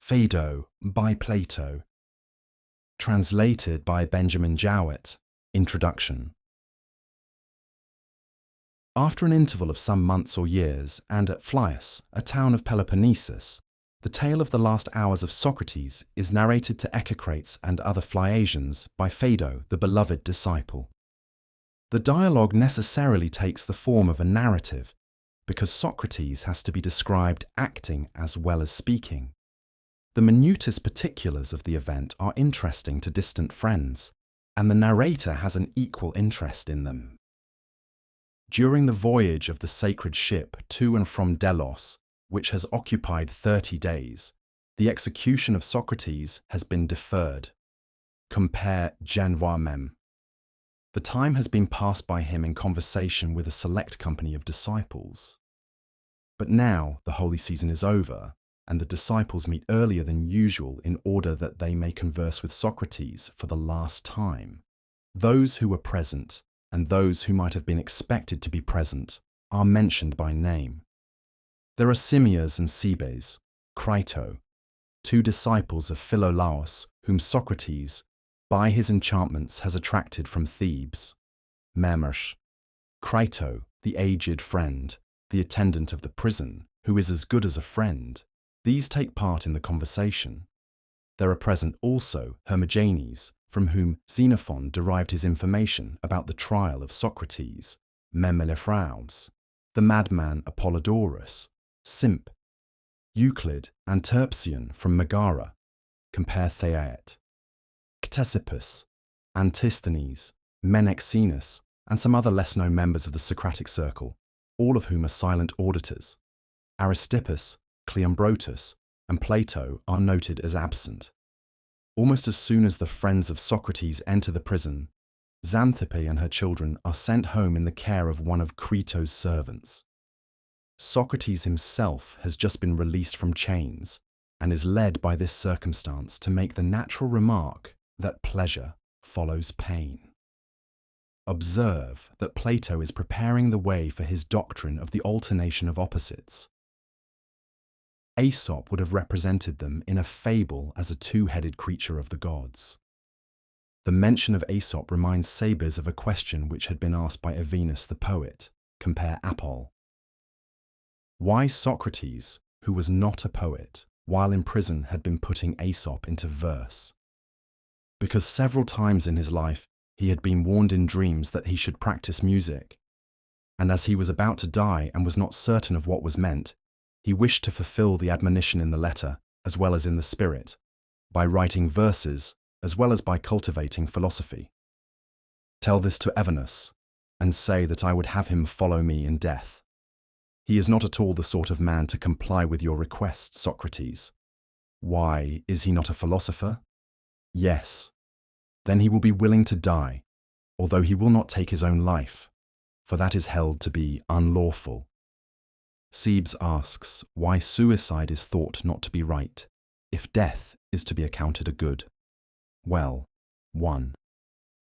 Phaedo by Plato. Translated by Benjamin Jowett. Introduction. After an interval of some months or years, and at Phlius, a town of Peloponnesus, the tale of the last hours of Socrates is narrated to Echecrates and other Phliasians by Phaedo, the beloved disciple. The dialogue necessarily takes the form of a narrative, because Socrates has to be described acting as well as speaking. The minutest particulars of the event are interesting to distant friends, and the narrator has an equal interest in them. During the voyage of the sacred ship to and from Delos, which has occupied 30 days, the execution of Socrates has been deferred. Compare Genvoir Mem. The time has been passed by him in conversation with a select company of disciples. But now the holy season is over, and the disciples meet earlier than usual in order that they may converse with Socrates for the last time. Those who were present, and those who might have been expected to be present, are mentioned by name. There are Simmias and Cebes, Crito, two disciples of Philolaos, whom Socrates, by his enchantments, has attracted from Thebes. Mermersh, Crito, the aged friend, the attendant of the prison, who is as good as a friend. These take part in the conversation. There are present also Hermogenes, from whom Xenophon derived his information about the trial of Socrates, Memelefraus, the madman Apollodorus, Simp, Euclid and Terpsion from Megara, compare Theaet, Ctesippus, Antisthenes, Menexenus, and some other less-known members of the Socratic circle, all of whom are silent auditors. Aristippus, Cleombrotus, and Plato are noted as absent. Almost as soon as the friends of Socrates enter the prison, Xanthippe and her children are sent home in the care of one of Crito's servants. Socrates himself has just been released from chains and is led by this circumstance to make the natural remark that pleasure follows pain. Observe that Plato is preparing the way for his doctrine of the alternation of opposites. Aesop would have represented them in a fable as a two-headed creature of the gods. The mention of Aesop reminds Sabes of a question which had been asked by Evenus the poet, compare Apol. Why Socrates, who was not a poet, while in prison had been putting Aesop into verse? Because several times in his life he had been warned in dreams that he should practice music, and as he was about to die and was not certain of what was meant, he wished to fulfill the admonition in the letter, as well as in the spirit, by writing verses, as well as by cultivating philosophy. Tell this to Evenus, and say that I would have him follow me in death. He is not at all the sort of man to comply with your request, Socrates. Why, is he not a philosopher? Yes. Then he will be willing to die, although he will not take his own life, for that is held to be unlawful. Cebes asks why suicide is thought not to be right, if death is to be accounted a good. Well, 1.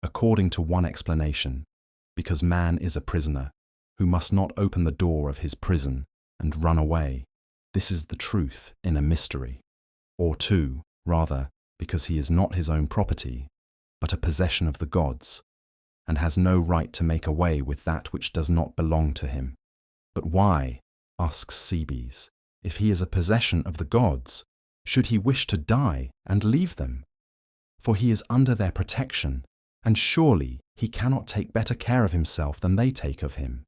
According to one explanation, because man is a prisoner, who must not open the door of his prison and run away. This is the truth in a mystery. Or 2, rather, because he is not his own property, but a possession of the gods, and has no right to make away with that which does not belong to him. But why, asks Cebes, if he is a possession of the gods, should he wish to die and leave them? For he is under their protection, and surely he cannot take better care of himself than they take of him.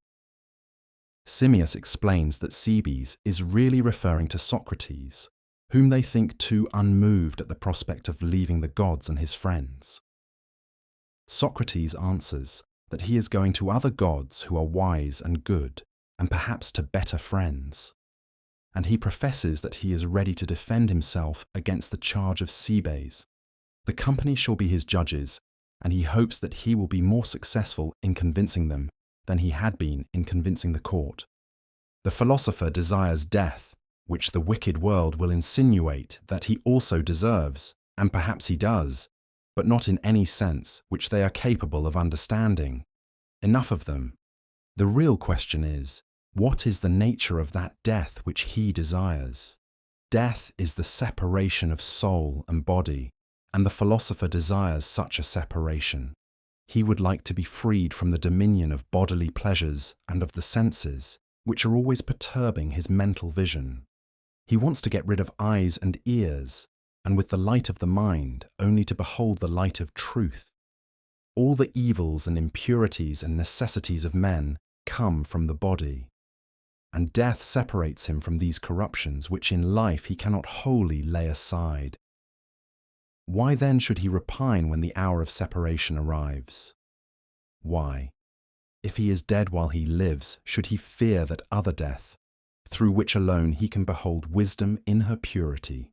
Simmias explains that Cebes is really referring to Socrates, whom they think too unmoved at the prospect of leaving the gods and his friends. Socrates answers that he is going to other gods who are wise and good, and perhaps to better friends. And he professes that he is ready to defend himself against the charge of Cebes. The company shall be his judges, and he hopes that he will be more successful in convincing them than he had been in convincing the court. The philosopher desires death, which the wicked world will insinuate that he also deserves, and perhaps he does, but not in any sense which they are capable of understanding. Enough of them. The real question is, what is the nature of that death which he desires? Death is the separation of soul and body, and the philosopher desires such a separation. He would like to be freed from the dominion of bodily pleasures and of the senses, which are always perturbing his mental vision. He wants to get rid of eyes and ears, and with the light of the mind only to behold the light of truth. All the evils and impurities and necessities of men come from the body, and death separates him from these corruptions which in life he cannot wholly lay aside. Why then should he repine when the hour of separation arrives? Why, if he is dead while he lives, should he fear that other death, through which alone he can behold wisdom in her purity?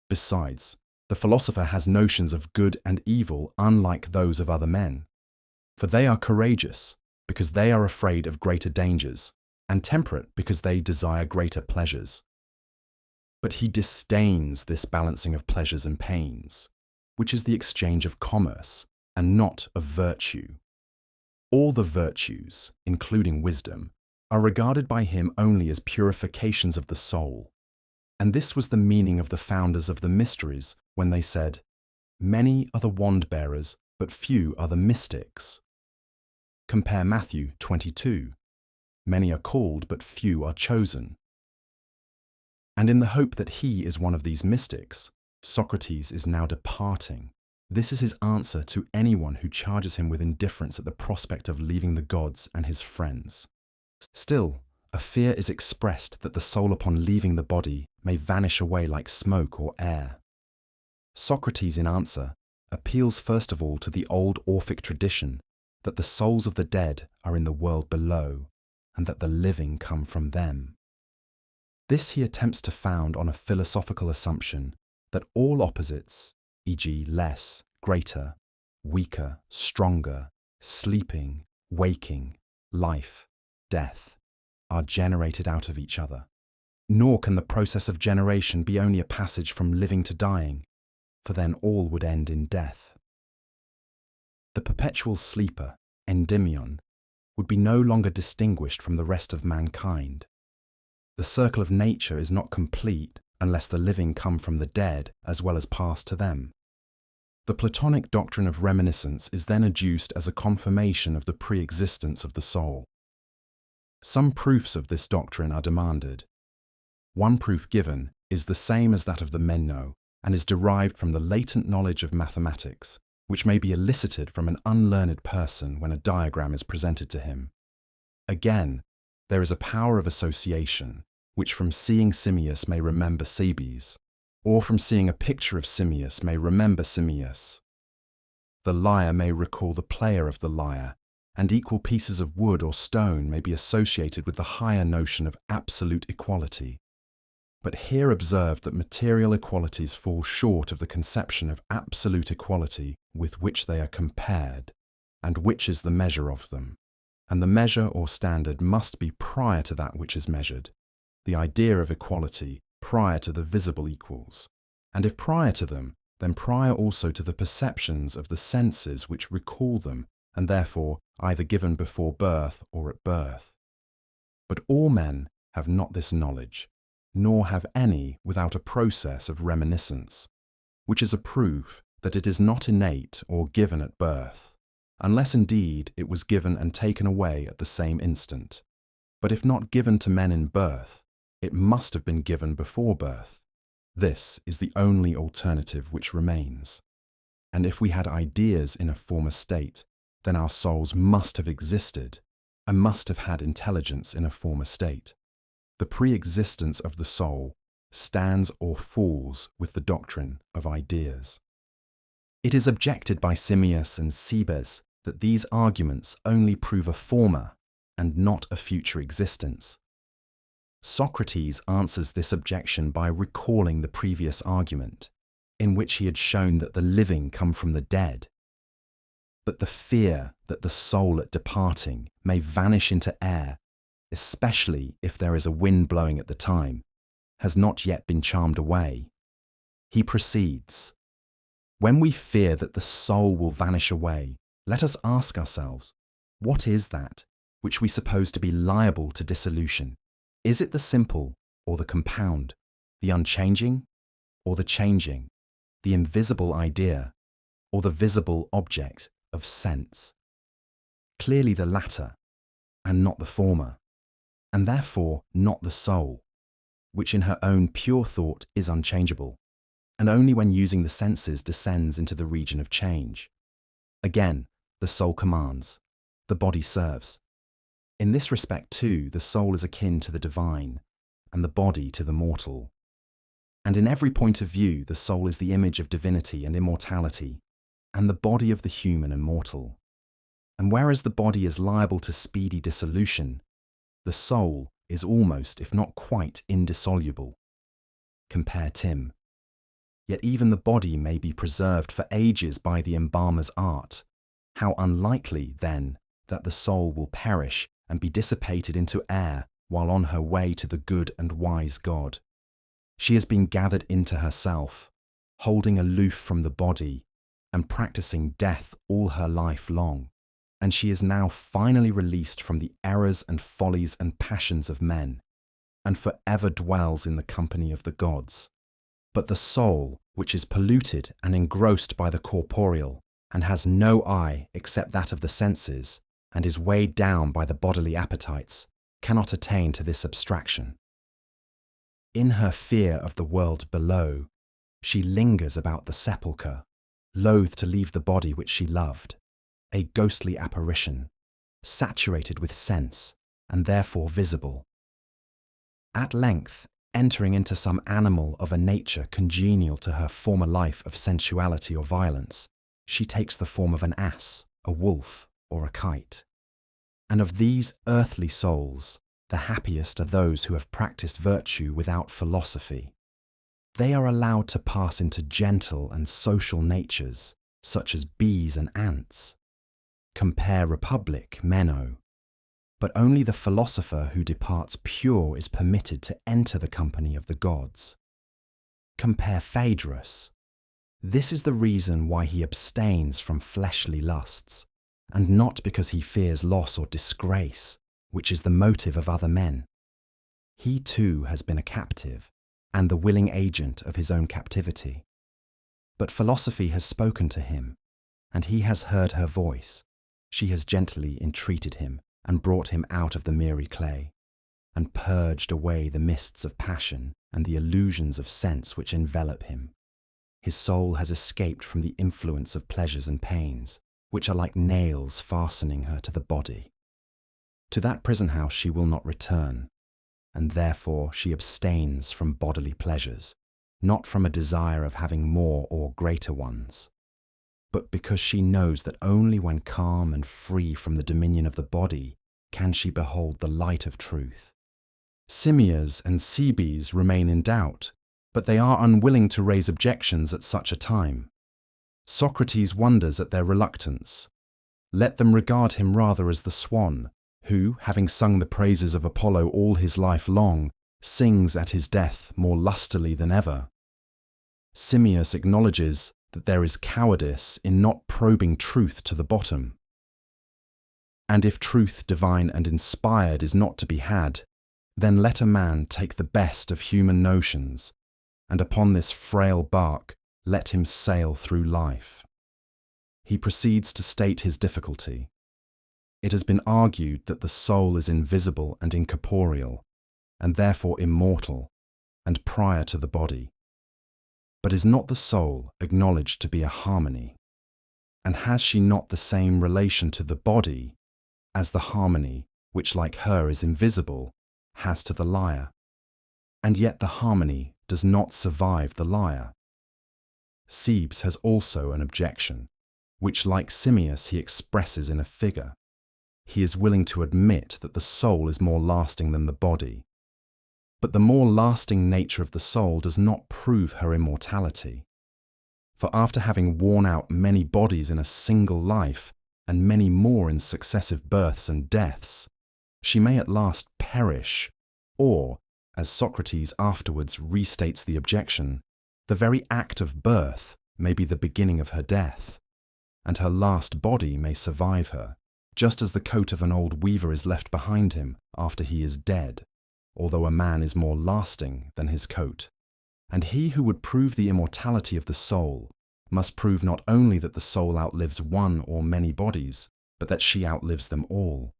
Besides, the philosopher has notions of good and evil unlike those of other men, for they are courageous because they are afraid of greater dangers, and temperate because they desire greater pleasures. But he disdains this balancing of pleasures and pains, which is the exchange of commerce and not of virtue. All the virtues, including wisdom, are regarded by him only as purifications of the soul. And this was the meaning of the founders of the mysteries when they said, "Many are the wand-bearers, but few are the mystics." Compare Matthew 22. "Many are called, but few are chosen." And in the hope that he is one of these mystics, Socrates is now departing. This is his answer to anyone who charges him with indifference at the prospect of leaving the gods and his friends. Still, a fear is expressed that the soul upon leaving the body may vanish away like smoke or air. Socrates, in answer, appeals first of all to the old Orphic tradition that the souls of the dead are in the world below, and that the living come from them. This he attempts to found on a philosophical assumption that all opposites, e.g. less, greater, weaker, stronger, sleeping, waking, life, death, are generated out of each other. Nor can the process of generation be only a passage from living to dying, for then all would end in death. The perpetual sleeper, Endymion, would be no longer distinguished from the rest of mankind. The circle of nature is not complete unless the living come from the dead as well as pass to them. The Platonic doctrine of reminiscence is then adduced as a confirmation of the pre-existence of the soul. Some proofs of this doctrine are demanded. One proof given is the same as that of the Meno and is derived from the latent knowledge of mathematics, which may be elicited from an unlearned person when a diagram is presented to him. Again, there is a power of association, which from seeing Simmias may remember Cebes, or from seeing a picture of Simmias may remember Simmias. The lyre may recall the player of the lyre, and equal pieces of wood or stone may be associated with the higher notion of absolute equality. But here observe that material equalities fall short of the conception of absolute equality with which they are compared, and which is the measure of them. And the measure or standard must be prior to that which is measured, the idea of equality prior to the visible equals, and if prior to them, then prior also to the perceptions of the senses which recall them, and therefore either given before birth or at birth. But all men have not this knowledge, nor have any without a process of reminiscence, which is a proof that it is not innate or given at birth, unless indeed it was given and taken away at the same instant. But if not given to men in birth, it must have been given before birth. This is the only alternative which remains. And if we had ideas in a former state, then our souls must have existed and must have had intelligence in a former state. The pre-existence of the soul stands or falls with the doctrine of ideas. It is objected by Simmias and Cebes that these arguments only prove a former and not a future existence. Socrates answers this objection by recalling the previous argument, in which he had shown that the living come from the dead. But the fear that the soul at departing may vanish into air, especially if there is a wind blowing at the time, has not yet been charmed away. He proceeds, "When we fear that the soul will vanish away, let us ask ourselves, what is that which we suppose to be liable to dissolution? Is it the simple or the compound, the unchanging or the changing, the invisible idea or the visible object of sense? Clearly the latter, and not the former, and therefore not the soul, which in her own pure thought is unchangeable, and only when using the senses descends into the region of change. Again, the soul commands, the body serves. In this respect too, the soul is akin to the divine, and the body to the mortal. And in every point of view, the soul is the image of divinity and immortality, and the body of the human and mortal. And whereas the body is liable to speedy dissolution, the soul is almost, if not quite, indissoluble. Compare Tim. Yet even the body may be preserved for ages by the embalmer's art. How unlikely, then, that the soul will perish and be dissipated into air while on her way to the good and wise God. She has been gathered into herself, holding aloof from the body and practicing death all her life long, and she is now finally released from the errors and follies and passions of men, and forever dwells in the company of the gods. But the soul, which is polluted and engrossed by the corporeal, and has no eye except that of the senses, and is weighed down by the bodily appetites, cannot attain to this abstraction. In her fear of the world below, she lingers about the sepulchre, loath to leave the body which she loved, a ghostly apparition, saturated with sense, and therefore visible. At length, entering into some animal of a nature congenial to her former life of sensuality or violence, she takes the form of an ass, a wolf, or a kite. And of these earthly souls, the happiest are those who have practiced virtue without philosophy. They are allowed to pass into gentle and social natures, such as bees and ants. Compare Republic, Meno. But only the philosopher who departs pure is permitted to enter the company of the gods. Compare Phaedo. This is the reason why he abstains from fleshly lusts, and not because he fears loss or disgrace, which is the motive of other men. He too has been a captive, and the willing agent of his own captivity. But philosophy has spoken to him, and he has heard her voice. She has gently entreated him, and brought him out of the miry clay, and purged away the mists of passion and the illusions of sense which envelop him. His soul has escaped from the influence of pleasures and pains, which are like nails fastening her to the body. To that prison house she will not return, and therefore she abstains from bodily pleasures, not from a desire of having more or greater ones, but because she knows that only when calm and free from the dominion of the body can she behold the light of truth. Simmias and Cebes remain in doubt, but they are unwilling to raise objections at such a time. Socrates wonders at their reluctance. Let them regard him rather as the swan, who, having sung the praises of Apollo all his life long, sings at his death more lustily than ever. Simmias acknowledges that there is cowardice in not probing truth to the bottom. And if truth divine and inspired is not to be had, then let a man take the best of human notions, and upon this frail bark let him sail through life. He proceeds to state his difficulty. It has been argued that the soul is invisible and incorporeal, and therefore immortal, and prior to the body. But is not the soul acknowledged to be a harmony? And has she not the same relation to the body as the harmony, which like her is invisible, has to the lyre? And yet the harmony does not survive the lyre. Cebes has also an objection, which like Simmias he expresses in a figure. He is willing to admit that the soul is more lasting than the body. But the more lasting nature of the soul does not prove her immortality. For after having worn out many bodies in a single life, and many more in successive births and deaths, she may at last perish, or, as Socrates afterwards restates the objection, the very act of birth may be the beginning of her death, and her last body may survive her, just as the coat of an old weaver is left behind him after he is dead, although a man is more lasting than his coat. And he who would prove the immortality of the soul must prove not only that the soul outlives one or many bodies, but that she outlives them all.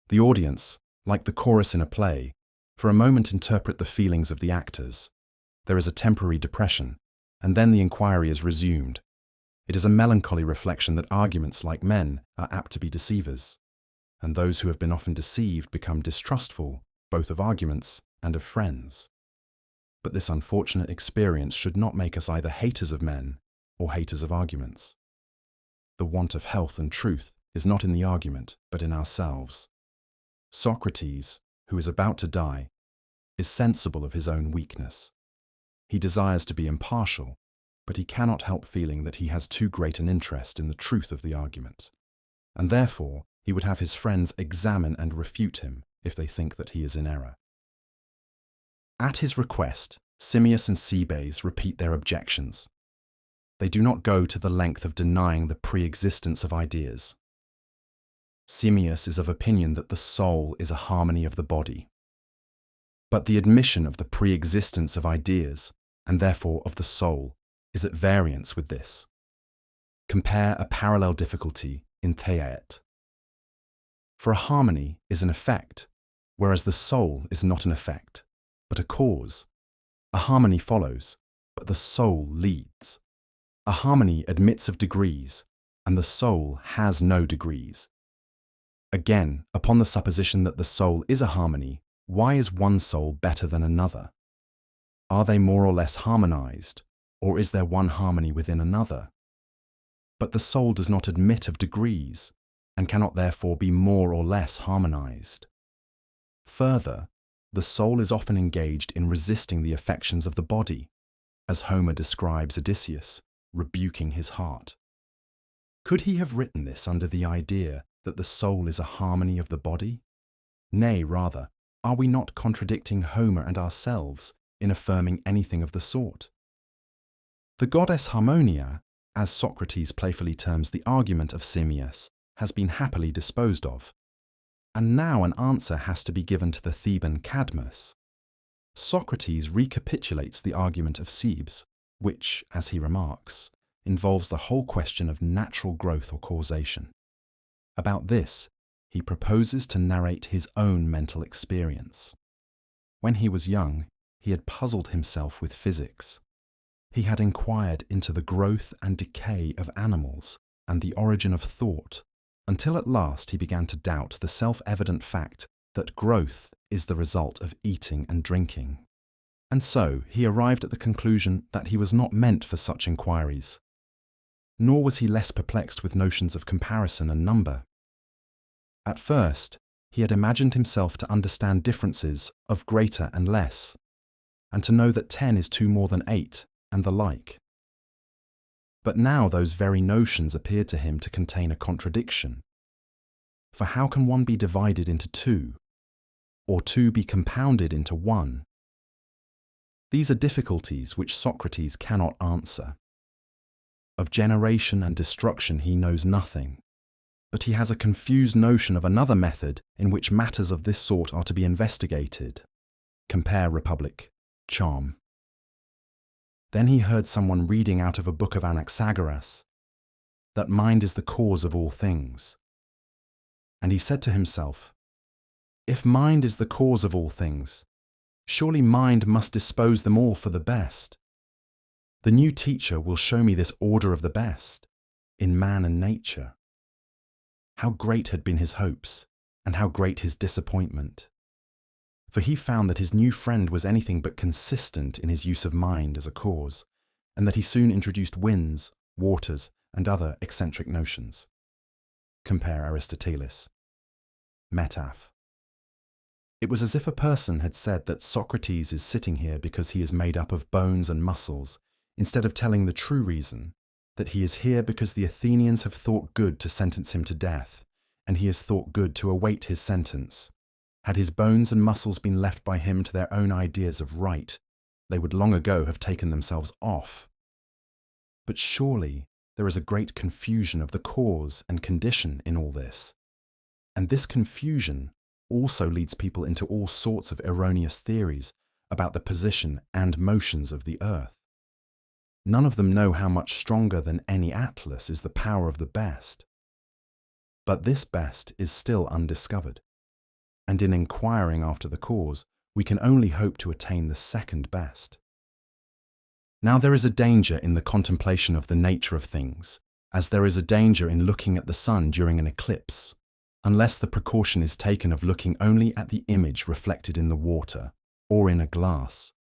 The audience, like the chorus in a play, for a moment interpret the feelings of the actors. There is a temporary depression, and then the inquiry is resumed. It is a melancholy reflection that arguments, like men, are apt to be deceivers, and those who have been often deceived become distrustful, both of arguments and of friends. But this unfortunate experience should not make us either haters of men or haters of arguments. The want of health and truth is not in the argument, but in ourselves. Socrates, who is about to die, is sensible of his own weakness. He desires to be impartial, but he cannot help feeling that he has too great an interest in the truth of the argument, and therefore he would have his friends examine and refute him if they think that he is in error. At his request, Simmias and Cebes repeat their objections. They do not go to the length of denying the pre-existence of ideas. Simmias is of opinion that the soul is a harmony of the body. But the admission of the pre-existence of ideas, and therefore of the soul, is at variance with this. Compare a parallel difficulty in Jowett. For a harmony is an effect, whereas the soul is not an effect, but a cause. A harmony follows, but the soul leads. A harmony admits of degrees, and the soul has no degrees. Again, upon the supposition that the soul is a harmony, why is one soul better than another? Are they more or less harmonized, or is there one harmony within another? But the soul does not admit of degrees, and cannot therefore be more or less harmonized. Further, the soul is often engaged in resisting the affections of the body, as Homer describes Odysseus rebuking his heart. Could he have written this under the idea that the soul is a harmony of the body? Nay, rather, are we not contradicting Homer and ourselves in affirming anything of the sort? The goddess Harmonia, as Socrates playfully terms the argument of Simmias, has been happily disposed of, and now an answer has to be given to the Theban Cadmus. Socrates recapitulates the argument of Cebes, which, as he remarks, involves the whole question of natural growth or causation. About this, he proposes to narrate his own mental experience. When he was young, he had puzzled himself with physics. He had inquired into the growth and decay of animals and the origin of thought, until at last he began to doubt the self-evident fact that growth is the result of eating and drinking. And so he arrived at the conclusion that he was not meant for such inquiries. Nor was he less perplexed with notions of comparison and number. At first, he had imagined himself to understand differences of greater and less, and to know that 10 is 2 more than 8, and the like. But now those very notions appeared to him to contain a contradiction. For how can 1 be divided into 2, or 2 be compounded into 1? These are difficulties which Socrates cannot answer. Of generation and destruction he knows nothing, but he has a confused notion of another method in which matters of this sort are to be investigated. Compare Republic, Charm. Then he heard someone reading out of a book of Anaxagoras that mind is the cause of all things. And he said to himself, if mind is the cause of all things, surely mind must dispose them all for the best. The new teacher will show me this order of the best, in man and nature. How great had been his hopes, and how great his disappointment. For he found that his new friend was anything but consistent in his use of mind as a cause, and that he soon introduced winds, waters, and other eccentric notions. Compare Aristoteles. Metaph. It was as if a person had said that Socrates is sitting here because he is made up of bones and muscles, instead of telling the true reason, that he is here because the Athenians have thought good to sentence him to death, and he has thought good to await his sentence. Had his bones and muscles been left by him to their own ideas of right, they would long ago have taken themselves off. But surely there is a great confusion of the cause and condition in all this, and this confusion also leads people into all sorts of erroneous theories about the position and motions of the earth. None of them know how much stronger than any atlas is the power of the best. But this best is still undiscovered, and in inquiring after the cause, we can only hope to attain the second best. Now there is a danger in the contemplation of the nature of things, as there is a danger in looking at the sun during an eclipse, unless the precaution is taken of looking only at the image reflected in the water or in a glass.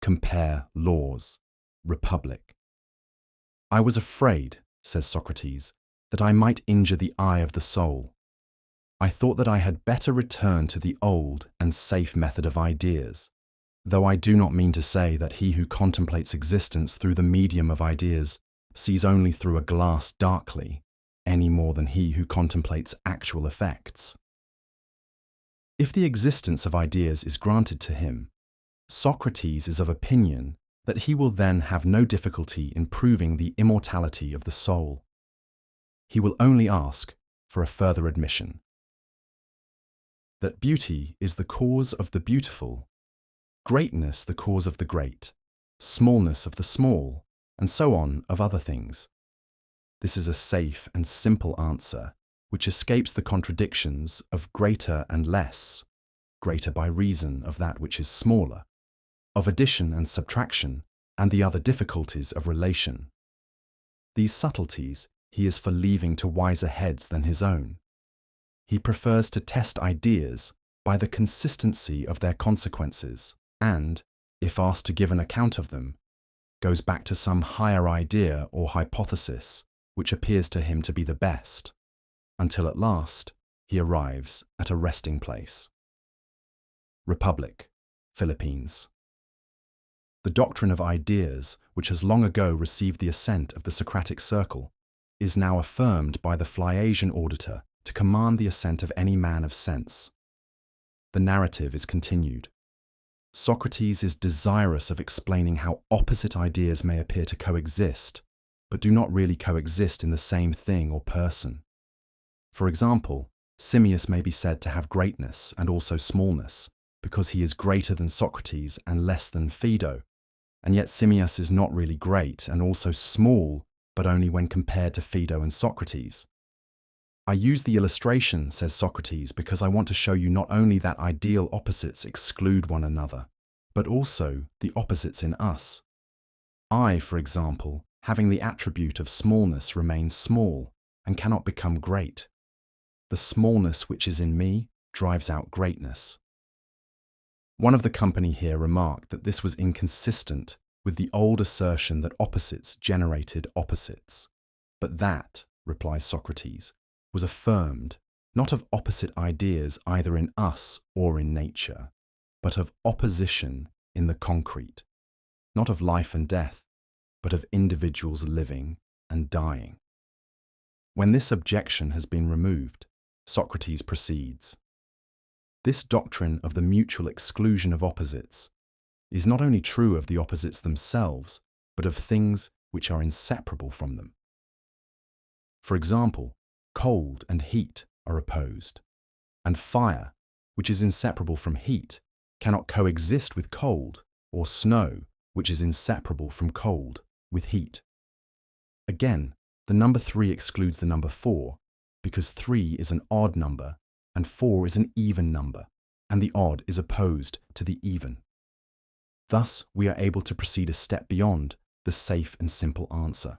Compare Laws, Republic. I was afraid, says Socrates, that I might injure the eye of the soul. I thought that I had better return to the old and safe method of ideas, though I do not mean to say that he who contemplates existence through the medium of ideas sees only through a glass darkly, any more than he who contemplates actual effects. If the existence of ideas is granted to him, Socrates is of opinion that he will then have no difficulty in proving the immortality of the soul. He will only ask for a further admission that beauty is the cause of the beautiful, greatness the cause of the great, smallness of the small, and so on of other things. This is a safe and simple answer, which escapes the contradictions of greater and less, greater by reason of that which is smaller, of addition and subtraction, and the other difficulties of relation. These subtleties he is for leaving to wiser heads than his own. He prefers to test ideas by the consistency of their consequences, and, if asked to give an account of them, goes back to some higher idea or hypothesis which appears to him to be the best, until at last he arrives at a resting place. Republic, Philippines. The doctrine of ideas, which has long ago received the assent of the Socratic circle, is now affirmed by the Phaedo auditor to command the assent of any man of sense. The narrative is continued. Socrates is desirous of explaining how opposite ideas may appear to coexist, but do not really coexist in the same thing or person. For example, Simmias may be said to have greatness and also smallness, because he is greater than Socrates and less than Phaedo, and yet Simmias is not really great and also small, but only when compared to Phaedo and Socrates. I use the illustration, says Socrates, because I want to show you not only that ideal opposites exclude one another, but also the opposites in us. I, for example, having the attribute of smallness, remains small and cannot become great. The smallness which is in me drives out greatness. One of the company here remarked that this was inconsistent with the old assertion that opposites generated opposites. But that, replies Socrates, was affirmed not of opposite ideas either in us or in nature, but of opposition in the concrete, not of life and death, but of individuals living and dying. When this objection has been removed, Socrates proceeds. This doctrine of the mutual exclusion of opposites is not only true of the opposites themselves, but of things which are inseparable from them. For example, cold and heat are opposed, and fire, which is inseparable from heat, cannot coexist with cold, or snow, which is inseparable from cold, with heat. Again, the number 3 excludes the number 4, because 3 is an odd number, and 4 is an even number, and the odd is opposed to the even. Thus, we are able to proceed a step beyond the safe and simple answer.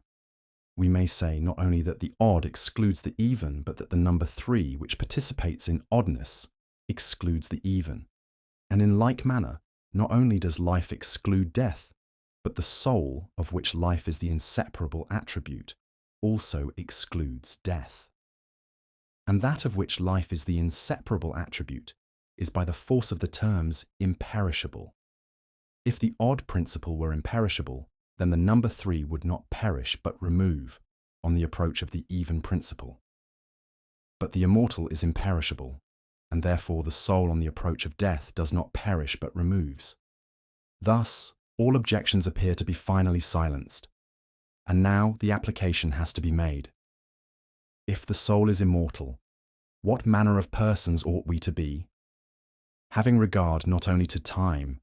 We may say not only that the odd excludes the even, but that the number 3, which participates in oddness, excludes the even. And in like manner, not only does life exclude death, but the soul, of which life is the inseparable attribute, also excludes death. And that of which life is the inseparable attribute is by the force of the terms imperishable. If the odd principle were imperishable, then the number 3 would not perish but remove on the approach of the even principle. But the immortal is imperishable, and therefore the soul on the approach of death does not perish but removes. Thus, all objections appear to be finally silenced, and now the application has to be made. If the soul is immortal, what manner of persons ought we to be? Having regard not only to time,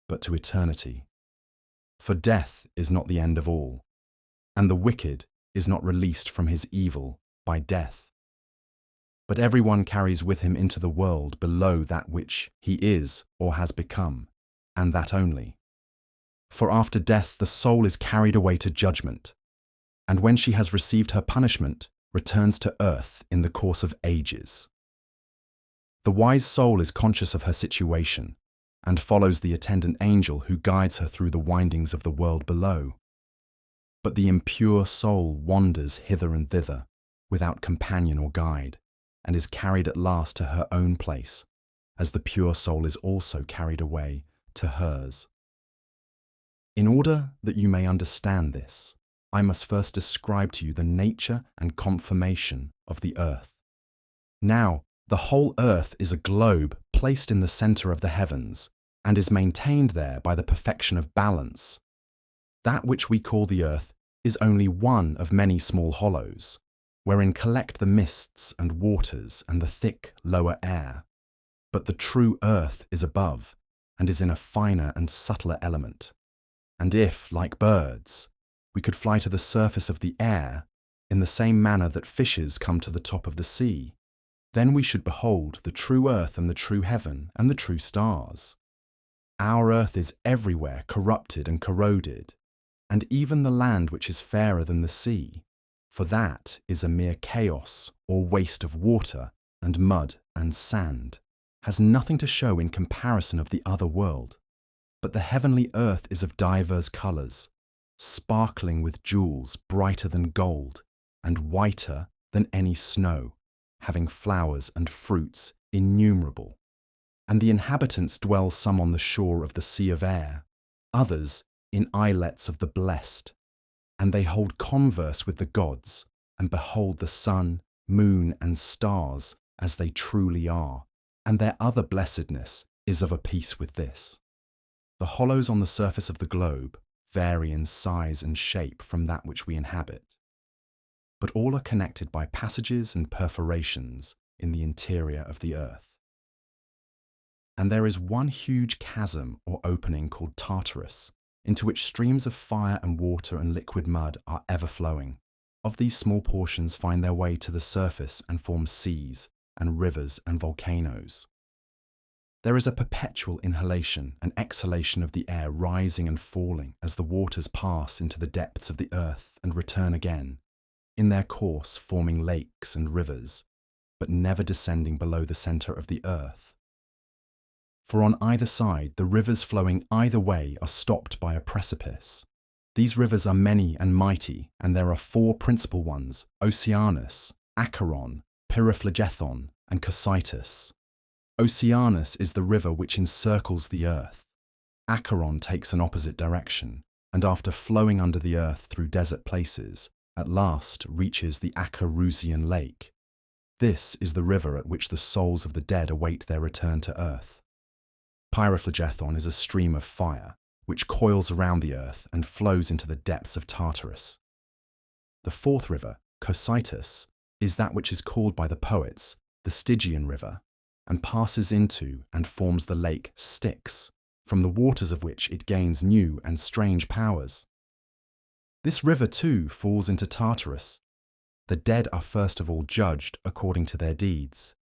but to eternity. For death is not the end of all, and the wicked is not released from his evil by death. But everyone carries with him into the world below that which he is or has become, and that only. For after death the soul is carried away to judgment, and when she has received her punishment, returns to earth in the course of ages. The wise soul is conscious of her situation, and follows the attendant angel who guides her through the windings of the world below. But the impure soul wanders hither and thither, without companion or guide, and is carried at last to her own place, as the pure soul is also carried away to hers. In order that you may understand this, I must first describe to you the nature and conformation of the earth. Now, the whole earth is a globe placed in the center of the heavens, and is maintained there by the perfection of balance. That which we call the earth is only one of many small hollows, wherein collect the mists and waters and the thick lower air. But the true earth is above, and is in a finer and subtler element. And if, like birds, we could fly to the surface of the air, in the same manner that fishes come to the top of the sea, then we should behold the true earth and the true heaven and the true stars. Our earth is everywhere corrupted and corroded, and even the land which is fairer than the sea, for that is a mere chaos or waste of water and mud and sand, has nothing to show in comparison of the other world. But the heavenly earth is of divers colours, sparkling with jewels brighter than gold, and whiter than any snow, having flowers and fruits innumerable. And the inhabitants dwell some on the shore of the sea of air, others in islets of the blessed. And they hold converse with the gods, and behold the sun, moon, and stars as they truly are, and their other blessedness is of a piece with this. The hollows on the surface of the globe vary in size and shape from that which we inhabit, but all are connected by passages and perforations in the interior of the earth. And there is one huge chasm or opening called Tartarus, into which streams of fire and water and liquid mud are ever flowing. Of these small portions find their way to the surface and form seas and rivers and volcanoes. There is a perpetual inhalation and exhalation of the air rising and falling as the waters pass into the depths of the earth and return again, in their course forming lakes and rivers, but never descending below the center of the earth. For on either side, the rivers flowing either way are stopped by a precipice. These rivers are many and mighty, and there are four principal ones: Oceanus, Acheron, Pyriphlegethon, and Cocytus. Oceanus is the river which encircles the earth. Acheron takes an opposite direction, and after flowing under the earth through desert places, at last reaches the Acherusian lake. This is the river at which the souls of the dead await their return to earth. Pyriphlegethon is a stream of fire, which coils around the earth and flows into the depths of Tartarus. The fourth river, Cocytus, is that which is called by the poets the Stygian river, and passes into and forms the lake Styx, from the waters of which it gains new and strange powers. This river too falls into Tartarus. The dead are first of all judged according to their deeds,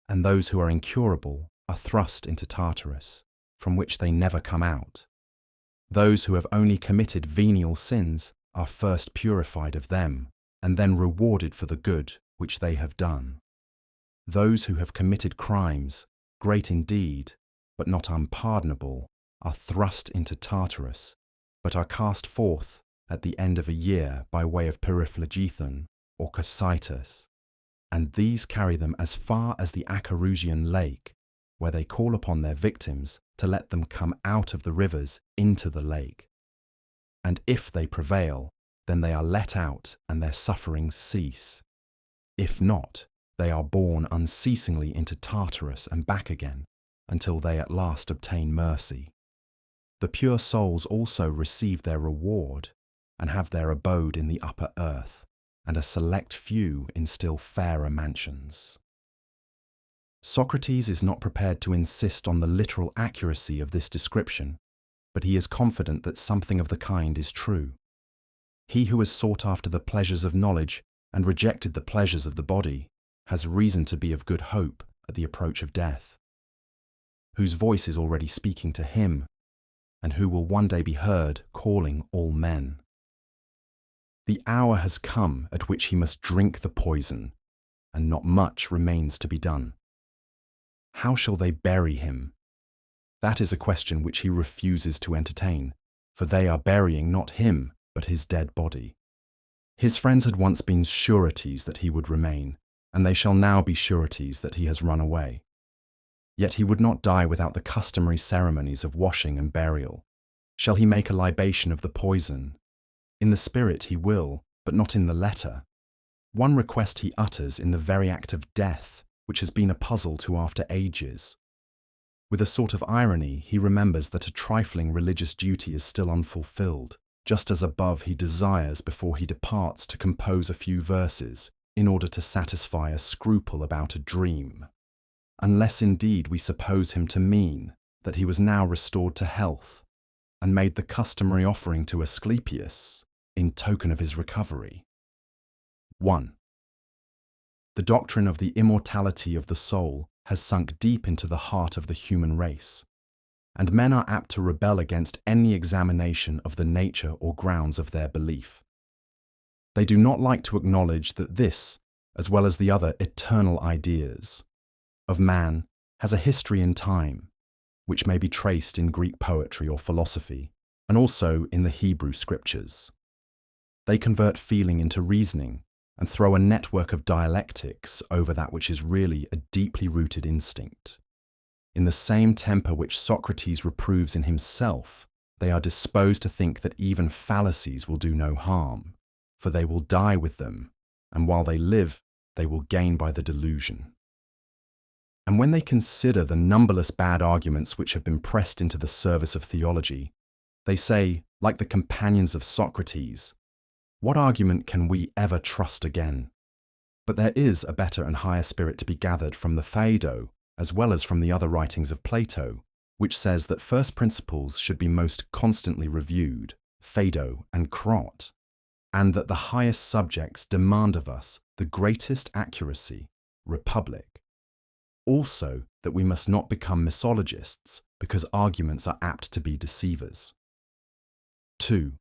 and those who are incurable are thrust into Tartarus, from which they never come out. Those who have only committed venial sins are first purified of them, and then rewarded for the good which they have done. Those who have committed crimes, great indeed, but not unpardonable, are thrust into Tartarus, but are cast forth at the end of a year by way of Pyriphlegethon or Cocytus, and these carry them as far as the Acherusian lake, where they call upon their victims to let them come out of the rivers into the lake. And if they prevail, then they are let out and their sufferings cease. If not, they are borne unceasingly into Tartarus and back again, until they at last obtain mercy. The pure souls also receive their reward, and have their abode in the upper earth, and a select few in still fairer mansions. Socrates is not prepared to insist on the literal accuracy of this description, but he is confident that something of the kind is true. He who has sought after the pleasures of knowledge and rejected the pleasures of the body has reason to be of good hope at the approach of death, whose voice is already speaking to him, and who will one day be heard calling all men. The hour has come at which he must drink the poison, and not much remains to be done. How shall they bury him? That is a question which he refuses to entertain, for they are burying not him, but his dead body. His friends had once been sureties that he would remain, and they shall now be sureties that he has run away. Yet he would not die without the customary ceremonies of washing and burial. Shall he make a libation of the poison? In the spirit he will, but not in the letter. One request he utters in the very act of death, which has been a puzzle to after ages. With a sort of irony, he remembers that a trifling religious duty is still unfulfilled. Just as above, he desires before he departs to compose a few verses in order to satisfy a scruple about a dream. Unless indeed we suppose him to mean that he was now restored to health and made the customary offering to Asclepius in token of his recovery. 1. The doctrine of the immortality of the soul has sunk deep into the heart of the human race, and men are apt to rebel against any examination of the nature or grounds of their belief. They do not like to acknowledge that this, as well as the other eternal ideas of man, has a history in time, which may be traced in Greek poetry or philosophy, and also in the Hebrew scriptures. They convert feeling into reasoning and throw a network of dialectics over that which is really a deeply rooted instinct. In the same temper which Socrates reproves in himself, they are disposed to think that even fallacies will do no harm, for they will die with them, and while they live, they will gain by the delusion. And when they consider the numberless bad arguments which have been pressed into the service of theology, they say, like the companions of Socrates, "What argument can we ever trust again?" But there is a better and higher spirit to be gathered from the Phaedo, as well as from the other writings of Plato, which says that first principles should be most constantly reviewed, Phaedo and Crot, and that the highest subjects demand of us the greatest accuracy, Republic. Also, that we must not become misologists, because arguments are apt to be deceivers. 2.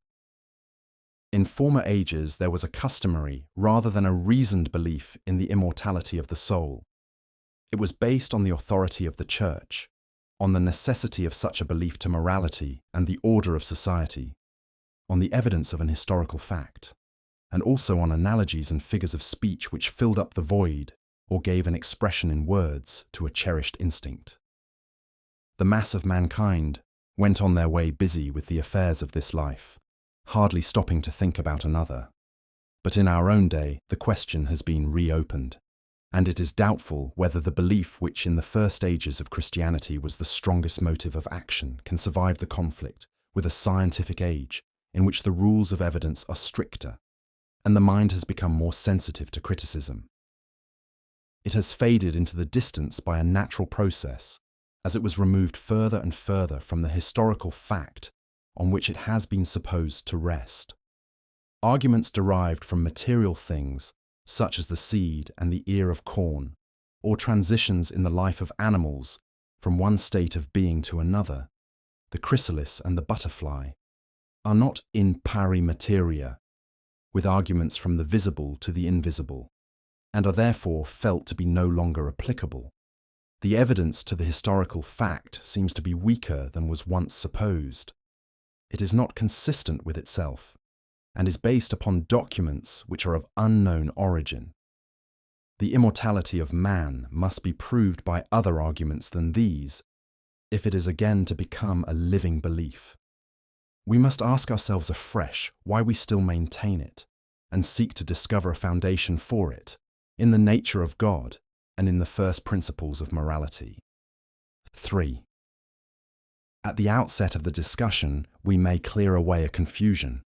In former ages there was a customary, rather than a reasoned belief in the immortality of the soul. It was based on the authority of the Church, on the necessity of such a belief to morality and the order of society, on the evidence of an historical fact, and also on analogies and figures of speech which filled up the void or gave an expression in words to a cherished instinct. The mass of mankind went on their way busy with the affairs of this life, hardly stopping to think about another. But in our own day, the question has been reopened, and it is doubtful whether the belief which in the first ages of Christianity was the strongest motive of action can survive the conflict with a scientific age in which the rules of evidence are stricter, and the mind has become more sensitive to criticism. It has faded into the distance by a natural process, as it was removed further and further from the historical fact on which it has been supposed to rest. Arguments derived from material things, such as the seed and the ear of corn, or transitions in the life of animals from one state of being to another, the chrysalis and the butterfly, are not in pari materia, with arguments from the visible to the invisible, and are therefore felt to be no longer applicable. The evidence to the historical fact seems to be weaker than was once supposed. It is not consistent with itself, and is based upon documents which are of unknown origin. The immortality of man must be proved by other arguments than these, if it is again to become a living belief. We must ask ourselves afresh why we still maintain it, and seek to discover a foundation for it, in the nature of God and in the first principles of morality. 3. At the outset of the discussion, we may clear away a confusion.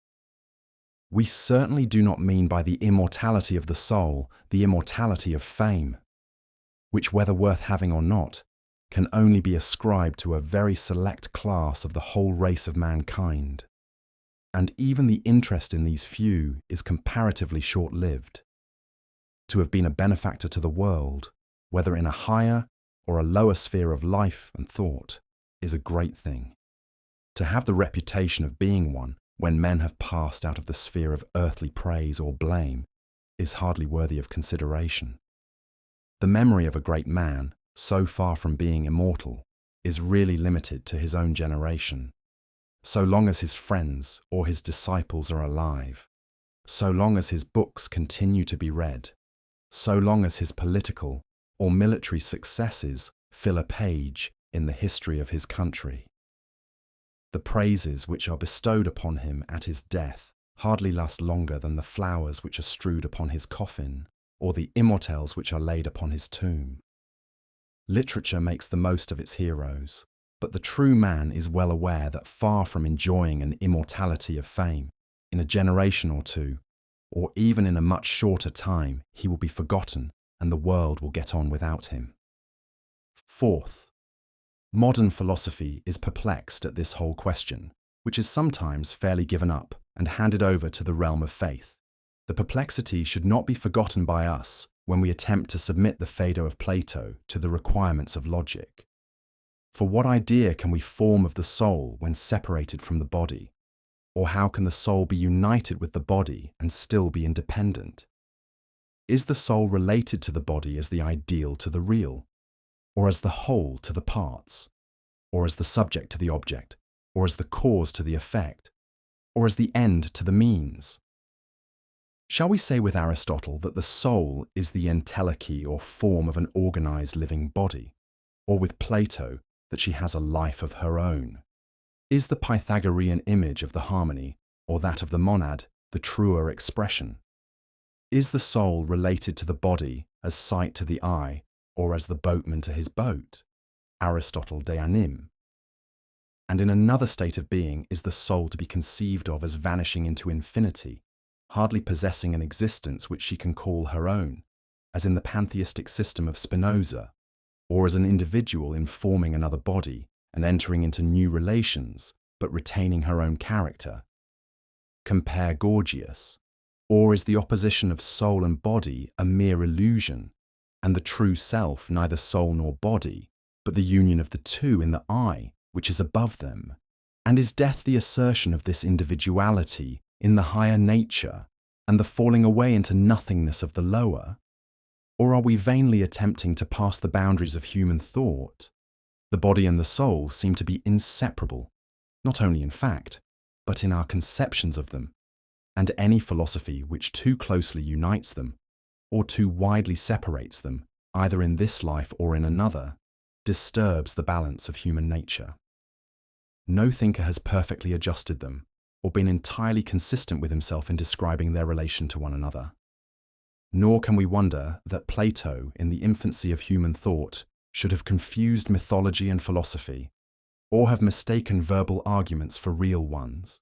We certainly do not mean by the immortality of the soul the immortality of fame, which, whether worth having or not, can only be ascribed to a very select class of the whole race of mankind. And even the interest in these few is comparatively short-lived. To have been a benefactor to the world, whether in a higher or a lower sphere of life and thought, is a great thing. To have the reputation of being one when men have passed out of the sphere of earthly praise or blame is hardly worthy of consideration. The memory of a great man, so far from being immortal, is really limited to his own generation. So long as his friends or his disciples are alive, so long as his books continue to be read, so long as his political or military successes fill a page in the history of his country. The praises which are bestowed upon him at his death hardly last longer than the flowers which are strewed upon his coffin, or the immortelles which are laid upon his tomb. Literature makes the most of its heroes, but the true man is well aware that far from enjoying an immortality of fame, in a generation or two, or even in a much shorter time, he will be forgotten and the world will get on without him. Fourth, modern philosophy is perplexed at this whole question, which is sometimes fairly given up and handed over to the realm of faith. The perplexity should not be forgotten by us when we attempt to submit the Phaedo of Plato to the requirements of logic. For what idea can we form of the soul when separated from the body? Or how can the soul be united with the body and still be independent? Is the soul related to the body as the ideal to the real, or as the whole to the parts, or as the subject to the object, or as the cause to the effect, or as the end to the means? Shall we say with Aristotle that the soul is the entelechy or form of an organized living body, or with Plato that she has a life of her own? Is the Pythagorean image of the harmony, or that of the monad, the truer expression? Is the soul related to the body as sight to the eye, or as the boatman to his boat? Aristotle de Anim. And in another state of being is the soul to be conceived of as vanishing into infinity, hardly possessing an existence which she can call her own, as in the pantheistic system of Spinoza, or as an individual informing another body and entering into new relations, but retaining her own character. Compare Gorgias. Or is the opposition of soul and body a mere illusion, and the true self neither soul nor body, but the union of the two in the I, which is above them? And is death the assertion of this individuality in the higher nature, and the falling away into nothingness of the lower? Or are we vainly attempting to pass the boundaries of human thought? The body and the soul seem to be inseparable, not only in fact, but in our conceptions of them, and any philosophy which too closely unites them, or too widely separates them, either in this life or in another, disturbs the balance of human nature. No thinker has perfectly adjusted them, or been entirely consistent with himself in describing their relation to one another. Nor can we wonder that Plato, in the infancy of human thought, should have confused mythology and philosophy, or have mistaken verbal arguments for real ones.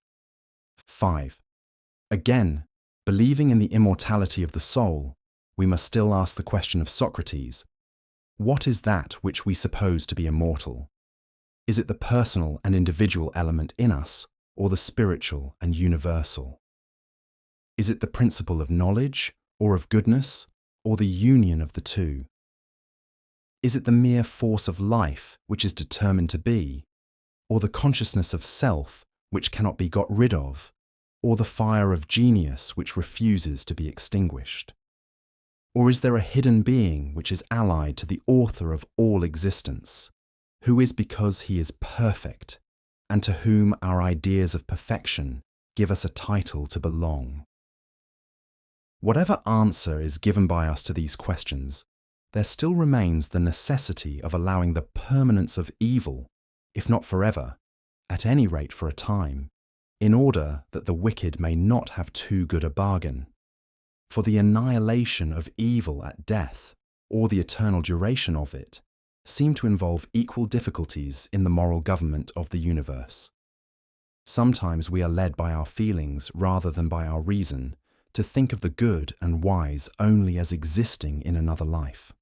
5. Again, believing in the immortality of the soul, we must still ask the question of Socrates: what is that which we suppose to be immortal? Is it the personal and individual element in us, or the spiritual and universal? Is it the principle of knowledge, or of goodness, or the union of the two? Is it the mere force of life which is determined to be, or the consciousness of self which cannot be got rid of, or the fire of genius which refuses to be extinguished? Or is there a hidden being which is allied to the author of all existence, who is because he is perfect, and to whom our ideas of perfection give us a title to belong? Whatever answer is given by us to these questions, there still remains the necessity of allowing the permanence of evil, if not forever, at any rate for a time, in order that the wicked may not have too good a bargain. For the annihilation of evil at death, or the eternal duration of it, seem to involve equal difficulties in the moral government of the universe. Sometimes we are led by our feelings rather than by our reason to think of the good and wise only as existing in another life.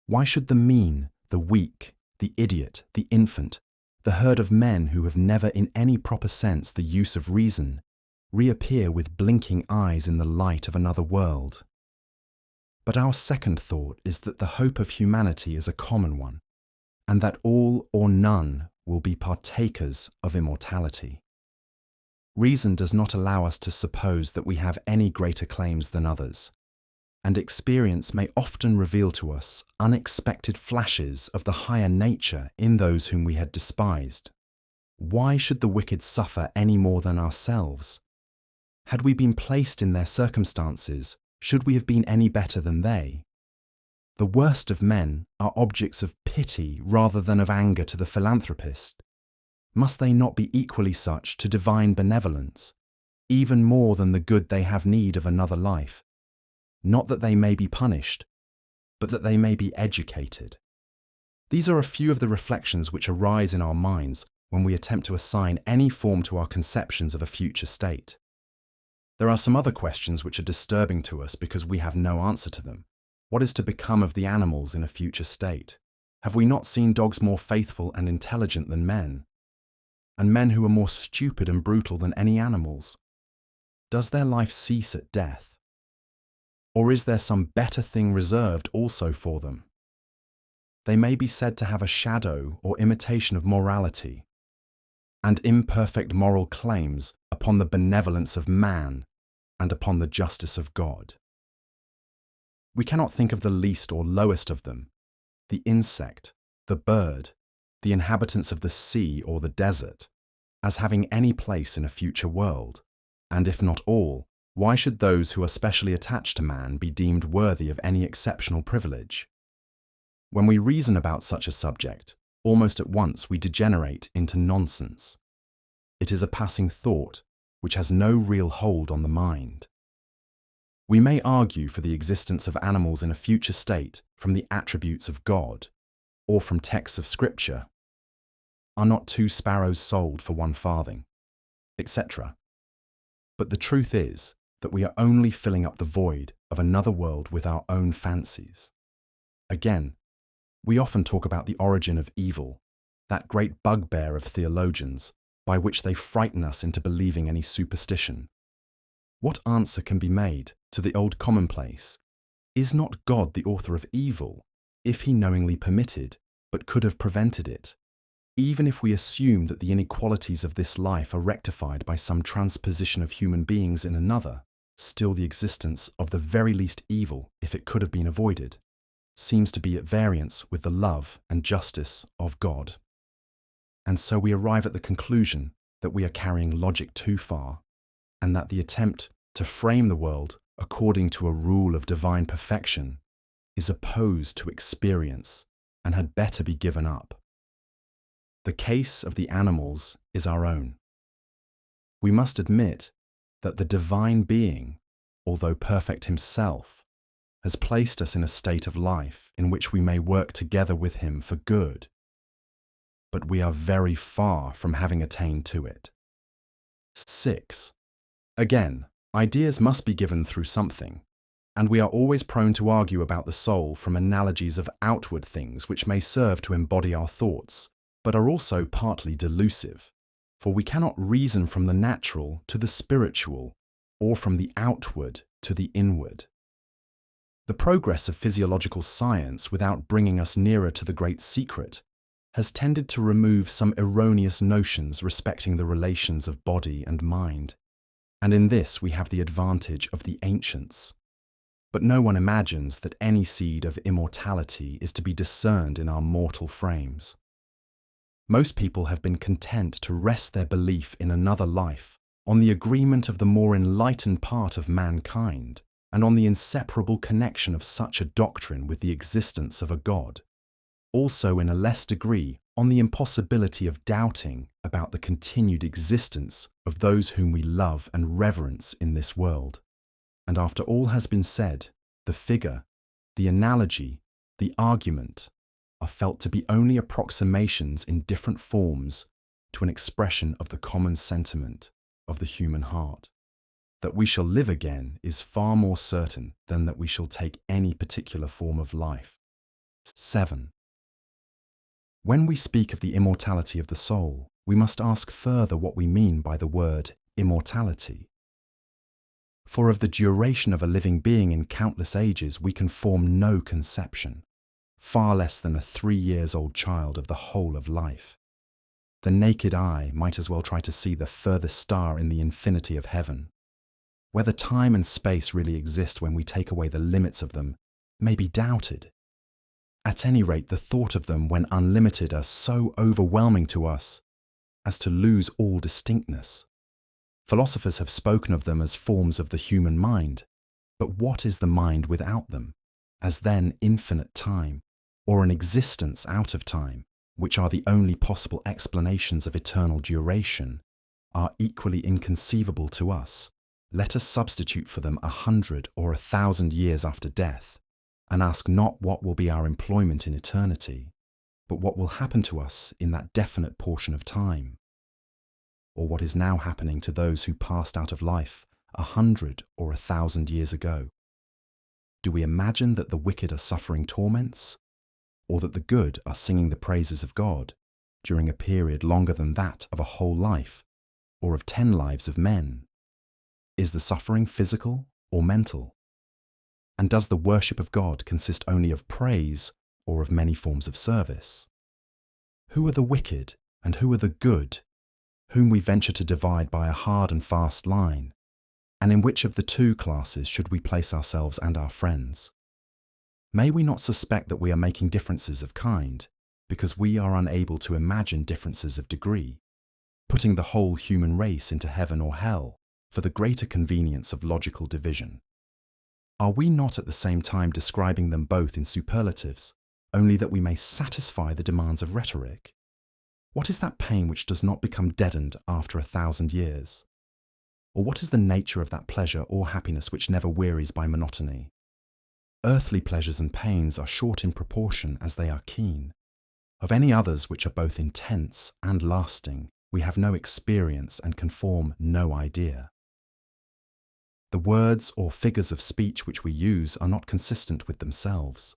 Why should the mean, the weak, the idiot, the infant, the herd of men who have never in any proper sense the use of reason, reappear with blinking eyes in the light of another world. But our second thought is that the hope of humanity is a common one, and that all or none will be partakers of immortality. Reason does not allow us to suppose that we have any greater claims than others, and experience may often reveal to us unexpected flashes of the higher nature in those whom we had despised. Why should the wicked suffer any more than ourselves? Had we been placed in their circumstances, should we have been any better than they? The worst of men are objects of pity rather than of anger to the philanthropist. Must they not be equally such to divine benevolence, even more than the good they have need of another life? Not that they may be punished, but that they may be educated. These are a few of the reflections which arise in our minds when we attempt to assign any form to our conceptions of a future state. There are some other questions which are disturbing to us because we have no answer to them. What is to become of the animals in a future state? Have we not seen dogs more faithful and intelligent than men? And men who are more stupid and brutal than any animals? Does their life cease at death? Or is there some better thing reserved also for them? They may be said to have a shadow or imitation of morality, and imperfect moral claims upon the benevolence of man and upon the justice of God. We cannot think of the least or lowest of them, the insect, the bird, the inhabitants of the sea or the desert, as having any place in a future world, and if not all, why should those who are specially attached to man be deemed worthy of any exceptional privilege? When we reason about such a subject, almost at once we degenerate into nonsense. It is a passing thought which has no real hold on the mind. We may argue for the existence of animals in a future state from the attributes of God, or from texts of Scripture. Are not 2 sparrows sold for 1 farthing, etc. But the truth is that we are only filling up the void of another world with our own fancies. Again, we often talk about the origin of evil, that great bugbear of theologians, by which they frighten us into believing any superstition. What answer can be made to the old commonplace? Is not God the author of evil, if he knowingly permitted, but could have prevented it? Even if we assume that the inequalities of this life are rectified by some transposition of human beings in another, still the existence of the very least evil, if it could have been avoided, seems to be at variance with the love and justice of God. And so we arrive at the conclusion that we are carrying logic too far, and that the attempt to frame the world according to a rule of divine perfection is opposed to experience and had better be given up. The case of the animals is our own. We must admit that the divine being, although perfect himself, has placed us in a state of life in which we may work together with him for good. But we are very far from having attained to it. 6. Again, ideas must be given through something, and we are always prone to argue about the soul from analogies of outward things which may serve to embody our thoughts, but are also partly delusive, for we cannot reason from the natural to the spiritual, or from the outward to the inward. The progress of physiological science, without bringing us nearer to the great secret, has tended to remove some erroneous notions respecting the relations of body and mind, and in this we have the advantage of the ancients. But no one imagines that any seed of immortality is to be discerned in our mortal frames. Most people have been content to rest their belief in another life on the agreement of the more enlightened part of mankind, and on the inseparable connection of such a doctrine with the existence of a God. Also, in a less degree, on the impossibility of doubting about the continued existence of those whom we love and reverence in this world. And after all has been said, the figure, the analogy, the argument are felt to be only approximations in different forms to an expression of the common sentiment of the human heart. That we shall live again is far more certain than that we shall take any particular form of life. 7. When we speak of the immortality of the soul, we must ask further what we mean by the word immortality. For of the duration of a living being in countless ages we can form no conception, far less than a 3-year-old child of the whole of life. The naked eye might as well try to see the furthest star in the infinity of heaven. Whether time and space really exist when we take away the limits of them may be doubted. At any rate, the thought of them when unlimited are so overwhelming to us as to lose all distinctness. Philosophers have spoken of them as forms of the human mind, but what is the mind without them, as then infinite time, or an existence out of time, which are the only possible explanations of eternal duration, are equally inconceivable to us. Let us substitute for them 100 or 1,000 years after death, and ask not what will be our employment in eternity, but what will happen to us in that definite portion of time, or what is now happening to those who passed out of life 100 or 1,000 years ago. Do we imagine that the wicked are suffering torments, or that the good are singing the praises of God during a period longer than that of a whole life, or of 10 lives of men? Is the suffering physical or mental? And does the worship of God consist only of praise or of many forms of service? Who are the wicked and who are the good, whom we venture to divide by a hard and fast line? And in which of the two classes should we place ourselves and our friends? May we not suspect that we are making differences of kind, because we are unable to imagine differences of degree, putting the whole human race into heaven or hell for the greater convenience of logical division? Are we not at the same time describing them both in superlatives, only that we may satisfy the demands of rhetoric? What is that pain which does not become deadened after 1,000 years? Or what is the nature of that pleasure or happiness which never wearies by monotony? Earthly pleasures and pains are short in proportion as they are keen. Of any others which are both intense and lasting, we have no experience and can form no idea. The words or figures of speech which we use are not consistent with themselves.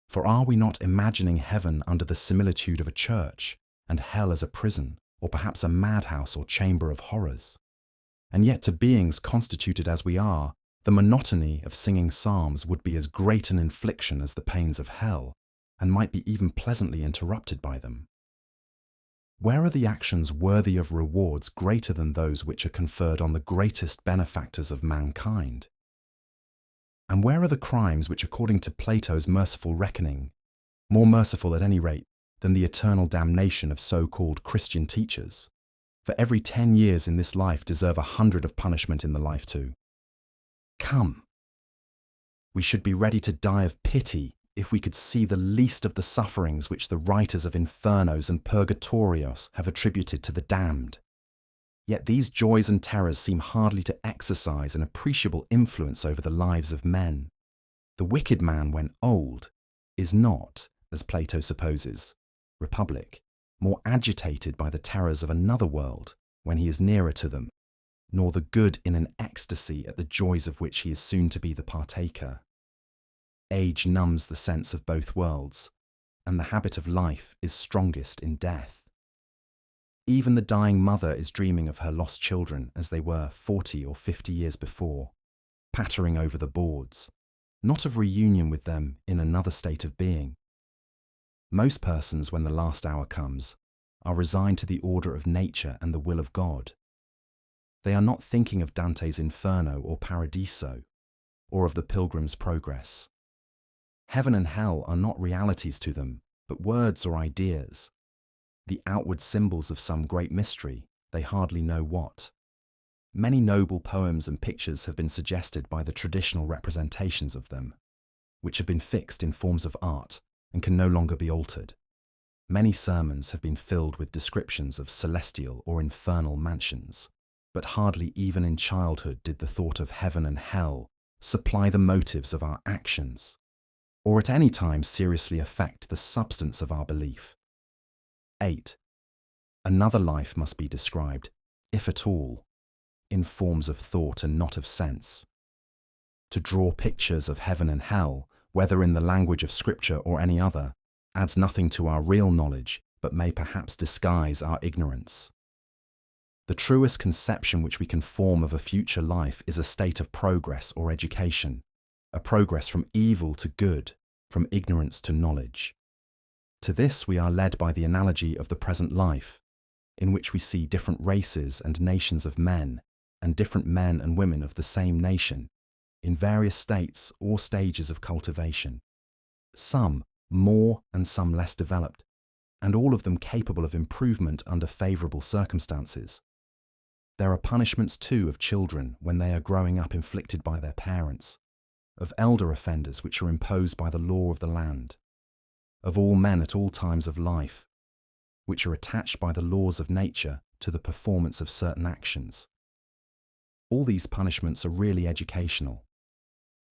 For are we not imagining heaven under the similitude of a church, and hell as a prison, or perhaps a madhouse or chamber of horrors? And yet to beings constituted as we are, the monotony of singing psalms would be as great an infliction as the pains of hell, and might be even pleasantly interrupted by them. Where are the actions worthy of rewards greater than those which are conferred on the greatest benefactors of mankind? And where are the crimes which, according to Plato's merciful reckoning, more merciful at any rate than the eternal damnation of so-called Christian teachers, for every 10 years in this life deserve 100 of punishment in the life too? Come, we should be ready to die of pity if we could see the least of the sufferings which the writers of Infernos and Purgatorios have attributed to the damned. Yet these joys and terrors seem hardly to exercise an appreciable influence over the lives of men. The wicked man, when old, is not, as Plato supposes, Republic, more agitated by the terrors of another world when he is nearer to them, nor the good in an ecstasy at the joys of which he is soon to be the partaker. Age numbs the sense of both worlds, and the habit of life is strongest in death. Even the dying mother is dreaming of her lost children as they were 40 or 50 years before, pattering over the boards, not of reunion with them in another state of being. Most persons, when the last hour comes, are resigned to the order of nature and the will of God. They are not thinking of Dante's Inferno or Paradiso, or of the Pilgrim's Progress. Heaven and hell are not realities to them, but words or ideas, the outward symbols of some great mystery, they hardly know what. Many noble poems and pictures have been suggested by the traditional representations of them, which have been fixed in forms of art and can no longer be altered. Many sermons have been filled with descriptions of celestial or infernal mansions, but hardly even in childhood did the thought of heaven and hell supply the motives of our actions, or at any time seriously affect the substance of our belief. 8. Another life must be described, if at all, in forms of thought and not of sense. To draw pictures of heaven and hell, whether in the language of Scripture or any other, adds nothing to our real knowledge, but may perhaps disguise our ignorance. The truest conception which we can form of a future life is a state of progress or education, a progress from evil to good, from ignorance to knowledge. To this we are led by the analogy of the present life, in which we see different races and nations of men, and different men and women of the same nation, in various states or stages of cultivation, some more and some less developed, and all of them capable of improvement under favourable circumstances. There are punishments too of children when they are growing up inflicted by their parents, of elder offenders which are imposed by the law of the land, of all men at all times of life, which are attached by the laws of nature to the performance of certain actions. All these punishments are really educational.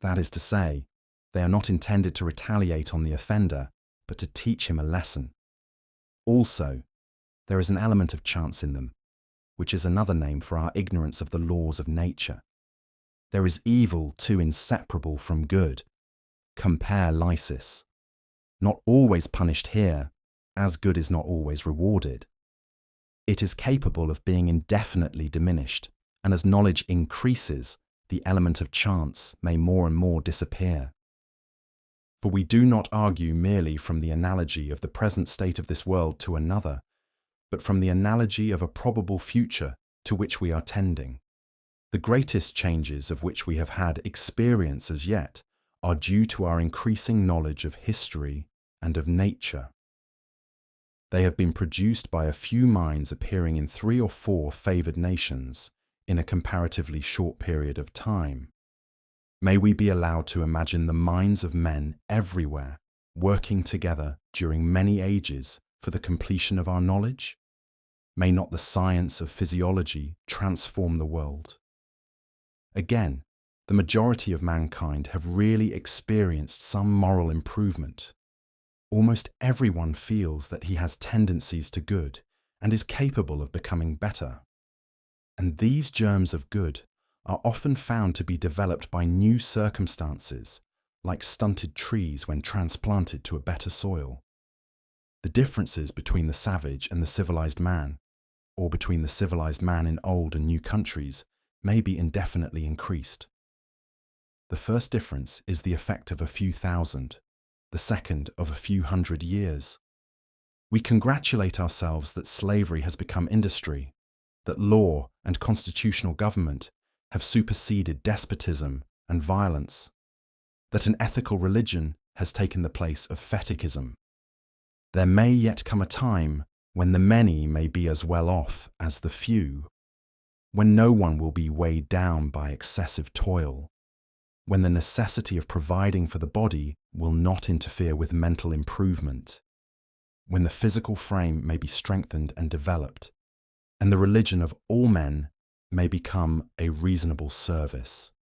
That is to say, they are not intended to retaliate on the offender, but to teach him a lesson. Also, there is an element of chance in them, which is another name for our ignorance of the laws of nature. There is evil too inseparable from good. Compare Lysis. Not always punished here, as good is not always rewarded. It is capable of being indefinitely diminished, and as knowledge increases, the element of chance may more and more disappear. For we do not argue merely from the analogy of the present state of this world to another, but from the analogy of a probable future to which we are tending. The greatest changes of which we have had experience as yet are due to our increasing knowledge of history and of nature. They have been produced by a few minds appearing in 3 or 4 favoured nations in a comparatively short period of time. May we be allowed to imagine the minds of men everywhere working together during many ages for the completion of our knowledge? May not the science of physiology transform the world? Again, the majority of mankind have really experienced some moral improvement. Almost everyone feels that he has tendencies to good and is capable of becoming better. And these germs of good are often found to be developed by new circumstances, like stunted trees when transplanted to a better soil. The differences between the savage and the civilized man, or between the civilized man in old and new countries, may be indefinitely increased. The first difference is the effect of a few thousand, the second of a few hundred years. We congratulate ourselves that slavery has become industry, that law and constitutional government have superseded despotism and violence, that an ethical religion has taken the place of fetichism. There may yet come a time when the many may be as well off as the few, when no one will be weighed down by excessive toil, when the necessity of providing for the body will not interfere with mental improvement, when the physical frame may be strengthened and developed, and the religion of all men may become a reasonable service.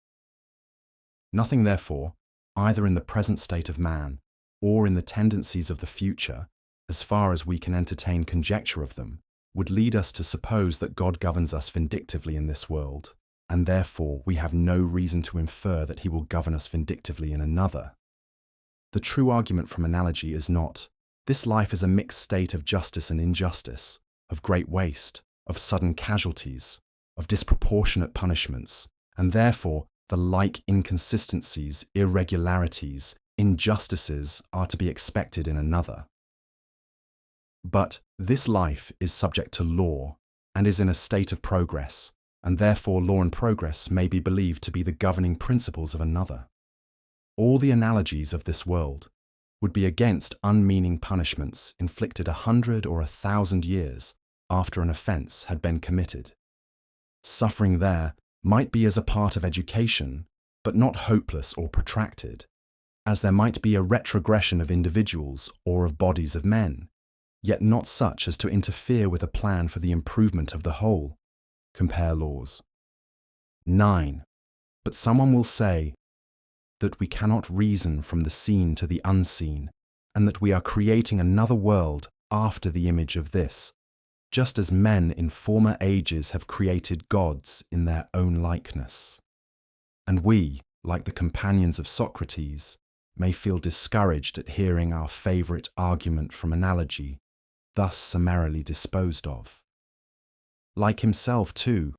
Nothing, therefore, either in the present state of man or in the tendencies of the future, as far as we can entertain conjecture of them, would lead us to suppose that God governs us vindictively in this world, and therefore we have no reason to infer that he will govern us vindictively in another. The true argument from analogy is not, this life is a mixed state of justice and injustice, of great waste, of sudden casualties, of disproportionate punishments, and therefore the like inconsistencies, irregularities, injustices are to be expected in another. But this life is subject to law and is in a state of progress, and therefore law and progress may be believed to be the governing principles of another. All the analogies of this world would be against unmeaning punishments inflicted 100 or 1,000 years after an offence had been committed. Suffering there might be as a part of education, but not hopeless or protracted, as there might be a retrogression of individuals or of bodies of men, yet not such as to interfere with a plan for the improvement of the whole. Compare Laws. 9. But someone will say that we cannot reason from the seen to the unseen, and that we are creating another world after the image of this, just as men in former ages have created gods in their own likeness. And we, like the companions of Socrates, may feel discouraged at hearing our favourite argument from analogy thus summarily disposed of. Like himself, too,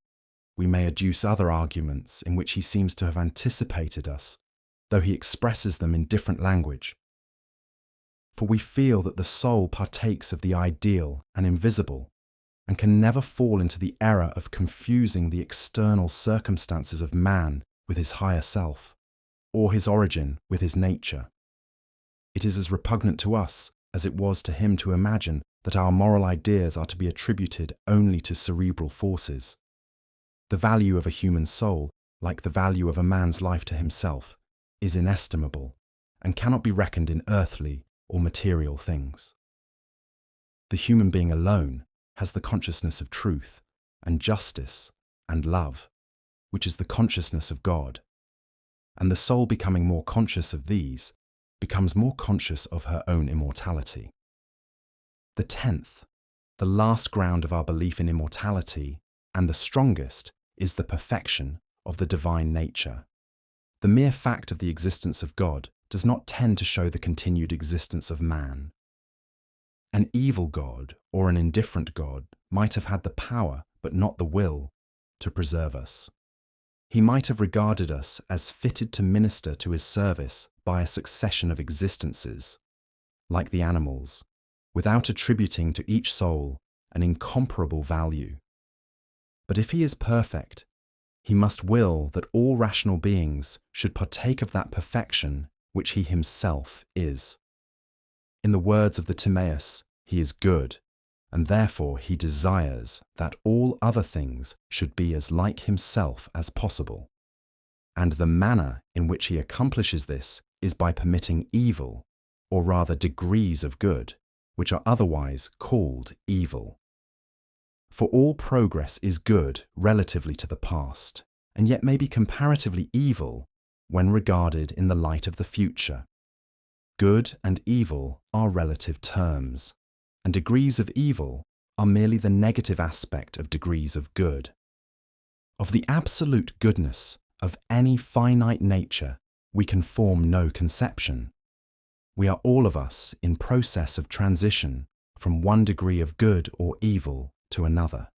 we may adduce other arguments in which he seems to have anticipated us, though he expresses them in different language. For we feel that the soul partakes of the ideal and invisible, and can never fall into the error of confusing the external circumstances of man with his higher self, or his origin with his nature. It is as repugnant to us as it was to him to imagine that our moral ideas are to be attributed only to cerebral forces. The value of a human soul, like the value of a man's life to himself, is inestimable, and cannot be reckoned in earthly or material things. The human being alone has the consciousness of truth and justice and love, which is the consciousness of God. And the soul, becoming more conscious of these, becomes more conscious of her own immortality. The 10th, the last ground of our belief in immortality, and the strongest, is the perfection of the divine nature. The mere fact of the existence of God does not tend to show the continued existence of man. An evil God or an indifferent God might have had the power, but not the will, to preserve us. He might have regarded us as fitted to minister to his service by a succession of existences, like the animals, without attributing to each soul an incomparable value. But if he is perfect, he must will that all rational beings should partake of that perfection which he himself is. In the words of the Timaeus, he is good, and therefore he desires that all other things should be as like himself as possible. And the manner in which he accomplishes this is by permitting evil, or rather degrees of good, which are otherwise called evil. For all progress is good relatively to the past, and yet may be comparatively evil when regarded in the light of the future. Good and evil are relative terms, and degrees of evil are merely the negative aspect of degrees of good. Of the absolute goodness of any finite nature, we can form no conception. We are all of us in process of transition from one degree of good or evil to another.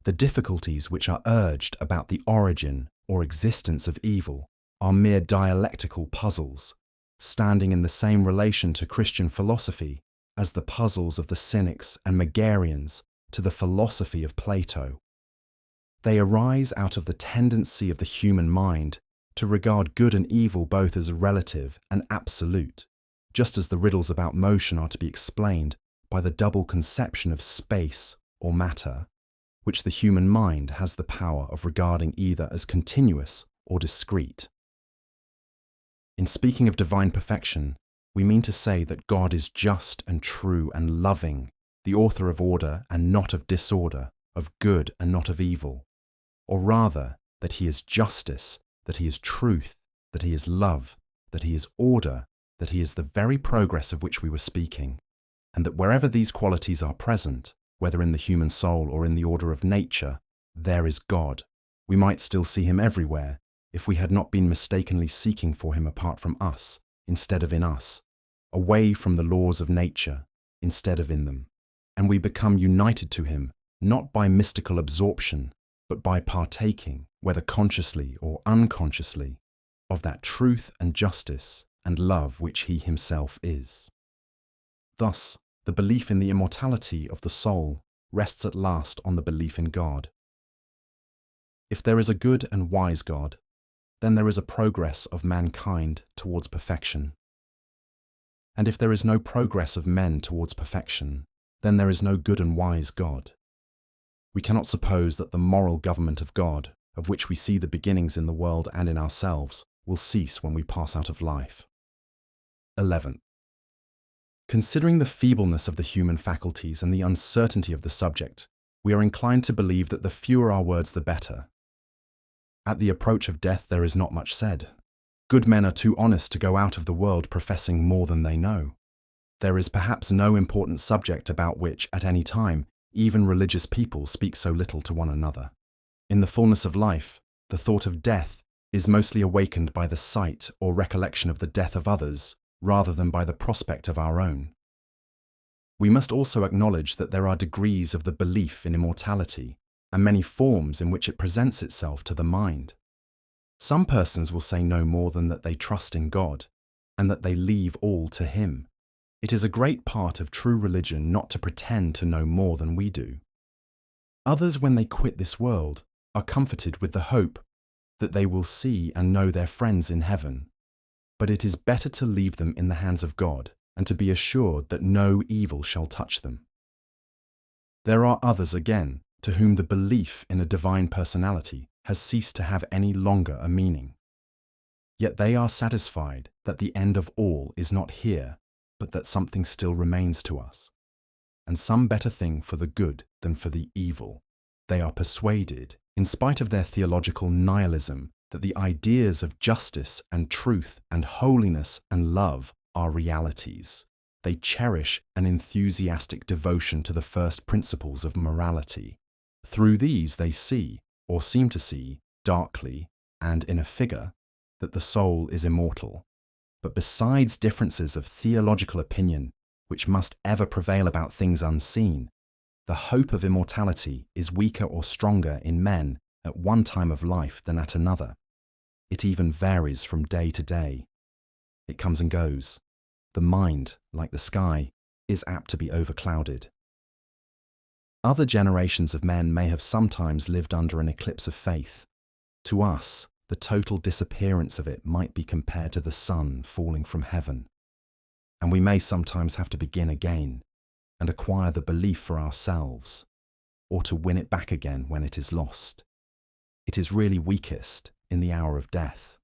The difficulties which are urged about the origin or existence of evil are mere dialectical puzzles, standing in the same relation to Christian philosophy as the puzzles of the Cynics and Megarians to the philosophy of Plato. They arise out of the tendency of the human mind to regard good and evil both as relative and absolute, just as the riddles about motion are to be explained by the double conception of space or matter, which the human mind has the power of regarding either as continuous or discrete. In speaking of divine perfection, we mean to say that God is just and true and loving, the author of order and not of disorder, of good and not of evil. Or rather, that he is justice, that he is truth, that he is love, that he is order, that he is the very progress of which we were speaking, and that wherever these qualities are present, whether in the human soul or in the order of nature, there is God. We might still see him everywhere, if we had not been mistakenly seeking for him apart from us, instead of in us, away from the laws of nature, instead of in them, and we become united to him, not by mystical absorption, but by partaking, whether consciously or unconsciously, of that truth and justice and love which he himself is. Thus, the belief in the immortality of the soul rests at last on the belief in God. If there is a good and wise God, then there is a progress of mankind towards perfection. And if there is no progress of men towards perfection, then there is no good and wise God. We cannot suppose that the moral government of God, of which we see the beginnings in the world and in ourselves, will cease when we pass out of life. 11th. Considering the feebleness of the human faculties and the uncertainty of the subject, we are inclined to believe that the fewer our words the better. At the approach of death there is not much said. Good men are too honest to go out of the world professing more than they know. There is perhaps no important subject about which, at any time, even religious people speak so little to one another. In the fullness of life, the thought of death is mostly awakened by the sight or recollection of the death of others rather than by the prospect of our own. We must also acknowledge that there are degrees of the belief in immortality and many forms in which it presents itself to the mind. Some persons will say no more than that they trust in God and that they leave all to Him. It is a great part of true religion not to pretend to know more than we do. Others, when they quit this world, are comforted with the hope that they will see and know their friends in heaven. But it is better to leave them in the hands of God and to be assured that no evil shall touch them. There are others again to whom the belief in a divine personality has ceased to have any longer a meaning. Yet they are satisfied that the end of all is not here, but that something still remains to us, and some better thing for the good than for the evil. They are persuaded, in spite of their theological nihilism, that the ideas of justice and truth and holiness and love are realities. They cherish an enthusiastic devotion to the first principles of morality. Through these they see, or seem to see, darkly and in a figure, that the soul is immortal. But besides differences of theological opinion, which must ever prevail about things unseen, the hope of immortality is weaker or stronger in men at one time of life than at another. It even varies from day to day. It comes and goes. The mind, like the sky, is apt to be overclouded. Other generations of men may have sometimes lived under an eclipse of faith. To us, the total disappearance of it might be compared to the sun falling from heaven. And we may sometimes have to begin again and acquire the belief for ourselves, or to win it back again when it is lost. It is really weakest in the hour of death.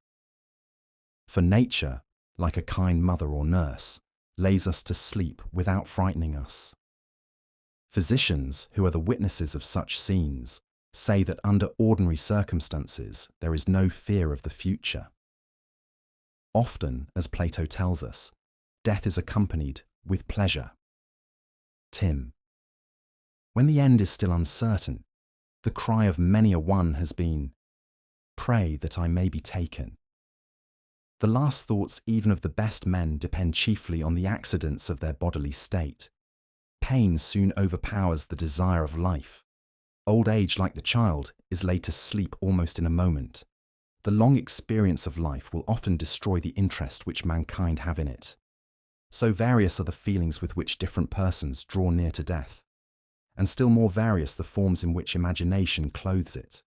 For nature, like a kind mother or nurse, lays us to sleep without frightening us. Physicians, who are the witnesses of such scenes, say that under ordinary circumstances there is no fear of the future. Often, as Plato tells us, death is accompanied with pleasure. Tim. When the end is still uncertain, the cry of many a one has been, "Pray that I may be taken." The last thoughts even of the best men depend chiefly on the accidents of their bodily state. Pain soon overpowers the desire of life. Old age, like the child, is laid to sleep almost in a moment. The long experience of life will often destroy the interest which mankind have in it. So various are the feelings with which different persons draw near to death, and still more various the forms in which imagination clothes it.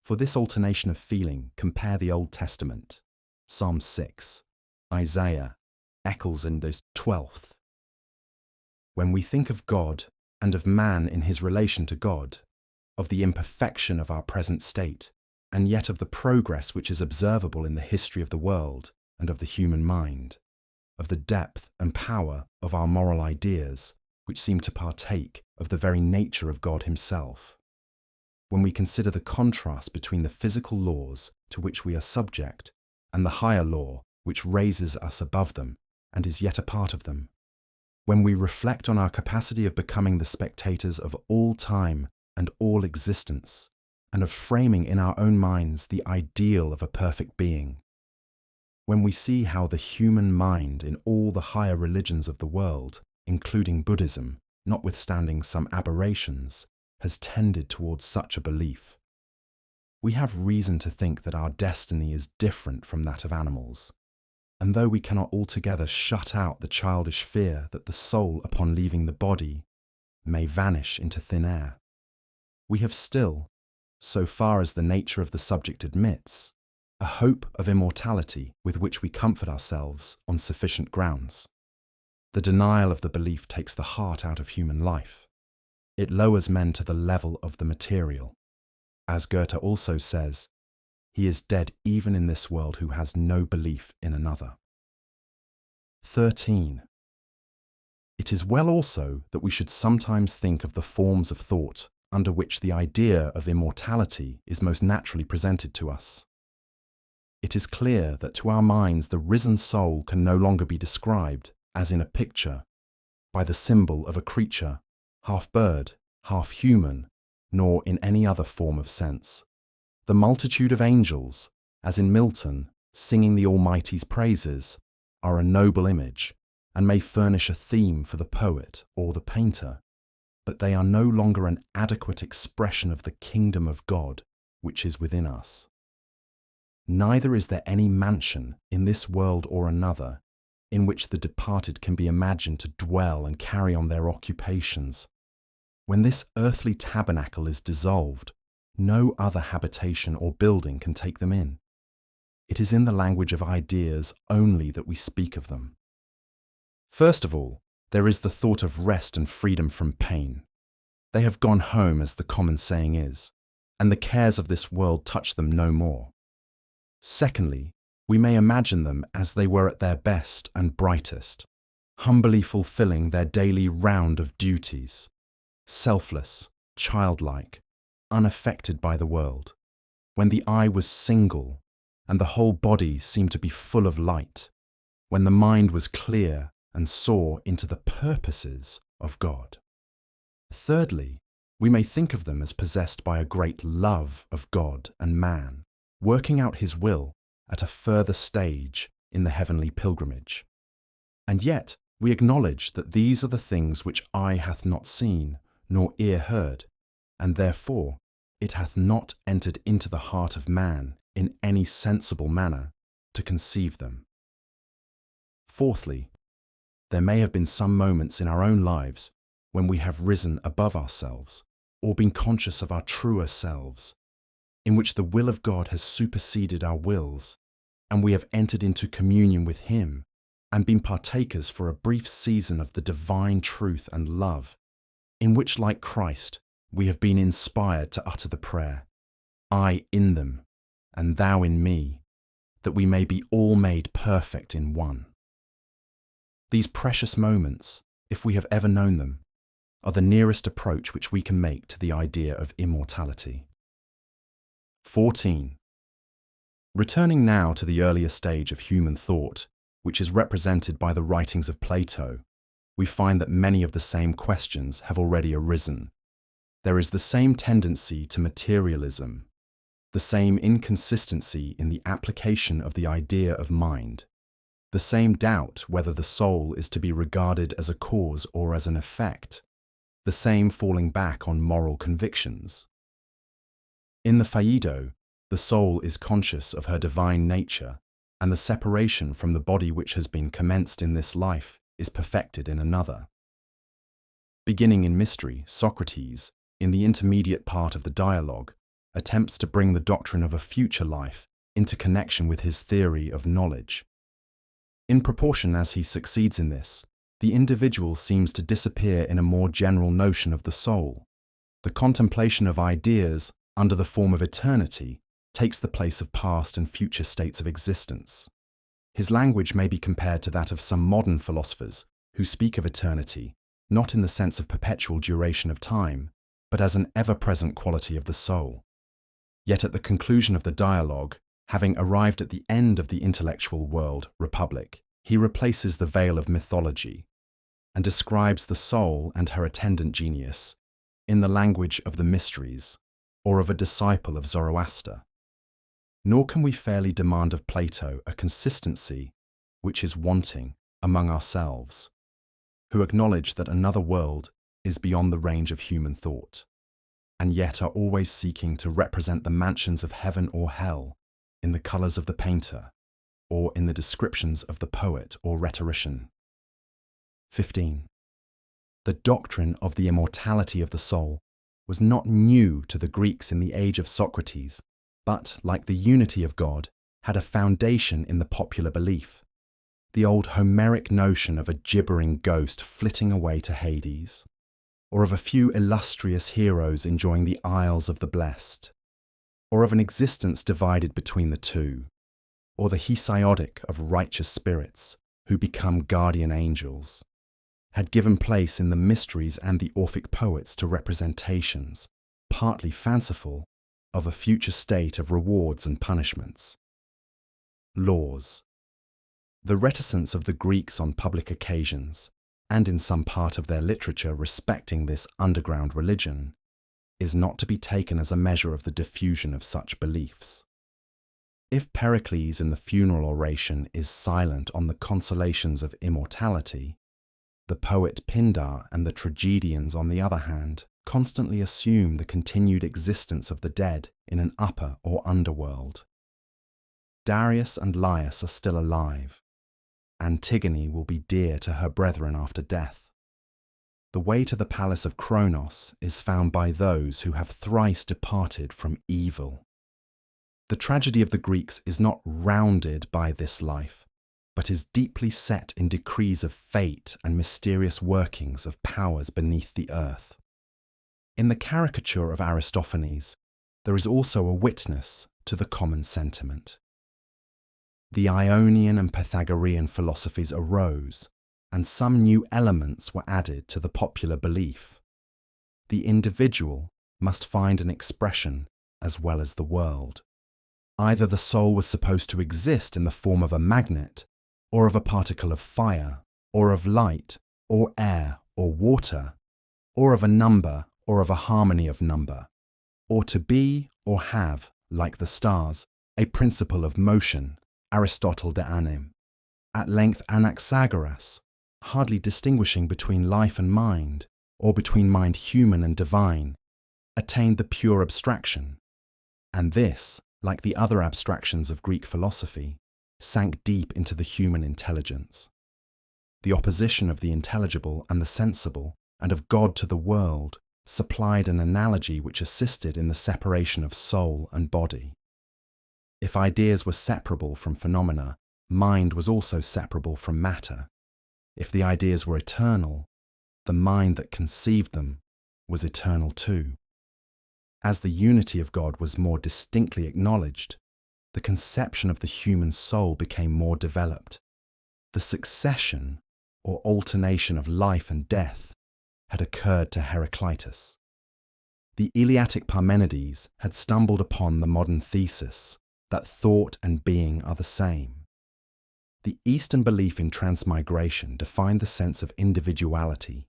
For this alternation of feeling, compare the Old Testament, Psalm 6, Isaiah, Eccles and the 12th. When we think of God and of man in his relation to God, of the imperfection of our present state, and yet of the progress which is observable in the history of the world and of the human mind, of the depth and power of our moral ideas, which seem to partake of the very nature of God himself, when we consider the contrast between the physical laws to which we are subject and the higher law which raises us above them and is yet a part of them, when we reflect on our capacity of becoming the spectators of all time and all existence, and of framing in our own minds the ideal of a perfect being, when we see how the human mind in all the higher religions of the world, including Buddhism, notwithstanding some aberrations, has tended towards such a belief, we have reason to think that our destiny is different from that of animals. And though we cannot altogether shut out the childish fear that the soul, upon leaving the body, may vanish into thin air, we have still, so far as the nature of the subject admits, a hope of immortality with which we comfort ourselves on sufficient grounds. The denial of the belief takes the heart out of human life. It lowers men to the level of the material. As Goethe also says, he is dead even in this world who has no belief in another. 13. It is well also that we should sometimes think of the forms of thought under which the idea of immortality is most naturally presented to us. It is clear that to our minds the risen soul can no longer be described, as in a picture, by the symbol of a creature, half bird, half human, nor in any other form of sense. The multitude of angels, as in Milton, singing the Almighty's praises, are a noble image and may furnish a theme for the poet or the painter, but they are no longer an adequate expression of the kingdom of God which is within us. Neither is there any mansion in this world or another in which the departed can be imagined to dwell and carry on their occupations. When this earthly tabernacle is dissolved, no other habitation or building can take them in. It is in the language of ideas only that we speak of them. First of all, there is the thought of rest and freedom from pain. They have gone home, as the common saying is, and the cares of this world touch them no more. Secondly, we may imagine them as they were at their best and brightest, humbly fulfilling their daily round of duties, selfless, childlike, unaffected by the world, when the eye was single and the whole body seemed to be full of light, when the mind was clear and saw into the purposes of God. Thirdly, we may think of them as possessed by a great love of God and man, working out his will at a further stage in the heavenly pilgrimage. And yet we acknowledge that these are the things which eye hath not seen, nor ear heard, and therefore it hath not entered into the heart of man in any sensible manner to conceive them. Fourthly, there may have been some moments in our own lives when we have risen above ourselves, or been conscious of our truer selves, in which the will of God has superseded our wills, and we have entered into communion with Him and been partakers for a brief season of the divine truth and love, in which, like Christ, we have been inspired to utter the prayer, I in them, and thou in me, that we may be all made perfect in one. These precious moments, if we have ever known them, are the nearest approach which we can make to the idea of immortality. 14. Returning now to the earlier stage of human thought, which is represented by the writings of Plato, we find that many of the same questions have already arisen. There is the same tendency to materialism, the same inconsistency in the application of the idea of mind, the same doubt whether the soul is to be regarded as a cause or as an effect, the same falling back on moral convictions. In the Phaedo, the soul is conscious of her divine nature, and the separation from the body which has been commenced in this life is perfected in another. Beginning in mystery, Socrates, in the intermediate part of the dialogue, attempts to bring the doctrine of a future life into connection with his theory of knowledge. In proportion as he succeeds in this, the individual seems to disappear in a more general notion of the soul. The contemplation of ideas under the form of eternity takes the place of past and future states of existence. His language may be compared to that of some modern philosophers who speak of eternity not in the sense of perpetual duration of time, but as an ever-present quality of the soul. Yet at the conclusion of the dialogue, having arrived at the end of the intellectual world, Republic, he replaces the veil of mythology and describes the soul and her attendant genius in the language of the mysteries or of a disciple of Zoroaster. Nor can we fairly demand of Plato a consistency which is wanting among ourselves, who acknowledge that another world is beyond the range of human thought, and yet are always seeking to represent the mansions of heaven or hell in the colours of the painter, or in the descriptions of the poet or rhetorician. 15. The doctrine of the immortality of the soul was not new to the Greeks in the age of Socrates, but, like the unity of God, had a foundation in the popular belief. The old Homeric notion of a gibbering ghost flitting away to Hades, or of a few illustrious heroes enjoying the Isles of the Blessed, or of an existence divided between the two, or the Hesiodic of righteous spirits who become guardian angels, had given place in the mysteries and the Orphic poets to representations, partly fanciful, of a future state of rewards and punishments. Laws. The reticence of the Greeks on public occasions, and in some part of their literature respecting this underground religion, is not to be taken as a measure of the diffusion of such beliefs. If Pericles in the funeral oration is silent on the consolations of immortality, the poet Pindar and the tragedians, on the other hand, constantly assume the continued existence of the dead in an upper or underworld. Darius and Laius are still alive. Antigone will be dear to her brethren after death. The way to the palace of Kronos is found by those who have thrice departed from evil. The tragedy of the Greeks is not rounded by this life, but is deeply set in decrees of fate and mysterious workings of powers beneath the earth. In the caricature of Aristophanes, there is also a witness to the common sentiment. The Ionian and Pythagorean philosophies arose, and some new elements were added to the popular belief. The individual must find an expression as well as the world. Either the soul was supposed to exist in the form of a magnet, or of a particle of fire, or of light, or air, or water, or of a number, or of a harmony of number, or to be or have, like the stars, a principle of motion, Aristotle de Anim. At length Anaxagoras, hardly distinguishing between life and mind, or between mind human and divine, attained the pure abstraction, and this, like the other abstractions of Greek philosophy, sank deep into the human intelligence. The opposition of the intelligible and the sensible, and of God to the world, supplied an analogy which assisted in the separation of soul and body. If ideas were separable from phenomena, mind was also separable from matter. If the ideas were eternal, the mind that conceived them was eternal too. As the unity of God was more distinctly acknowledged, the conception of the human soul became more developed. The succession or alternation of life and death had occurred to Heraclitus. The Eleatic Parmenides had stumbled upon the modern thesis that thought and being are the same. The Eastern belief in transmigration defined the sense of individuality,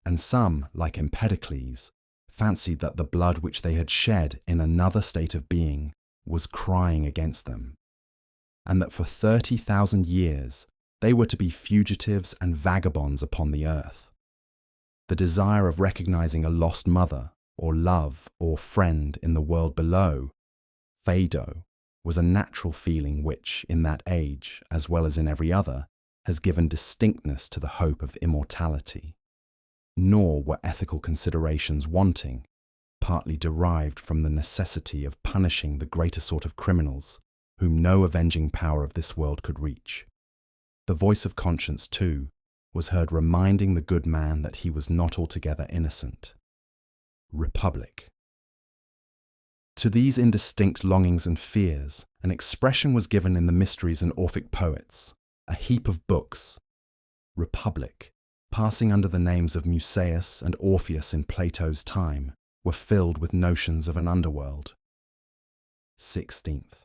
and some, like Empedocles, fancied that the blood which they had shed in another state of being was crying against them, and that for 30,000 years they were to be fugitives and vagabonds upon the earth. The desire of recognizing a lost mother, or love, or friend in the world below, Phaedo, was a natural feeling which, in that age, as well as in every other, has given distinctness to the hope of immortality. Nor were ethical considerations wanting, partly derived from the necessity of punishing the greater sort of criminals, whom no avenging power of this world could reach. The voice of conscience, too, was heard reminding the good man that he was not altogether innocent. Republic. To these indistinct longings and fears, an expression was given in the mysteries and Orphic poets, a heap of books. Republic, passing under the names of Musaeus and Orpheus in Plato's time, were filled with notions of an underworld. 16th.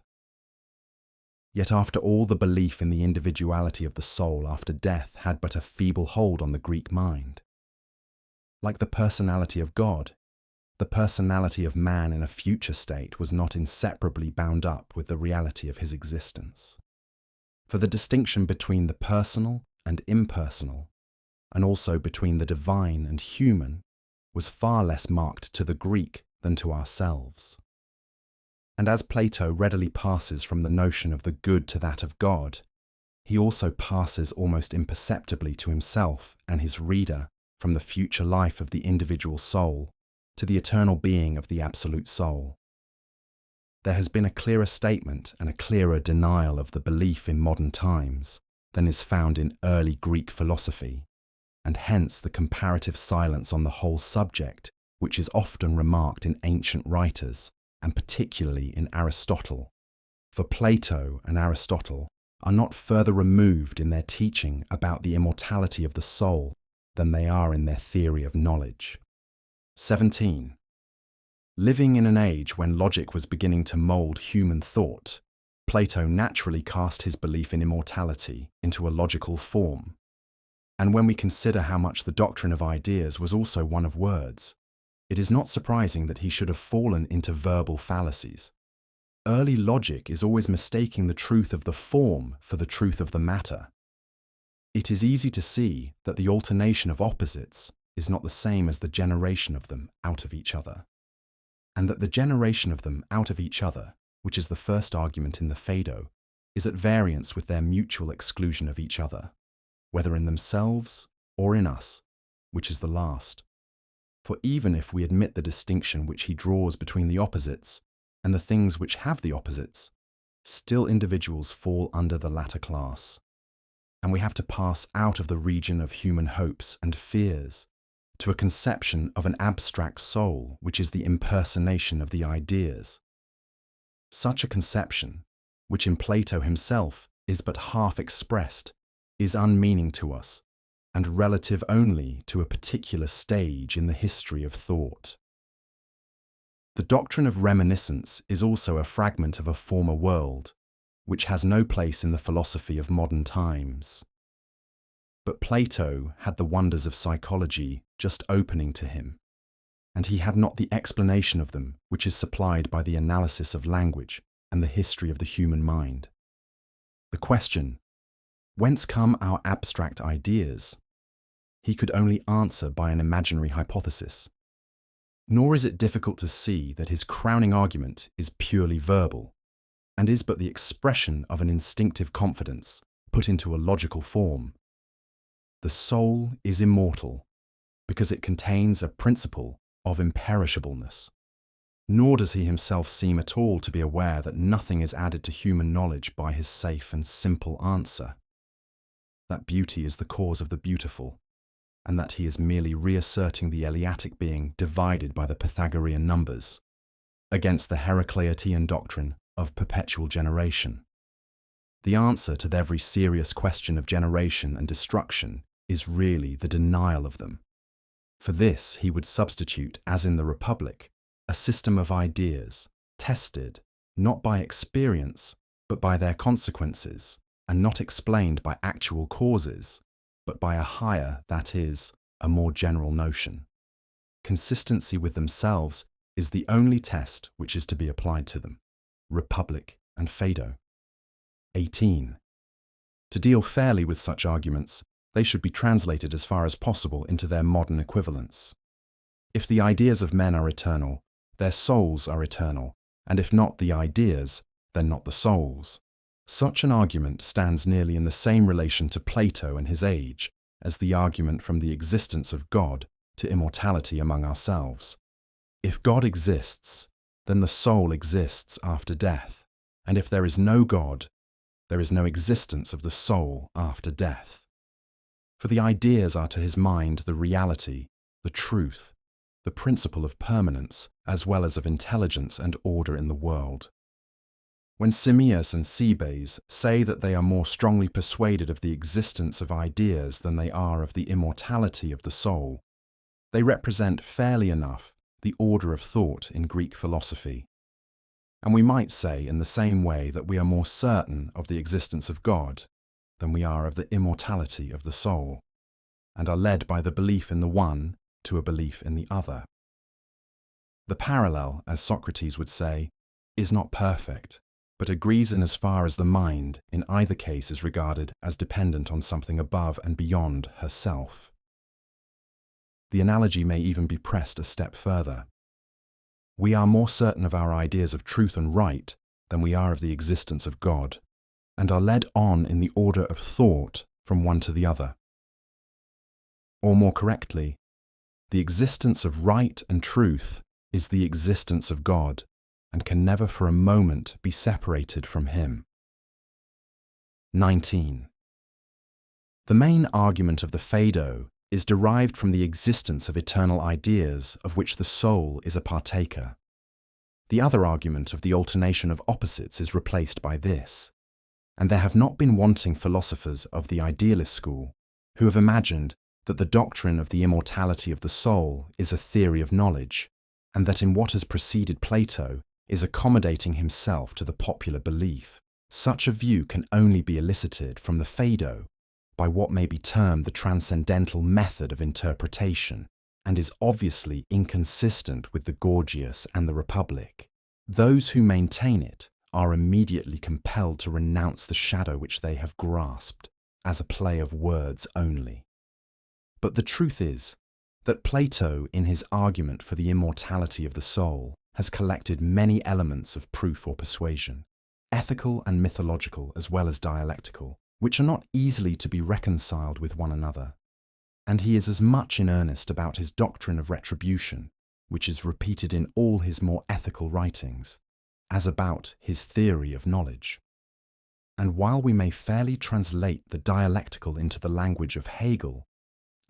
Yet after all, the belief in the individuality of the soul after death had but a feeble hold on the Greek mind. Like the personality of God, the personality of man in a future state was not inseparably bound up with the reality of his existence. For the distinction between the personal and impersonal, and also between the divine and human, was far less marked to the Greek than to ourselves. And as Plato readily passes from the notion of the good to that of God, he also passes almost imperceptibly to himself and his reader from the future life of the individual soul to the eternal being of the absolute soul. There has been a clearer statement and a clearer denial of the belief in modern times than is found in early Greek philosophy, and hence the comparative silence on the whole subject which is often remarked in ancient writers, and particularly in Aristotle. For Plato and Aristotle are not further removed in their teaching about the immortality of the soul than they are in their theory of knowledge. 17. Living in an age when logic was beginning to mould human thought, Plato naturally cast his belief in immortality into a logical form. And when we consider how much the doctrine of ideas was also one of words, it is not surprising that he should have fallen into verbal fallacies. Early logic is always mistaking the truth of the form for the truth of the matter. It is easy to see that the alternation of opposites is not the same as the generation of them out of each other, and that the generation of them out of each other, which is the first argument in the Phaedo, is at variance with their mutual exclusion of each other, whether in themselves or in us, which is the last. For even if we admit the distinction which he draws between the opposites and the things which have the opposites, still individuals fall under the latter class, and we have to pass out of the region of human hopes and fears to a conception of an abstract soul which is the impersonation of the ideas. Such a conception, which in Plato himself is but half expressed, is unmeaning to us and relative only to a particular stage in the history of thought. The doctrine of reminiscence is also a fragment of a former world, which has no place in the philosophy of modern times. But Plato had the wonders of psychology just opening to him, and he had not the explanation of them which is supplied by the analysis of language and the history of the human mind. The question, whence come our abstract ideas, he could only answer by an imaginary hypothesis. Nor is it difficult to see that his crowning argument is purely verbal, and is but the expression of an instinctive confidence put into a logical form. The soul is immortal because it contains a principle of imperishableness. Nor does he himself seem at all to be aware that nothing is added to human knowledge by his safe and simple answer, that beauty is the cause of the beautiful, and that he is merely reasserting the Eleatic being divided by the Pythagorean numbers, against the Heracleitean doctrine of perpetual generation. The answer to every serious question of generation and destruction is really the denial of them. For this he would substitute, as in the Republic, a system of ideas, tested not by experience, but by their consequences, and not explained by actual causes, but by a higher, that is, a more general notion. Consistency with themselves is the only test which is to be applied to them. Republic and Phaedo. 18. To deal fairly with such arguments, they should be translated as far as possible into their modern equivalents. If the ideas of men are eternal, their souls are eternal, and if not the ideas, then not the souls. Such an argument stands nearly in the same relation to Plato and his age as the argument from the existence of God to immortality among ourselves. If God exists, then the soul exists after death, and if there is no God, there is no existence of the soul after death. For the ideas are to his mind the reality, the truth, the principle of permanence, as well as of intelligence and order in the world. When Simmias and Cebes say that they are more strongly persuaded of the existence of ideas than they are of the immortality of the soul, they represent fairly enough the order of thought in Greek philosophy. And we might say in the same way that we are more certain of the existence of God than we are of the immortality of the soul, and are led by the belief in the one to a belief in the other. The parallel, as Socrates would say, is not perfect, but agrees in as far as the mind, in either case, is regarded as dependent on something above and beyond herself. The analogy may even be pressed a step further. We are more certain of our ideas of truth and right than we are of the existence of God, and are led on in the order of thought from one to the other. Or more correctly, the existence of right and truth is the existence of God, and can never for a moment be separated from him. 19. The main argument of the Phaedo is derived from the existence of eternal ideas of which the soul is a partaker. The other argument of the alternation of opposites is replaced by this, and there have not been wanting philosophers of the idealist school who have imagined that the doctrine of the immortality of the soul is a theory of knowledge, and that in what has preceded Plato is accommodating himself to the popular belief. Such a view can only be elicited from the Phaedo by what may be termed the transcendental method of interpretation, and is obviously inconsistent with the Gorgias and the Republic. Those who maintain it are immediately compelled to renounce the shadow which they have grasped as a play of words only. But the truth is that Plato, in his argument for the immortality of the soul, has collected many elements of proof or persuasion, ethical and mythological as well as dialectical, which are not easily to be reconciled with one another. And he is as much in earnest about his doctrine of retribution, which is repeated in all his more ethical writings, as about his theory of knowledge. And while we may fairly translate the dialectical into the language of Hegel,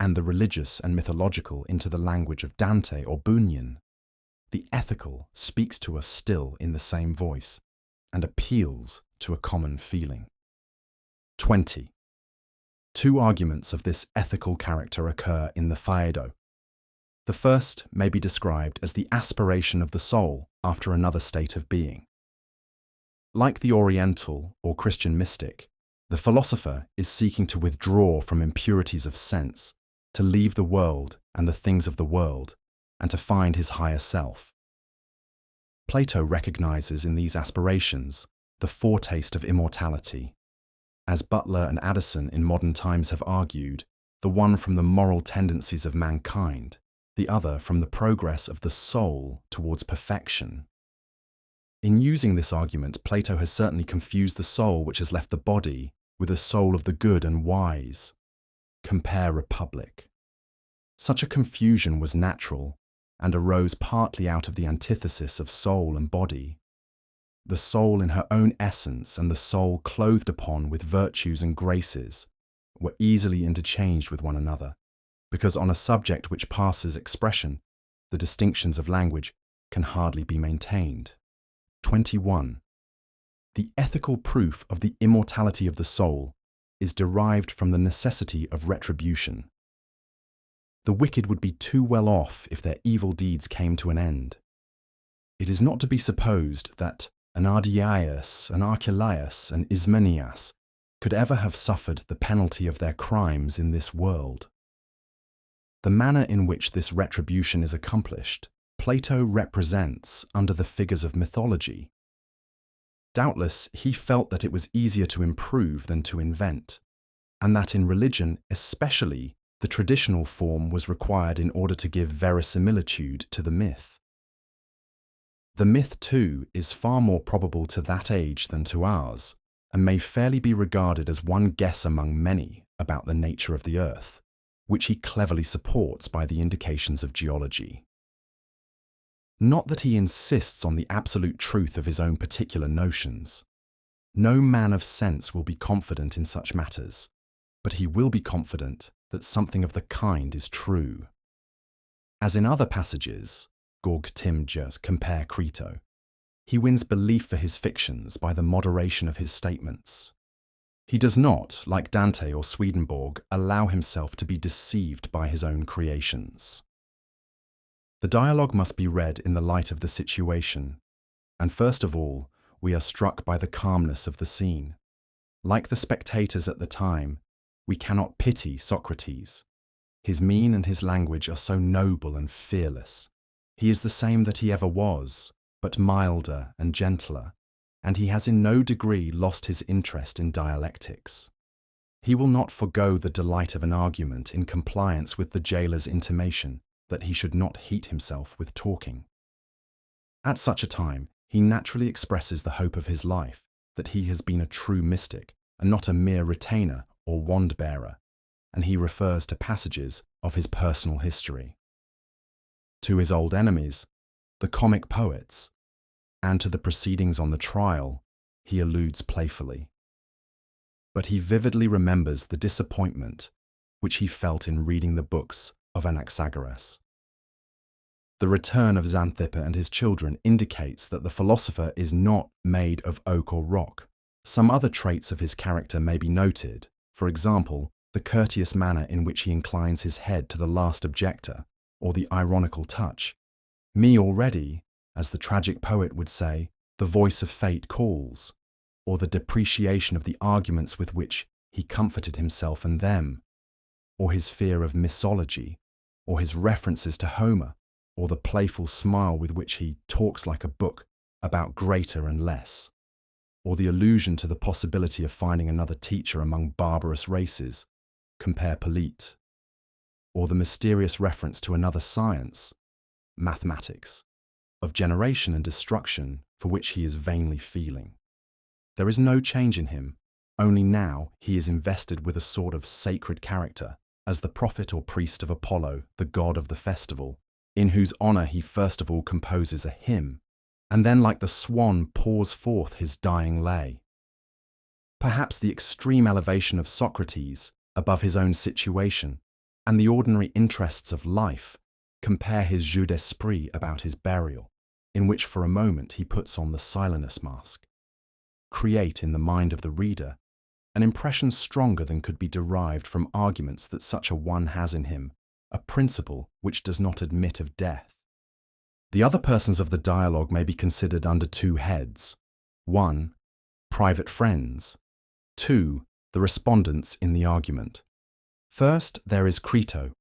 and the religious and mythological into the language of Dante or Bunyan, the ethical speaks to us still in the same voice and appeals to a common feeling. 20. Two arguments of this ethical character occur in the Phaedo. The first may be described as the aspiration of the soul after another state of being. Like the Oriental or Christian mystic, the philosopher is seeking to withdraw from impurities of sense, to leave the world and the things of the world, and to find his higher self. Plato recognizes in these aspirations the foretaste of immortality. As Butler and Addison in modern times have argued, the one from the moral tendencies of mankind, the other from the progress of the soul towards perfection. In using this argument, Plato has certainly confused the soul which has left the body with the soul of the good and wise. Compare Republic. Such a confusion was natural and arose partly out of the antithesis of soul and body. The soul in her own essence and the soul clothed upon with virtues and graces were easily interchanged with one another, because on a subject which passes expression, the distinctions of language can hardly be maintained. 21. The ethical proof of the immortality of the soul is derived from the necessity of retribution. The wicked would be too well off if their evil deeds came to an end. It is not to be supposed that an Ardiaeus, an Archelaus, and Ismenias could ever have suffered the penalty of their crimes in this world. The manner in which this retribution is accomplished, Plato represents under the figures of mythology. Doubtless, he felt that it was easier to improve than to invent, and that in religion especially, the traditional form was required in order to give verisimilitude to the myth. The myth, too, is far more probable to that age than to ours, and may fairly be regarded as one guess among many about the nature of the earth, which he cleverly supports by the indications of geology. Not that he insists on the absolute truth of his own particular notions. No man of sense will be confident in such matters, but he will be confident that something of the kind is true. As in other passages, Gorg Timjas compare Crito, he wins belief for his fictions by the moderation of his statements. He does not, like Dante or Swedenborg, allow himself to be deceived by his own creations. The dialogue must be read in the light of the situation, and first of all, we are struck by the calmness of the scene. Like the spectators at the time, we cannot pity Socrates. His mien and his language are so noble and fearless. He is the same that he ever was, but milder and gentler, and he has in no degree lost his interest in dialectics. He will not forego the delight of an argument in compliance with the jailer's intimation that he should not heat himself with talking. At such a time, he naturally expresses the hope of his life that he has been a true mystic and not a mere retainer or wand-bearer, and he refers to passages of his personal history. To his old enemies, the comic poets, and to the proceedings on the trial, he alludes playfully. But he vividly remembers the disappointment which he felt in reading the books of Anaxagoras. The return of Xanthippe and his children indicates that the philosopher is not made of oak or rock. Some other traits of his character may be noted, for example, the courteous manner in which he inclines his head to the last objector, or the ironical touch. Me already, as the tragic poet would say, the voice of fate calls, or the depreciation of the arguments with which he comforted himself and them, or his fear of misology, or his references to Homer, or the playful smile with which he talks like a book about greater and less, or the allusion to the possibility of finding another teacher among barbarous races, compare Polite, or the mysterious reference to another science, mathematics, of generation and destruction for which he is vainly feeling. There is no change in him, only now he is invested with a sort of sacred character, as the prophet or priest of Apollo, the god of the festival, in whose honour he first of all composes a hymn, and then like the swan pours forth his dying lay. Perhaps the extreme elevation of Socrates above his own situation and the ordinary interests of life compare his jeu d'esprit about his burial, in which for a moment he puts on the Silenus mask, create in the mind of the reader an impression stronger than could be derived from arguments that such a one has in him a principle which does not admit of death. The other persons of the dialogue may be considered under two heads. 1. Private friends. 2. The respondents in the argument. First, there is Crito,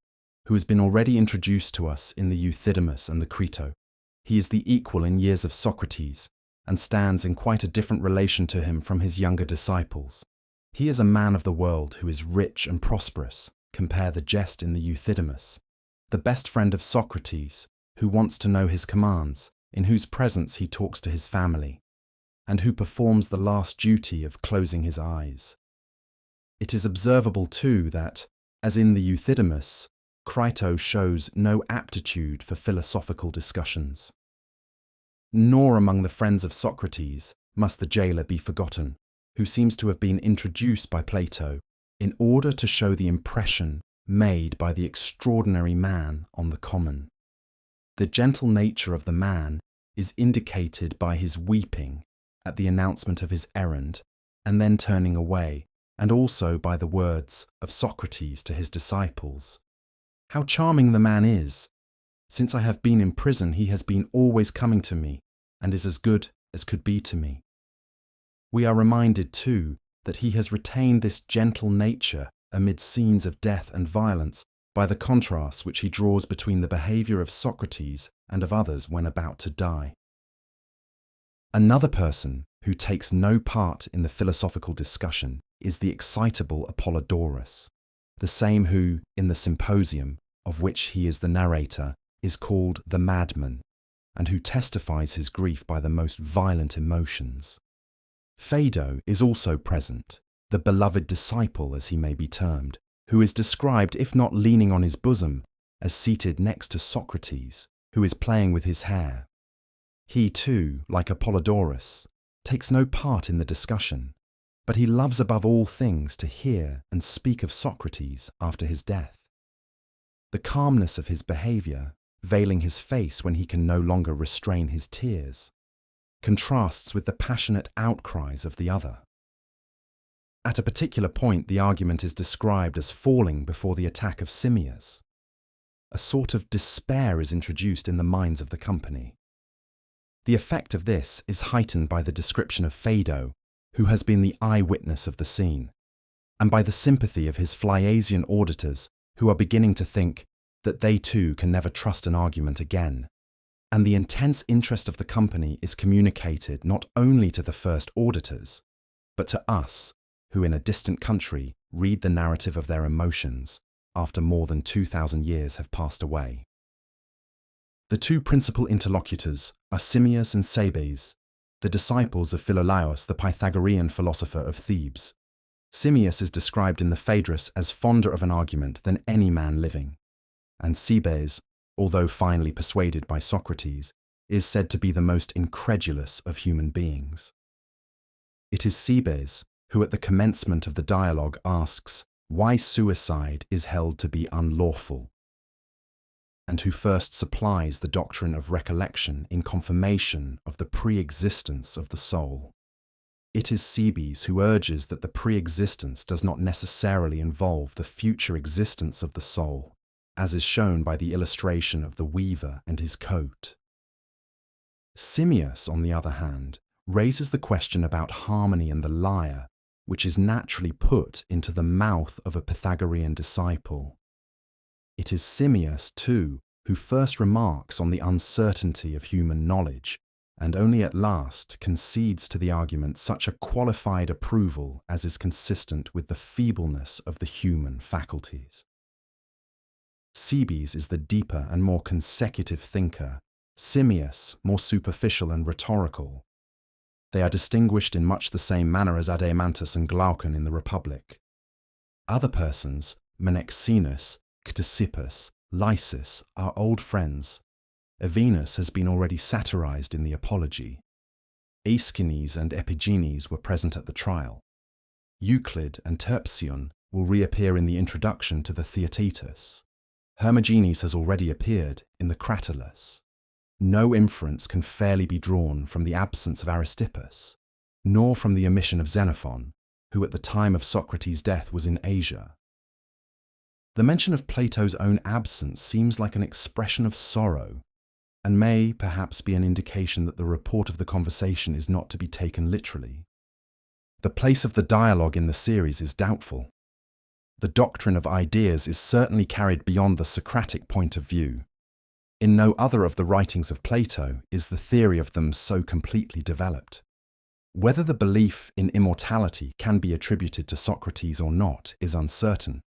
who has been already introduced to us in the Euthydemus and the Crito. He is the equal in years of Socrates, and stands in quite a different relation to him from his younger disciples. He is a man of the world who is rich and prosperous, compare the jest in the Euthydemus, the best friend of Socrates, who wants to know his commands, in whose presence he talks to his family, and who performs the last duty of closing his eyes. It is observable too that, as in the Euthydemus, Crito shows no aptitude for philosophical discussions. Nor among the friends of Socrates must the jailer be forgotten, who seems to have been introduced by Plato in order to show the impression made by the extraordinary man on the common. The gentle nature of the man is indicated by his weeping at the announcement of his errand and then turning away, and also by the words of Socrates to his disciples. How charming the man is! Since I have been in prison, he has been always coming to me, and is as good as could be to me. We are reminded, too, that he has retained this gentle nature amid scenes of death and violence by the contrast which he draws between the behaviour of Socrates and of others when about to die. Another person who takes no part in the philosophical discussion is the excitable Apollodorus, the same who, in the Symposium, of which he is the narrator, is called the madman, and who testifies his grief by the most violent emotions. Phaedo is also present, the beloved disciple as he may be termed, who is described, if not leaning on his bosom, as seated next to Socrates, who is playing with his hair. He too, like Apollodorus, takes no part in the discussion, but he loves above all things to hear and speak of Socrates after his death. The calmness of his behaviour, veiling his face when he can no longer restrain his tears, contrasts with the passionate outcries of the other. At a particular point, the argument is described as falling before the attack of Simmias. A sort of despair is introduced in the minds of the company. The effect of this is heightened by the description of Phaedo, who has been the eyewitness of the scene, and by the sympathy of his Phliasian auditors, who are beginning to think that they too can never trust an argument again. And the intense interest of the company is communicated not only to the first auditors, but to us, who in a distant country read the narrative of their emotions after more than 2,000 years have passed away. The two principal interlocutors are Simmias and Cebes, the disciples of Philolaus, the Pythagorean philosopher of Thebes. Simmias is described in the Phaedrus as fonder of an argument than any man living, and Cebes, although finally persuaded by Socrates, is said to be the most incredulous of human beings. It is Cebes who at the commencement of the dialogue asks why suicide is held to be unlawful, and who first supplies the doctrine of recollection in confirmation of the pre-existence of the soul. It is Cebes who urges that the pre-existence does not necessarily involve the future existence of the soul, as is shown by the illustration of the weaver and his coat. Simmias, on the other hand, raises the question about harmony and the lyre, which is naturally put into the mouth of a Pythagorean disciple. It is Simmias, too, who first remarks on the uncertainty of human knowledge, and only at last concedes to the argument such a qualified approval as is consistent with the feebleness of the human faculties. Cebes is the deeper and more consecutive thinker, Simmias more superficial and rhetorical. They are distinguished in much the same manner as Adeimantus and Glaucon in the Republic. Other persons, Menexenus, Ctesippus, Lysis, are old friends. Avenus has been already satirized in the Apology. Aeschines and Epigenes were present at the trial. Euclid and Terpsion will reappear in the introduction to the Theaetetus. Hermogenes has already appeared in the Cratylus. No inference can fairly be drawn from the absence of Aristippus, nor from the omission of Xenophon, who at the time of Socrates' death was in Asia. The mention of Plato's own absence seems like an expression of sorrow, and may perhaps be an indication that the report of the conversation is not to be taken literally. The place of the dialogue in the series is doubtful. The doctrine of ideas is certainly carried beyond the Socratic point of view. In no other of the writings of Plato is the theory of them so completely developed. Whether the belief in immortality can be attributed to Socrates or not is uncertain.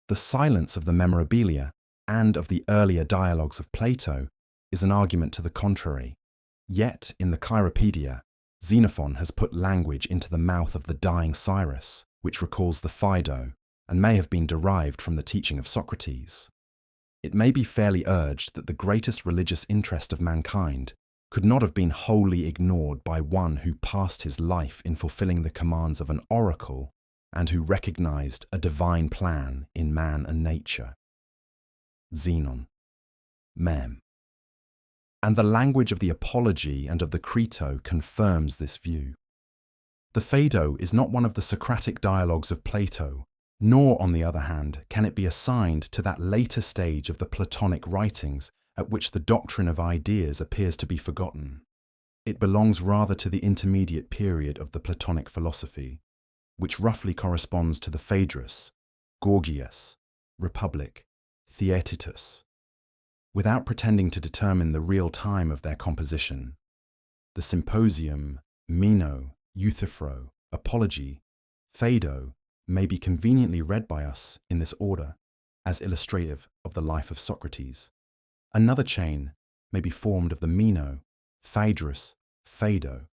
The silence of the Memorabilia and of the earlier dialogues of Plato is an argument to the contrary. Yet, in the Chiropedia, Xenophon has put language into the mouth of the dying Cyrus, which recalls the Phaedo, and may have been derived from the teaching of Socrates. It may be fairly urged that the greatest religious interest of mankind could not have been wholly ignored by one who passed his life in fulfilling the commands of an oracle and who recognized a divine plan in man and nature. Zenon. Mem. And the language of the Apology and of the Crito confirms this view. The Phaedo is not one of the Socratic dialogues of Plato, nor, on the other hand, can it be assigned to that later stage of the Platonic writings at which the doctrine of ideas appears to be forgotten. It belongs rather to the intermediate period of the Platonic philosophy, which roughly corresponds to the Phaedrus, Gorgias, Republic, Theaetetus. Without pretending to determine the real time of their composition, the Symposium, Meno, Euthyphro, Apology, Phaedo may be conveniently read by us in this order as illustrative of the life of Socrates. Another chain may be formed of the Meno, Phaedrus, Phaedo,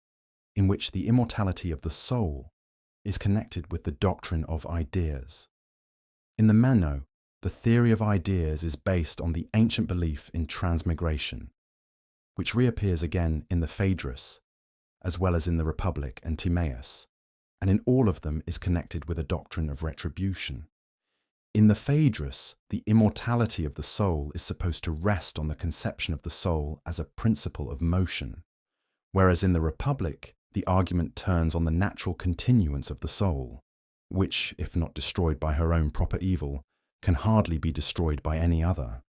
in which the immortality of the soul is connected with the doctrine of ideas. In the Meno, the theory of ideas is based on the ancient belief in transmigration, which reappears again in the Phaedrus, as well as in the Republic and Timaeus, and in all of them is connected with a doctrine of retribution. In the Phaedrus, the immortality of the soul is supposed to rest on the conception of the soul as a principle of motion, whereas in the Republic, the argument turns on the natural continuance of the soul, which, if not destroyed by her own proper evil, can hardly be destroyed by any other.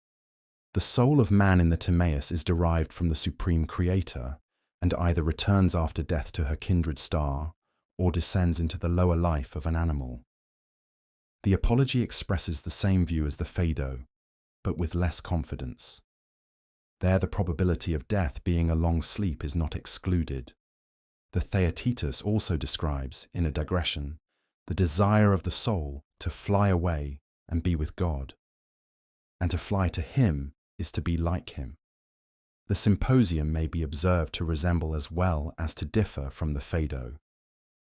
The soul of man in the Timaeus is derived from the Supreme Creator, and either returns after death to her kindred star, or descends into the lower life of an animal. The Apology expresses the same view as the Phaedo, but with less confidence. There the probability of death being a long sleep is not excluded. The Theaetetus also describes, in a digression, the desire of the soul to fly away and be with God, and to fly to Him is to be like Him. The Symposium may be observed to resemble as well as to differ from the Phaedo.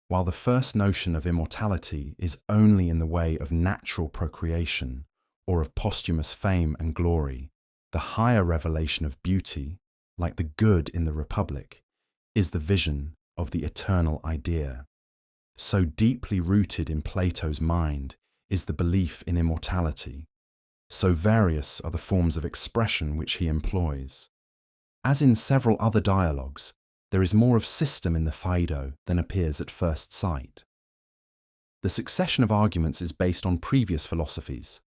While the first notion of immortality is only in the way of natural procreation or of posthumous fame and glory, the higher revelation of beauty, like the good in the Republic, is the vision of the eternal idea. So deeply rooted in Plato's mind is the belief in immortality. So various are the forms of expression which he employs. As in several other dialogues, there is more of system in the Phaedo than appears at first sight. The succession of arguments is based on previous philosophies,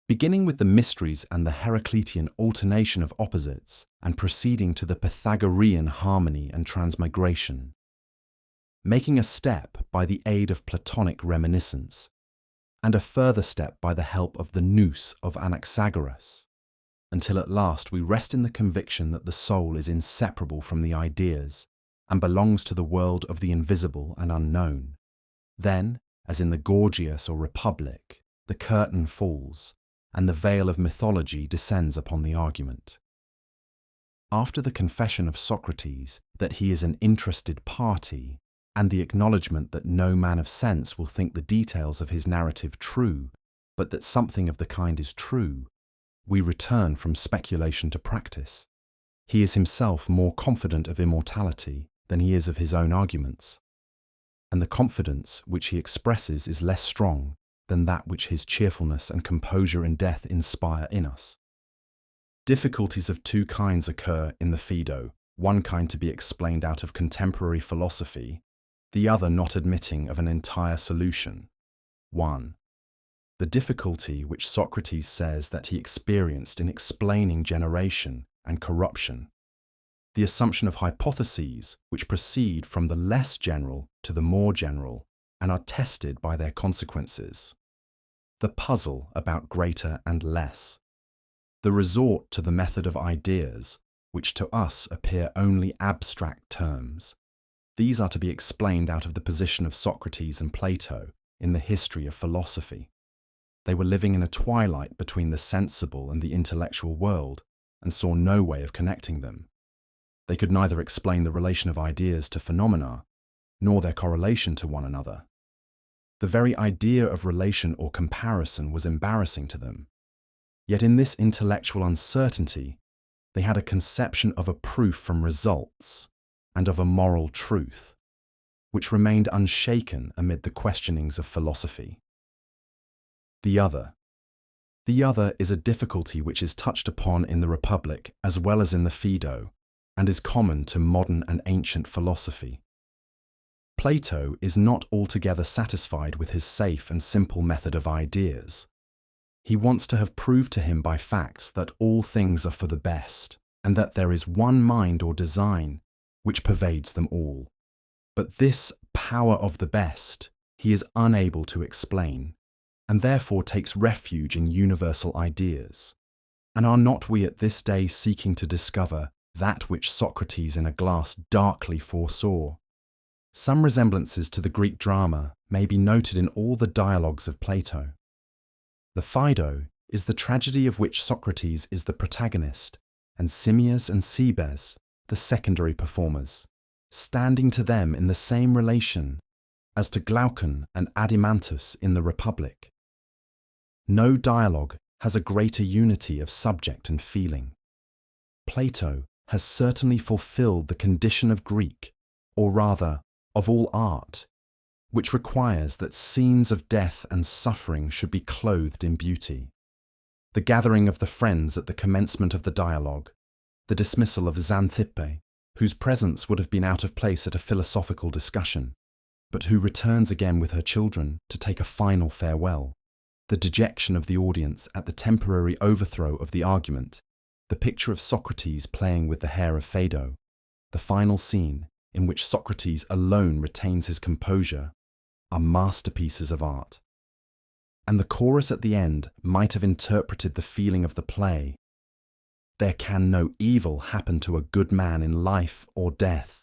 beginning with the mysteries and the Heraclitean alternation of opposites and proceeding to the Pythagorean harmony and transmigration, making a step by the aid of Platonic reminiscence, and a further step by the help of the nous of Anaxagoras, until at last we rest in the conviction that the soul is inseparable from the ideas and belongs to the world of the invisible and unknown. Then, as in the Gorgias or Republic, the curtain falls, and the veil of mythology descends upon the argument. After the confession of Socrates that he is an interested party, and the acknowledgement that no man of sense will think the details of his narrative true, but that something of the kind is true, we return from speculation to practice. He is himself more confident of immortality than he is of his own arguments, and the confidence which he expresses is less strong than that which his cheerfulness and composure in death inspire in us. Difficulties of two kinds occur in the Phaedo, one kind to be explained out of contemporary philosophy, the other not admitting of an entire solution. 1. The difficulty which Socrates says that he experienced in explaining generation and corruption. The assumption of hypotheses which proceed from the less general to the more general and are tested by their consequences. The puzzle about greater and less. The resort to the method of ideas, which to us appear only abstract terms. These are to be explained out of the position of Socrates and Plato in the history of philosophy. They were living in a twilight between the sensible and the intellectual world and saw no way of connecting them. They could neither explain the relation of ideas to phenomena, nor their correlation to one another. The very idea of relation or comparison was embarrassing to them. Yet in this intellectual uncertainty, they had a conception of a proof from results and of a moral truth, which remained unshaken amid the questionings of philosophy. The other is a difficulty which is touched upon in the Republic as well as in the Phaedo, and is common to modern and ancient philosophy. Plato is not altogether satisfied with his safe and simple method of ideas. He wants to have proved to him by facts that all things are for the best, and that there is one mind or design which pervades them all. But this power of the best he is unable to explain, and therefore takes refuge in universal ideas. And are not we at this day seeking to discover that which Socrates in a glass darkly foresaw? Some resemblances to the Greek drama may be noted in all the dialogues of Plato. The Phaedo is the tragedy of which Socrates is the protagonist, and Simmias and Cebes the secondary performers, standing to them in the same relation as to Glaucon and Adimantus in the Republic. No dialogue has a greater unity of subject and feeling. Plato has certainly fulfilled the condition of Greek, or rather, of all art, which requires that scenes of death and suffering should be clothed in beauty. The gathering of the friends at the commencement of the dialogue, the dismissal of Xanthippe, whose presence would have been out of place at a philosophical discussion, but who returns again with her children to take a final farewell, the dejection of the audience at the temporary overthrow of the argument, the picture of Socrates playing with the hair of Phaedo, the final scene in which Socrates alone retains his composure, are masterpieces of art. And the chorus at the end might have interpreted the feeling of the play: "There can no evil happen to a good man in life or death."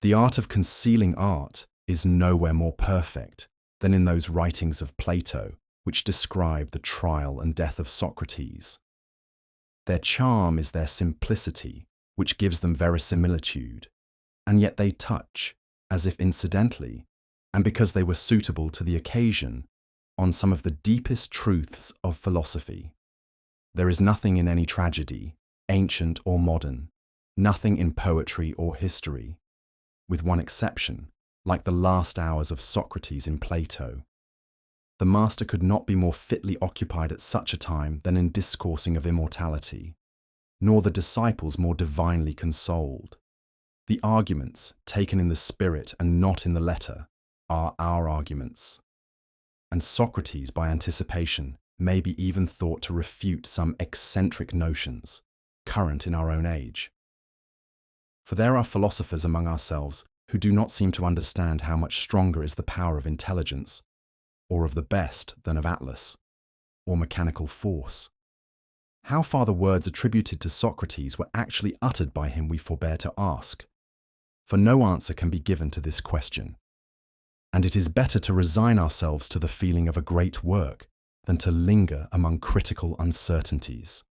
The art of concealing art is nowhere more perfect than in those writings of Plato which describe the trial and death of Socrates. Their charm is their simplicity, which gives them verisimilitude, and yet they touch, as if incidentally, and because they were suitable to the occasion, on some of the deepest truths of philosophy. There is nothing in any tragedy, ancient or modern, nothing in poetry or history, with one exception, like the last hours of Socrates in Plato. The master could not be more fitly occupied at such a time than in discoursing of immortality, nor the disciples more divinely consoled. The arguments, taken in the spirit and not in the letter, are our arguments. And Socrates, by anticipation, may be even thought to refute some eccentric notions, current in our own age. For there are philosophers among ourselves who do not seem to understand how much stronger is the power of intelligence, or of the best than of Atlas, or mechanical force? How far the words attributed to Socrates were actually uttered by him we forbear to ask, for no answer can be given to this question. And it is better to resign ourselves to the feeling of a great work than to linger among critical uncertainties.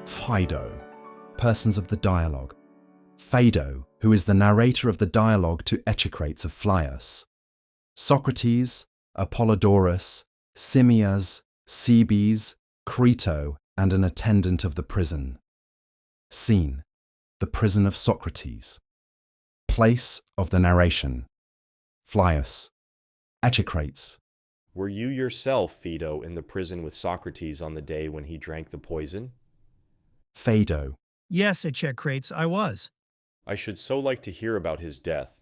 Phaedo, persons of the dialogue. Phaedo, who is the narrator of the dialogue to Echecrates of Phlius. Socrates, Apollodorus, Simmias, Cebes, Crito, and an attendant of the prison. Scene: the prison of Socrates. Place of the narration: Phlius. Echecrates. Were you yourself, Phaedo, in the prison with Socrates on the day when he drank the poison? Phaedo. Yes, Echecrates, I was. I should so like to hear about his death.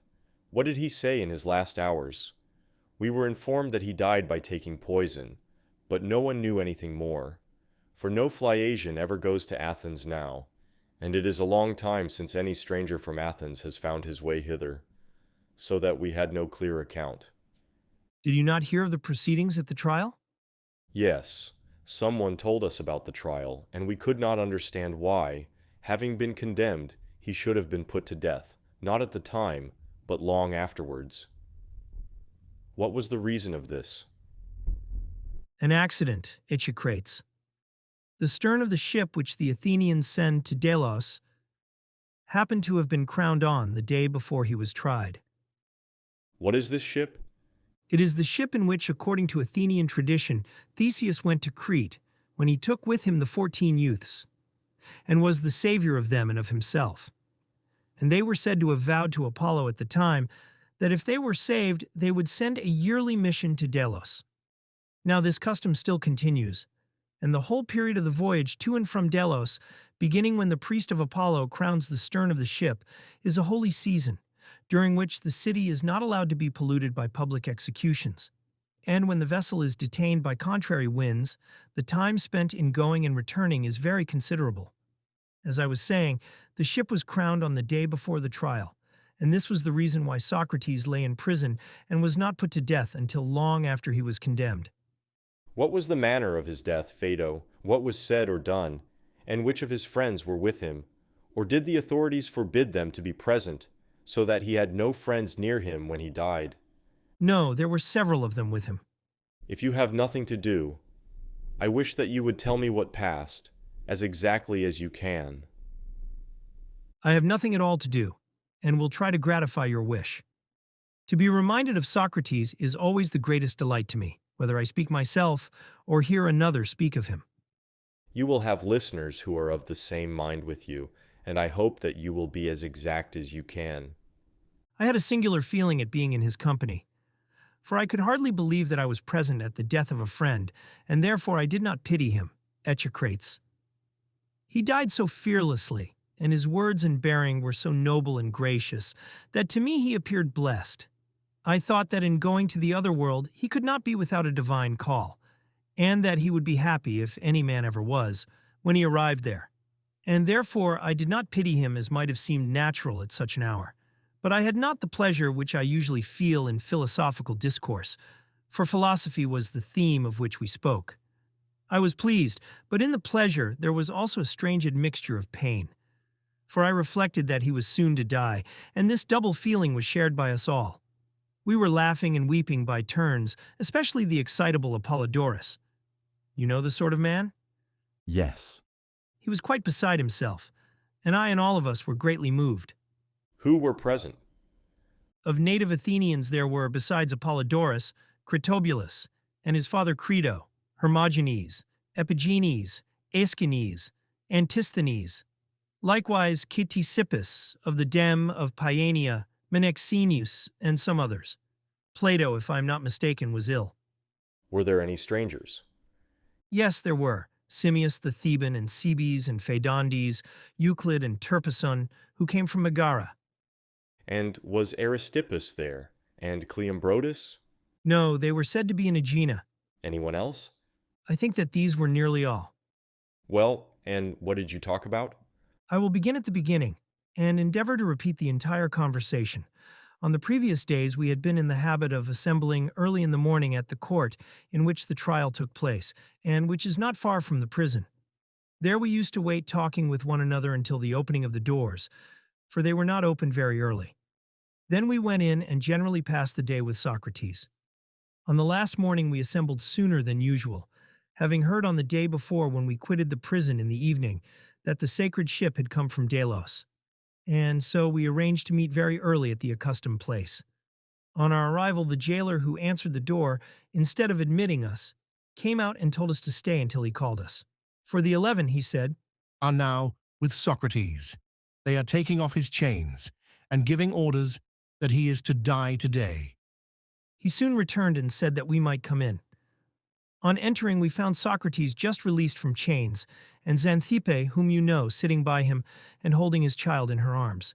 What did he say in his last hours? We were informed that he died by taking poison, but no one knew anything more. For no Phliasian ever goes to Athens now, and it is a long time since any stranger from Athens has found his way hither, so that we had no clear account. Did you not hear of the proceedings at the trial? Yes, someone told us about the trial, and we could not understand why, having been condemned, he should have been put to death, not at the time, but long afterwards. What was the reason of this? An accident, Echecrates. The stern of the ship which the Athenians send to Delos happened to have been crowned on the day before he was tried. What is this ship? It is the ship in which, according to Athenian tradition, Theseus went to Crete, when he took with him the 14 youths, and was the savior of them and of himself. And they were said to have vowed to Apollo at the time that if they were saved, they would send a yearly mission to Delos. Now this custom still continues, and the whole period of the voyage to and from Delos, beginning when the priest of Apollo crowns the stern of the ship, is a holy season, during which the city is not allowed to be polluted by public executions. And when the vessel is detained by contrary winds, the time spent in going and returning is very considerable. As I was saying, the ship was crowned on the day before the trial, and this was the reason why Socrates lay in prison and was not put to death until long after he was condemned. What was the manner of his death, Phaedo? What was said or done? And which of his friends were with him? Or did the authorities forbid them to be present, so that he had no friends near him when he died? No, there were several of them with him. If you have nothing to do, I wish that you would tell me what passed, as exactly as you can. I have nothing at all to do, and will try to gratify your wish. To be reminded of Socrates is always the greatest delight to me, whether I speak myself or hear another speak of him. You will have listeners who are of the same mind with you, and I hope that you will be as exact as you can. I had a singular feeling at being in his company, for I could hardly believe that I was present at the death of a friend, and therefore I did not pity him, Echecrates. He died so fearlessly, and his words and bearing were so noble and gracious, that to me he appeared blessed. I thought that in going to the other world he could not be without a divine call, and that he would be happy, if any man ever was, when he arrived there. And therefore I did not pity him as might have seemed natural at such an hour. But I had not the pleasure which I usually feel in philosophical discourse, for philosophy was the theme of which we spoke. I was pleased, but in the pleasure there was also a strange admixture of pain. For I reflected that he was soon to die, and this double feeling was shared by us all. We were laughing and weeping by turns, especially the excitable Apollodorus. You know the sort of man? Yes. He was quite beside himself, and I and all of us were greatly moved. Who were present? Of native Athenians there were, besides Apollodorus, Critobulus, and his father Crito, Hermogenes, Epigenes, Aeschines, Antisthenes, likewise Ctesippus of the Dem of Paeania, Menexenius, and some others. Plato, if I am not mistaken, was ill. Were there any strangers? Yes, there were. Simmias the Theban and Cebes and Phaedondes, Euclid and Terpison, who came from Megara. And was Aristippus there? And Cleombrotus? No, they were said to be in Aegina. Anyone else? I think that these were nearly all. Well, and what did you talk about? I will begin at the beginning, and endeavor to repeat the entire conversation, On the previous days, we had been in the habit of assembling early in the morning at the court in which the trial took place, and which is not far from the prison. There we used to wait talking with one another until the opening of the doors, for they were not opened very early. Then we went in and generally passed the day with Socrates. On the last morning we assembled sooner than usual, having heard on the day before when we quitted the prison in the evening that the sacred ship had come from Delos, and so we arranged to meet very early at the accustomed place. On our arrival, the jailer who answered the door, instead of admitting us, came out and told us to stay until he called us. For the 11, he said, are now with Socrates. They are taking off his chains and giving orders that he is to die today. He soon returned and said that we might come in. On entering, we found Socrates just released from chains, and Xanthippe, whom you know, sitting by him and holding his child in her arms.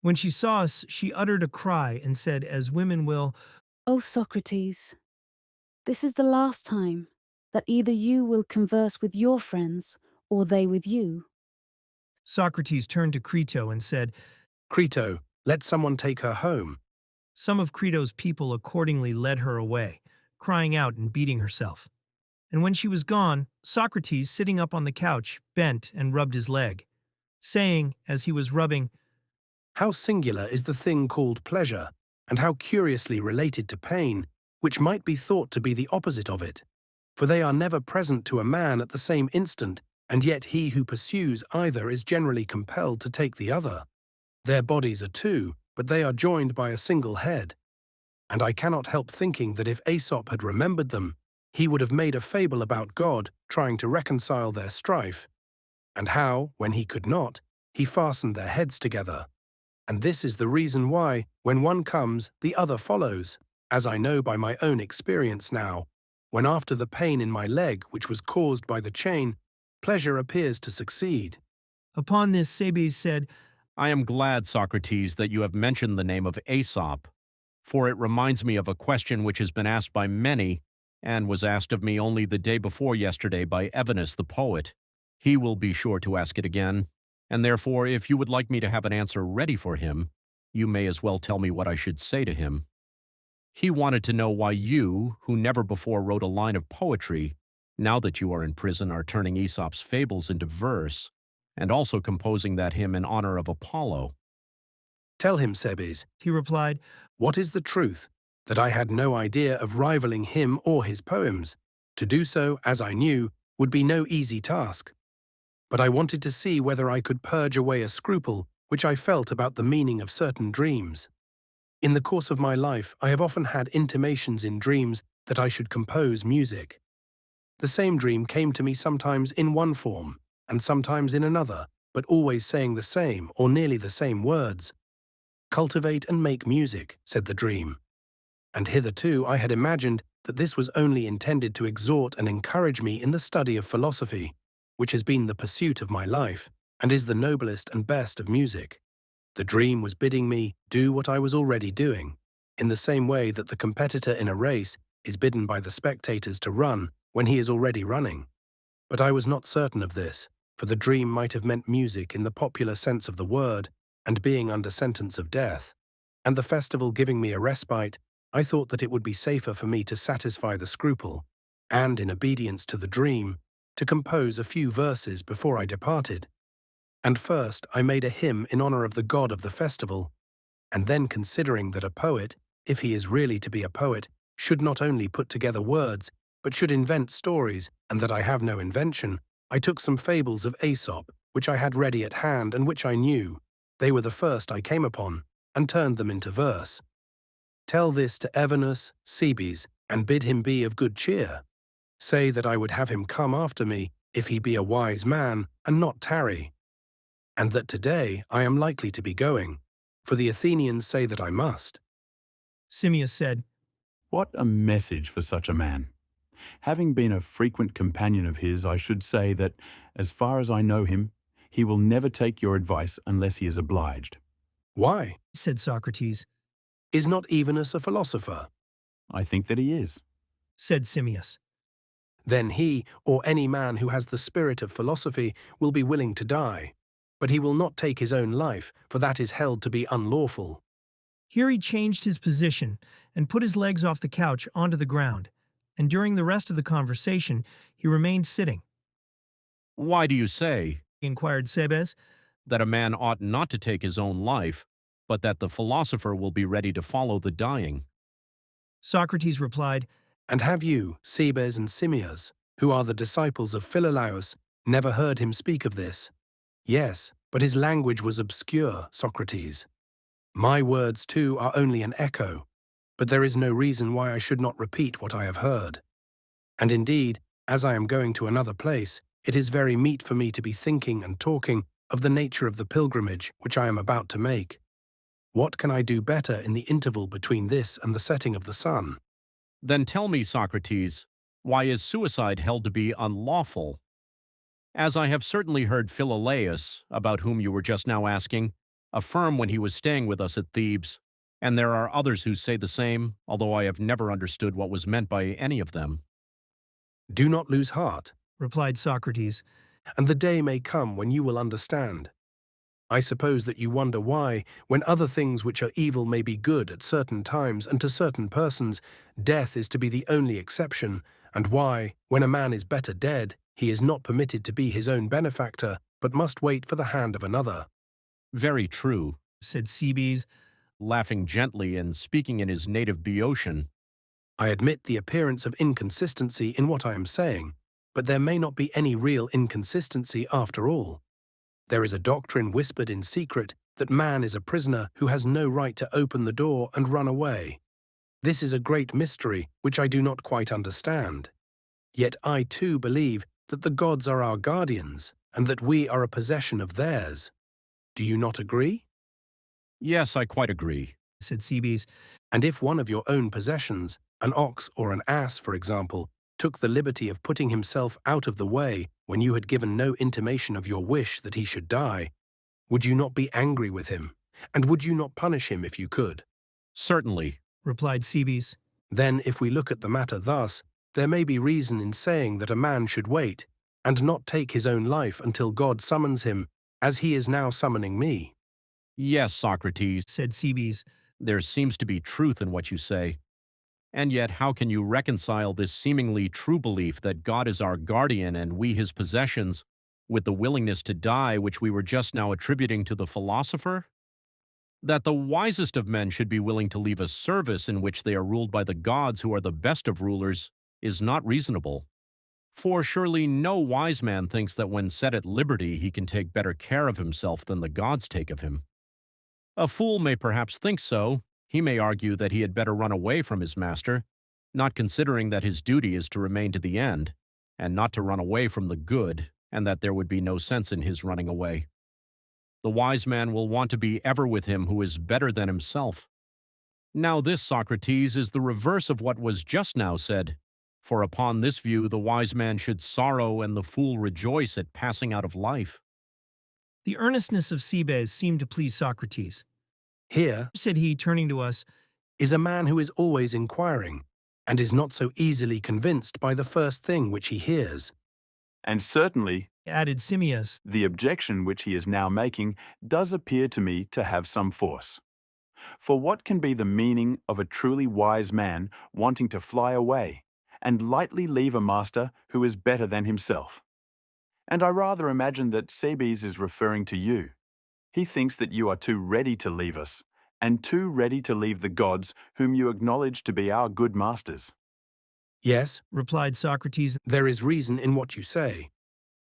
When she saw us, she uttered a cry and said, as women will, O Socrates, this is the last time that either you will converse with your friends or they with you. Socrates turned to Crito and said, Crito, let someone take her home. Some of Crito's people accordingly led her away, crying out and beating herself. And when she was gone, Socrates, sitting up on the couch, bent and rubbed his leg, saying, as he was rubbing, How singular is the thing called pleasure, and how curiously related to pain, which might be thought to be the opposite of it. For they are never present to a man at the same instant, and yet he who pursues either is generally compelled to take the other. Their bodies are two, but they are joined by a single head. And I cannot help thinking that if Aesop had remembered them, he would have made a fable about God trying to reconcile their strife, and how, when he could not, he fastened their heads together. And this is the reason why, when one comes, the other follows, as I know by my own experience now, when after the pain in my leg, which was caused by the chain, pleasure appears to succeed. Upon this, Cebes said, I am glad, Socrates, that you have mentioned the name of Aesop, for it reminds me of a question which has been asked by many, and was asked of me only the day before yesterday by Evenus the poet. He will be sure to ask it again, and therefore, if you would like me to have an answer ready for him, you may as well tell me what I should say to him. He wanted to know why you, who never before wrote a line of poetry, now that you are in prison, are turning Aesop's fables into verse, and also composing that hymn in honor of Apollo. Tell him, Cebes, he replied, what is the truth, that I had no idea of rivaling him or his poems. To do so, as I knew, would be no easy task. But I wanted to see whether I could purge away a scruple which I felt about the meaning of certain dreams. In the course of my life, I have often had intimations in dreams that I should compose music. The same dream came to me sometimes in one form, and sometimes in another, but always saying the same or nearly the same words. Cultivate and make music, said the dream. And hitherto I had imagined that this was only intended to exhort and encourage me in the study of philosophy, which has been the pursuit of my life, and is the noblest and best of music. The dream was bidding me do what I was already doing, in the same way that the competitor in a race is bidden by the spectators to run when he is already running. But I was not certain of this, for the dream might have meant music in the popular sense of the word, and being under sentence of death, and the festival giving me a respite, I thought that it would be safer for me to satisfy the scruple, and, in obedience to the dream, to compose a few verses before I departed. And first I made a hymn in honor of the god of the festival, and then considering that a poet, if he is really to be a poet, should not only put together words, but should invent stories, and that I have no invention, I took some fables of Aesop, which I had ready at hand and which I knew. They were the first I came upon, and turned them into verse. Tell this to Evenus, Cebes, and bid him be of good cheer. Say that I would have him come after me, if he be a wise man, and not tarry. And that today I am likely to be going, for the Athenians say that I must. Simmias said, What a message for such a man! Having been a frequent companion of his, I should say that, as far as I know him, he will never take your advice unless he is obliged. Why? said Socrates. Is not Evenus a philosopher? I think that he is. Said Simmias. Then he, or any man who has the spirit of philosophy, will be willing to die. But he will not take his own life, for that is held to be unlawful. Here he changed his position and put his legs off the couch onto the ground, and during the rest of the conversation, he remained sitting. Why do you say Inquired Sebes. that a man ought not to take his own life, but that the philosopher will be ready to follow the dying? Socrates replied, And have you, Cebes and Simmias, who are the disciples of Philolaus, never heard him speak of this? Yes, but his language was obscure, Socrates. My words, too, are only an echo, but there is no reason why I should not repeat what I have heard. And indeed, as I am going to another place, it is very meet for me to be thinking and talking of the nature of the pilgrimage which I am about to make. What can I do better in the interval between this and the setting of the sun? Then tell me, Socrates, why is suicide held to be unlawful? As I have certainly heard Philolaus, about whom you were just now asking, affirm when he was staying with us at Thebes, and there are others who say the same, although I have never understood what was meant by any of them. Do not lose heart, replied Socrates. and the day may come when you will understand. I suppose that you wonder why, when other things which are evil may be good at certain times and to certain persons, death is to be the only exception, and why, when a man is better dead, he is not permitted to be his own benefactor, but must wait for the hand of another. Very true, Said Cebes. laughing gently and speaking in his native Boeotian. I admit the appearance of inconsistency in what I am saying, but there may not be any real inconsistency after all. There is a doctrine whispered in secret that man is a prisoner who has no right to open the door and run away. This is a great mystery which I do not quite understand. Yet I too believe that the gods are our guardians and that we are a possession of theirs. Do you not agree? Yes, I quite agree. Said Cebes. And if one of your own possessions, an ox or an ass, for example, took the liberty of putting himself out of the way when you had given no intimation of your wish that he should die, would you not be angry with him? And would you not punish him if you could? Certainly. Replied Cebes. Then, if we look at the matter thus, there may be reason in saying that a man should wait, and not take his own life until God summons him, as he is now summoning me. Yes, Socrates, Said Cebes. there seems to be truth in what you say. And yet, how can you reconcile this seemingly true belief that God is our guardian and we his possessions with the willingness to die which we were just now attributing to the philosopher? That the wisest of men should be willing to leave a service in which they are ruled by the gods who are the best of rulers is not reasonable. For surely no wise man thinks that when set at liberty he can take better care of himself than the gods take of him. A fool may perhaps think so. He may argue that he had better run away from his master, not considering that his duty is to remain to the end, and not to run away from the good, and that there would be no sense in his running away. The wise man will want to be ever with him who is better than himself. Now this, Socrates, is the reverse of what was just now said, for upon this view the wise man should sorrow and the fool rejoice at passing out of life. The earnestness of Cebes seemed to please Socrates. Here Said he, turning to us, is a man who is always inquiring, and is not so easily convinced by the first thing which he hears. And certainly, added Simmias, the objection which he is now making does appear to me to have some force. For what can be the meaning of a truly wise man wanting to fly away and lightly leave a master who is better than himself? And I rather imagine that Cebes is referring to you. He thinks that you are too ready to leave us, and too ready to leave the gods whom you acknowledge to be our good masters. Yes, replied Socrates. there is reason in what you say.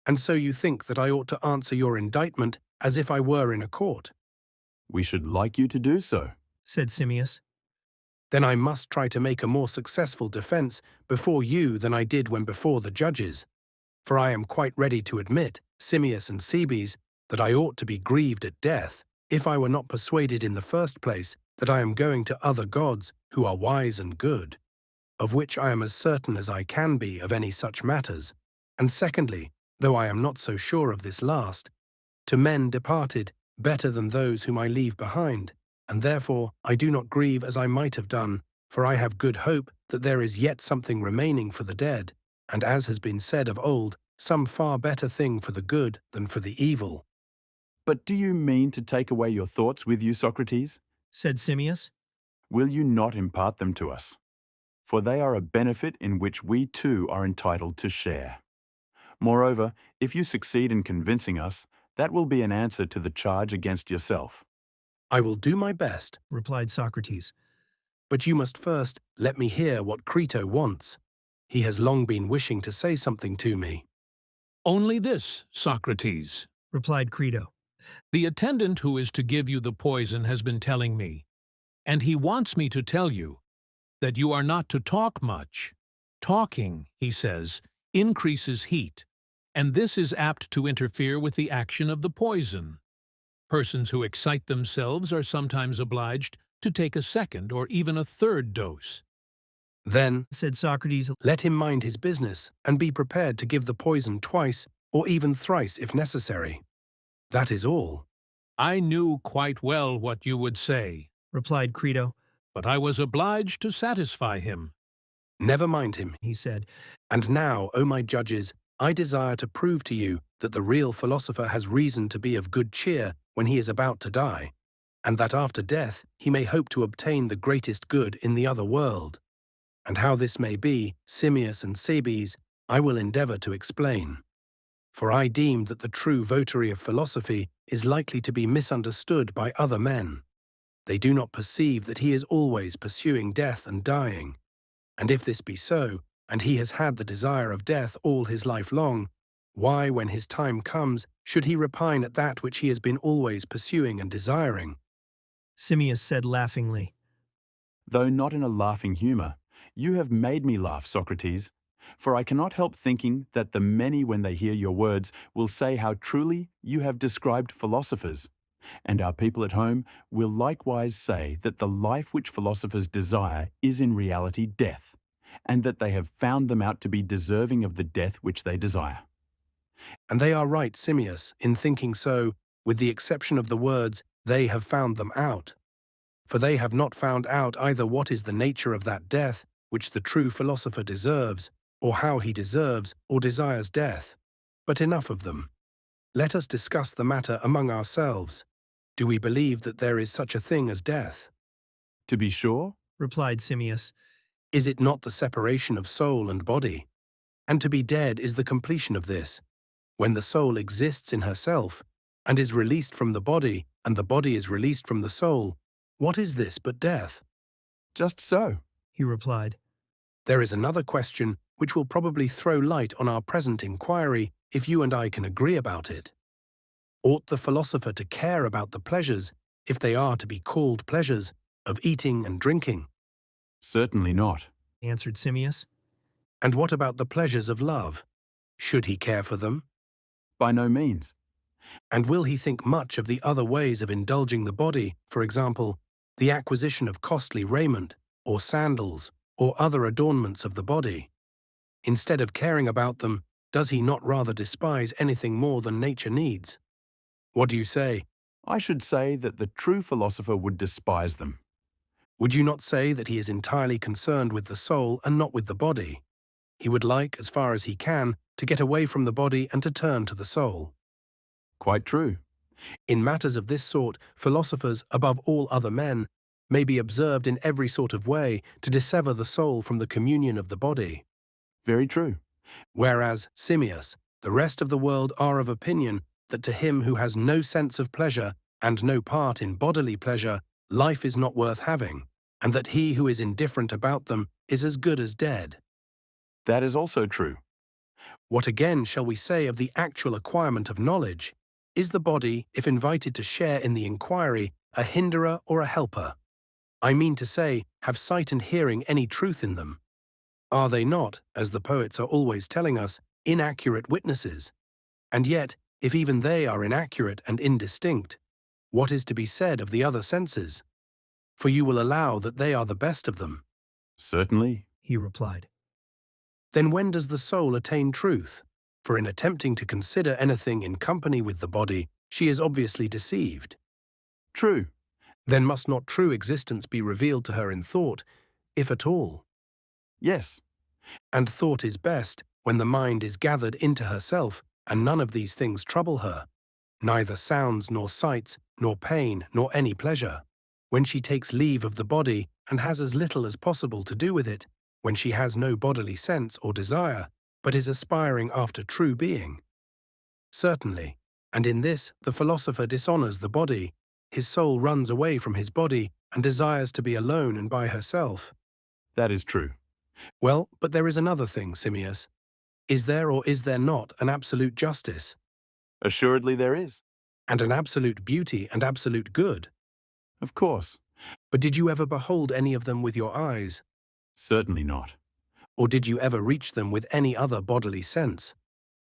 And so you think that I ought to answer your indictment as if I were in a court. We should like you to do so. Said Simmias. Then I must try to make a more successful defense before you than I did when before the judges. For I am quite ready to admit, Simmias and Cebes, that I ought to be grieved at death, if I were not persuaded in the first place that I am going to other gods who are wise and good, of which I am as certain as I can be of any such matters, and secondly, though I am not so sure of this last, to men departed better than those whom I leave behind, and therefore I do not grieve as I might have done, for I have good hope that there is yet something remaining for the dead, and as has been said of old, some far better thing for the good than for the evil. But do you mean to take away your thoughts with you, Socrates? said Simmias. Will you not impart them to us? For they are a benefit in which we too are entitled to share. Moreover, if you succeed in convincing us, that will be an answer to the charge against yourself. I will do my best, Replied Socrates. but you must first let me hear what Crito wants. He has long been wishing to say something to me. Only this, Socrates. Replied Crito. The attendant who is to give you the poison has been telling me, and he wants me to tell you, that you are not to talk much. Talking, he says, increases heat, and this is apt to interfere with the action of the poison. Persons who excite themselves are sometimes obliged to take a second or even a third dose. Then, Said Socrates. let him mind his business and be prepared to give the poison twice or even thrice if necessary. That is all. I knew quite well what you would say, Replied Crito. but I was obliged to satisfy him. Never mind him. He said. And now, O my judges, I desire to prove to you that the real philosopher has reason to be of good cheer when he is about to die, and that after death he may hope to obtain the greatest good in the other world. And how this may be, Simmias and Cebes, I will endeavour to explain. For I deem that the true votary of philosophy is likely to be misunderstood by other men. They do not perceive that he is always pursuing death and dying. And if this be so, and he has had the desire of death all his life long, why, when his time comes, should he repine at that which he has been always pursuing and desiring? Simmias said laughingly. Though not in a laughing humour, you have made me laugh, Socrates, for I cannot help thinking that the many, when they hear your words, will say how truly you have described philosophers, and our people at home will likewise say that the life which philosophers desire is in reality death, and that they have found them out to be deserving of the death which they desire. And they are right, Simmias, in thinking so, with the exception of the words, they have found them out. For they have not found out either what is the nature of that death which the true philosopher deserves, or how he deserves or desires death. But enough of them. Let us discuss the matter among ourselves. Do we believe that there is such a thing as death? To be sure, Replied Simmias. Is it not the separation of soul and body? And to be dead is the completion of this. When the soul exists in herself, and is released from the body, and the body is released from the soul, what is this but death? just so. He replied. There is another question which will probably throw light on our present inquiry if you and I can agree about it. Ought the philosopher to care about the pleasures, if they are to be called pleasures, of eating and drinking? Certainly not. Answered Simmias. And what about the pleasures of love? Should he care for them? By no means. And will he think much of the other ways of indulging the body, for example, the acquisition of costly raiment, or sandals, or other adornments of the body? Instead of caring about them, does he not rather despise anything more than nature needs? What do you say? I should say that the true philosopher would despise them. Would you not say that he is entirely concerned with the soul and not with the body? He would like, as far as he can, to get away from the body and to turn to the soul. Quite true. In matters of this sort, philosophers, above all other men, may be observed in every sort of way to dissever the soul from the communion of the body. Very true. Whereas, Simmias, the rest of the world are of opinion that to him who has no sense of pleasure and no part in bodily pleasure, life is not worth having, and that he who is indifferent about them is as good as dead. That is also true. What again shall we say of the actual acquirement of knowledge? Is the body, if invited to share in the inquiry, a hinderer or a helper? I mean to say, have sight and hearing any truth in them? Are they not, as the poets are always telling us, inaccurate witnesses? And yet, if even they are inaccurate and indistinct, what is to be said of the other senses? For you will allow that they are the best of them. Certainly. He replied. Then when does the soul attain truth? For in attempting to consider anything in company with the body, she is obviously deceived. True. Then must not true existence be revealed to her in thought, if at all? Yes. And thought is best when the mind is gathered into herself, and none of these things trouble her, neither sounds nor sights, nor pain, nor any pleasure. when she takes leave of the body and has as little as possible to do with it, when she has no bodily sense or desire, but is aspiring after true being? Certainly, and in this the philosopher dishonors the body. His soul runs away from his body and desires to be alone and by herself. That is true. Well, but there is another thing, Simmias. Is there or is there not an absolute justice, Assuredly there is. and an absolute beauty and absolute good? Of course. But did you ever behold any of them with your eyes? Certainly not. Or did you ever reach them with any other bodily sense?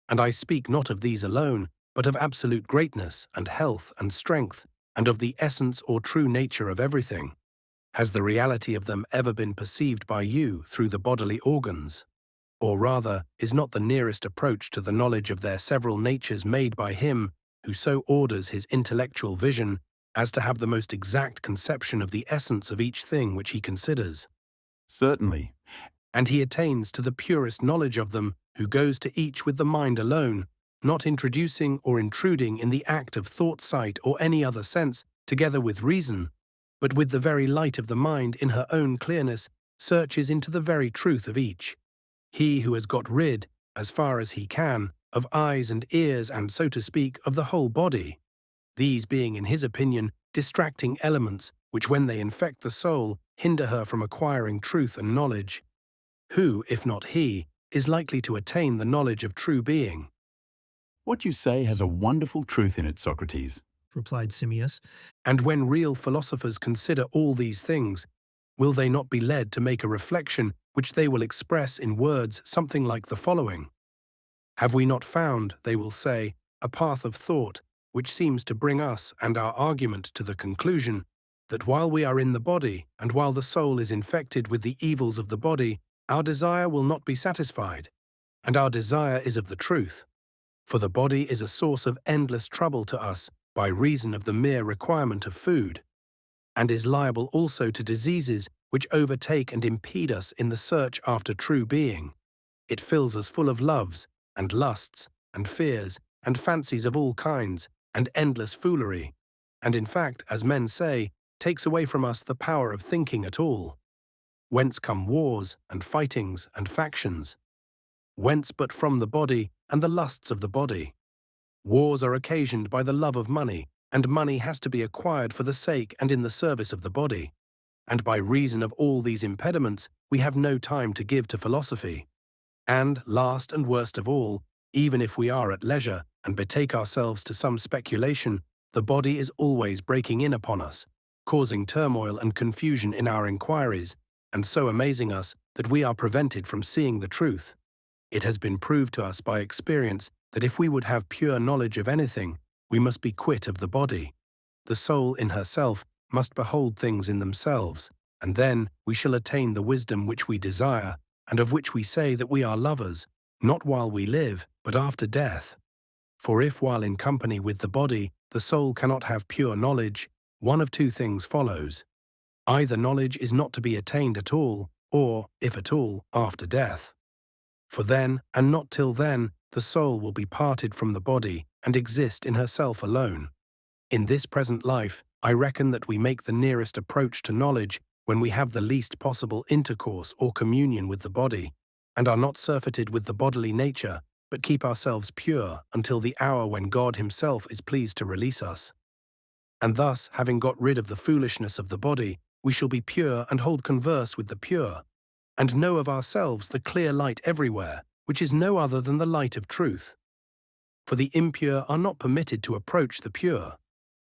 And I speak not of these alone, but of absolute greatness and health and strength, and of the essence or true nature of everything. Has the reality of them ever been perceived by you through the bodily organs? Or rather, is not the nearest approach to the knowledge of their several natures made by him who so orders his intellectual vision as to have the most exact conception of the essence of each thing which he considers? Certainly. And he attains to the purest knowledge of them who goes to each with the mind alone, not introducing or intruding in the act of thought, sight, or any other sense, together with reason, but with the very light of the mind in her own clearness searches into the very truth of each. He who has got rid, as far as he can, of eyes and ears and, so to speak, of the whole body, these being, in his opinion, distracting elements which, when they infect the soul, hinder her from acquiring truth and knowledge. Who, if not he, is likely to attain the knowledge of true being? What you say has a wonderful truth in it, Socrates. replied Simmias. And when real philosophers consider all these things, will they not be led to make a reflection which they will express in words something like the following? Have we not found, they will say, a path of thought which seems to bring us and our argument to the conclusion that while we are in the body and while the soul is infected with the evils of the body, our desire will not be satisfied, and our desire is of the truth. For the body is a source of endless trouble to us by reason of the mere requirement of food, and is liable also to diseases which overtake and impede us in the search after true being. It fills us full of loves, and lusts, and fears, and fancies of all kinds, and endless foolery, and in fact, as men say, takes away from us the power of thinking at all. Whence come wars, and fightings, and factions? Whence but from the body and the lusts of the body? Wars are occasioned by the love of money, and money has to be acquired for the sake and in the service of the body. And by reason of all these impediments, we have no time to give to philosophy. And, last and worst of all, even if we are at leisure and betake ourselves to some speculation, the body is always breaking in upon us, causing turmoil and confusion in our inquiries, and so amazing us that we are prevented from seeing the truth. It has been proved to us by experience that if we would have pure knowledge of anything, we must be quit of the body. The soul in herself must behold things in themselves, and then we shall attain the wisdom which we desire, and of which we say that we are lovers, not while we live, but after death. For if while in company with the body the soul cannot have pure knowledge, one of two things follows. Either knowledge is not to be attained at all, or, if at all, after death. For then, and not till then, the soul will be parted from the body and exist in herself alone. In this present life, I reckon that we make the nearest approach to knowledge when we have the least possible intercourse or communion with the body, and are not surfeited with the bodily nature, but keep ourselves pure until the hour when God himself is pleased to release us. And thus, having got rid of the foolishness of the body, we shall be pure and hold converse with the pure, and know of ourselves the clear light everywhere, which is no other than the light of truth. For the impure are not permitted to approach the pure.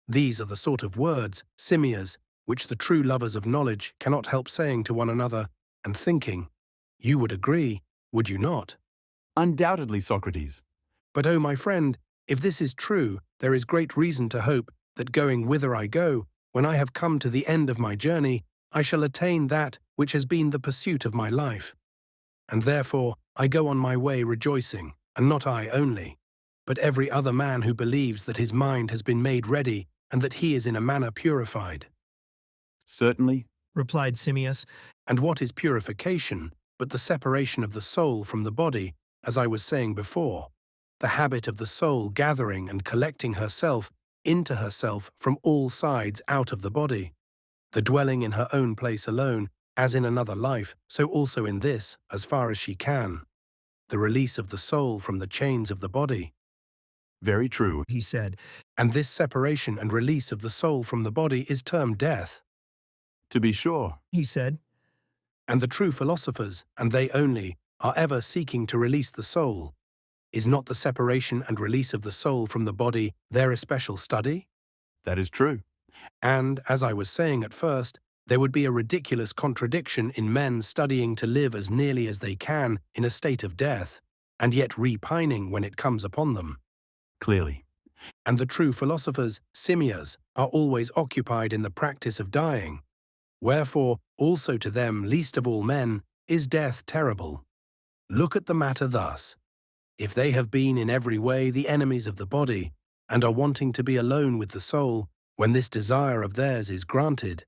These are the sort of words, Simmias, which the true lovers of knowledge cannot help saying to one another, and thinking, you would agree, would you not? Undoubtedly, Socrates. But, oh my friend, if this is true, there is great reason to hope that going whither I go, when I have come to the end of my journey, I shall attain that which has been the pursuit of my life. And therefore I go on my way rejoicing, and not I only, but every other man who believes that his mind has been made ready and that he is in a manner purified. Certainly. replied Simmias. And what is purification but the separation of the soul from the body, as I was saying before, the habit of the soul gathering and collecting herself into herself from all sides out of the body? the dwelling in her own place alone, as in another life, so also in this, as far as she can, the release of the soul from the chains of the body. Very true. He said. And this separation and release of the soul from the body is termed death. To be sure. He said. And the true philosophers, and they only, are ever seeking to release the soul. Is not the separation and release of the soul from the body their especial study? That is true. And, as I was saying at first, there would be a ridiculous contradiction in men studying to live as nearly as they can in a state of death, and yet repining when it comes upon them. Clearly. And the true philosophers, simias, are always occupied in the practice of dying. Wherefore, also to them, least of all men, is death terrible. Look at the matter thus. If they have been in every way the enemies of the body, and are wanting to be alone with the soul, when this desire of theirs is granted,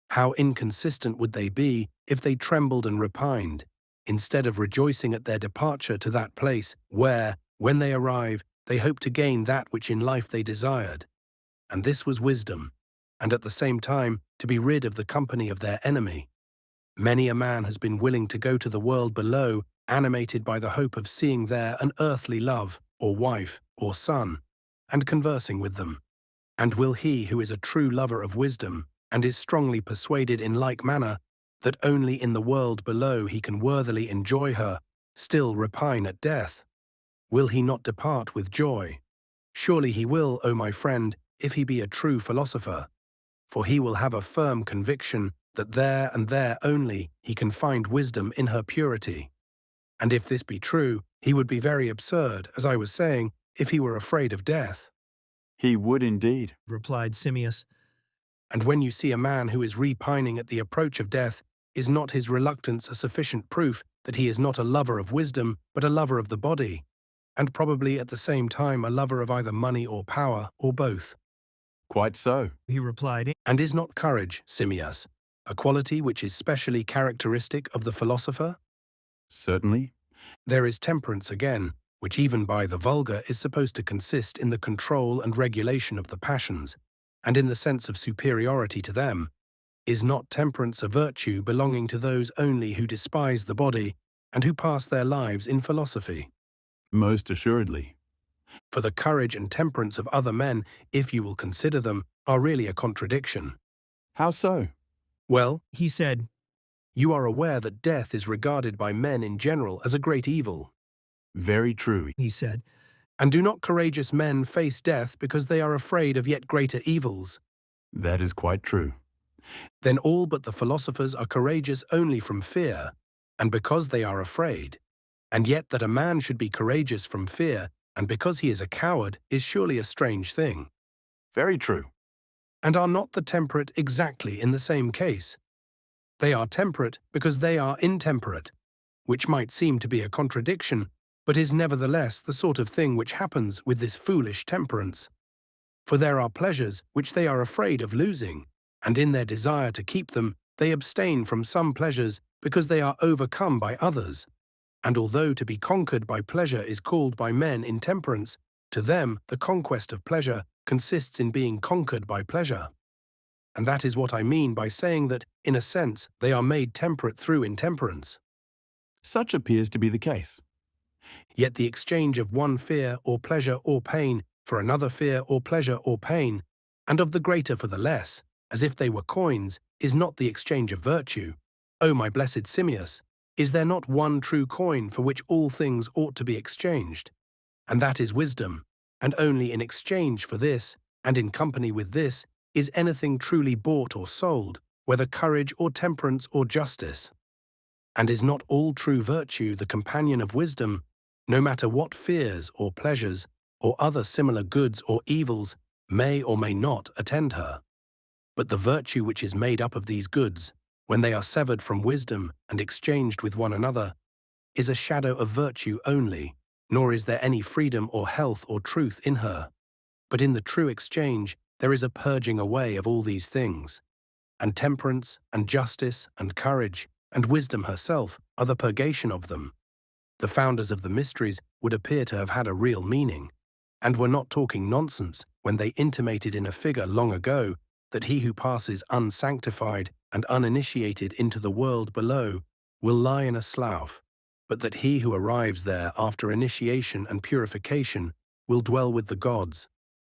how inconsistent would they be if they trembled and repined, instead of rejoicing at their departure to that place where, when they arrive, they hope to gain that which in life they desired. And this was wisdom, and at the same time to be rid of the company of their enemy. Many a man has been willing to go to the world below, animated by the hope of seeing there an earthly love, or wife, or son, and conversing with them. And will he who is a true lover of wisdom, and is strongly persuaded in like manner that only in the world below he can worthily enjoy her, still repine at death? Will he not depart with joy? Surely he will, O my friend, if he be a true philosopher, for he will have a firm conviction that there and there only he can find wisdom in her purity. And if this be true, he would be very absurd, as I was saying, if he were afraid of death. He would indeed, replied Simmias. And when you see a man who is repining at the approach of death, is not his reluctance a sufficient proof that he is not a lover of wisdom, but a lover of the body, and probably at the same time a lover of either money or power, or both? Quite so. He replied. And is not courage, Simmias, a quality which is specially characteristic of the philosopher? Certainly. There is temperance again, which even by the vulgar is supposed to consist in the control and regulation of the passions, and in the sense of superiority to them. Is not temperance a virtue belonging to those only who despise the body, and who pass their lives in philosophy? Most assuredly. For the courage and temperance of other men, if you will consider them, are really a contradiction. How so? Well, He said. you are aware that death is regarded by men in general as a great evil. Very true. He said. And do not courageous men face death because they are afraid of yet greater evils? That is quite true. Then all but the philosophers are courageous only from fear, and because they are afraid. And yet that a man should be courageous from fear, and because he is a coward, is surely a strange thing. Very true. And are not the temperate exactly in the same case? They are temperate because they are intemperate, which might seem to be a contradiction, but is nevertheless the sort of thing which happens with this foolish temperance. For there are pleasures which they are afraid of losing, and in their desire to keep them, they abstain from some pleasures because they are overcome by others. And although to be conquered by pleasure is called by men intemperance, to them the conquest of pleasure consists in being conquered by pleasure. And that is what I mean by saying that, in a sense, they are made temperate through intemperance. Such appears to be the case. Yet the exchange of one fear or pleasure or pain for another fear or pleasure or pain, and of the greater for the less, as if they were coins, is not the exchange of virtue. O my blessed Simmias, is there not one true coin for which all things ought to be exchanged? And that is wisdom, and only in exchange for this, and in company with this, is anything truly bought or sold, whether courage or temperance or justice. And is not all true virtue the companion of wisdom, no matter what fears or pleasures or other similar goods or evils may or may not attend her? But the virtue which is made up of these goods, when they are severed from wisdom and exchanged with one another, is a shadow of virtue only, nor is there any freedom or health or truth in her. But in the true exchange there is a purging away of all these things, and temperance and justice and courage and wisdom herself are the purgation of them. The founders of the mysteries would appear to have had a real meaning, and were not talking nonsense when they intimated in a figure long ago that he who passes unsanctified and uninitiated into the world below will lie in a slough, but that he who arrives there after initiation and purification will dwell with the gods.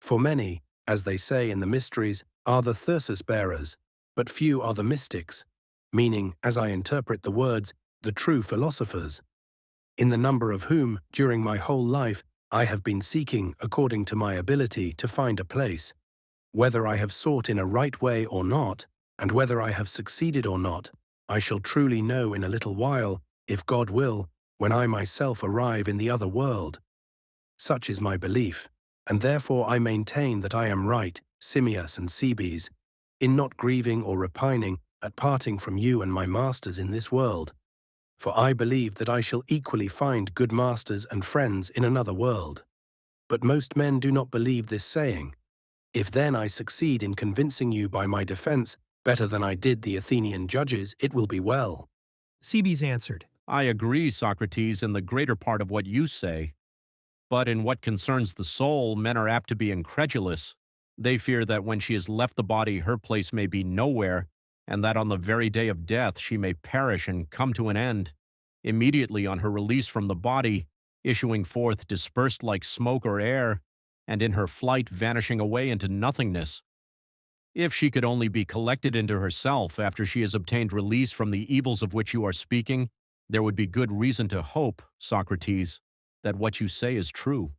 For many, as they say in the mysteries, are the thyrsus-bearers, but few are the mystics, meaning, as I interpret the words, the true philosophers, in the number of whom, during my whole life, I have been seeking, according to my ability, to find a place. Whether I have sought in a right way or not, and whether I have succeeded or not, I shall truly know in a little while, if God will, when I myself arrive in the other world. Such is my belief, and therefore I maintain that I am right, Simmias and Cebes, in not grieving or repining at parting from you and my masters in this world. For I believe that I shall equally find good masters and friends in another world. But most men do not believe this saying. If then I succeed in convincing you by my defense better than I did the Athenian judges, it will be well. Cebes answered, I agree, Socrates, in the greater part of what you say. But in what concerns the soul, men are apt to be incredulous. They fear that when she has left the body, her place may be nowhere, and that on the very day of death she may perish and come to an end, immediately on her release from the body, issuing forth dispersed like smoke or air, and in her flight vanishing away into nothingness. If she could only be collected into herself after she has obtained release from the evils of which you are speaking, there would be good reason to hope, Socrates, that what you say is true.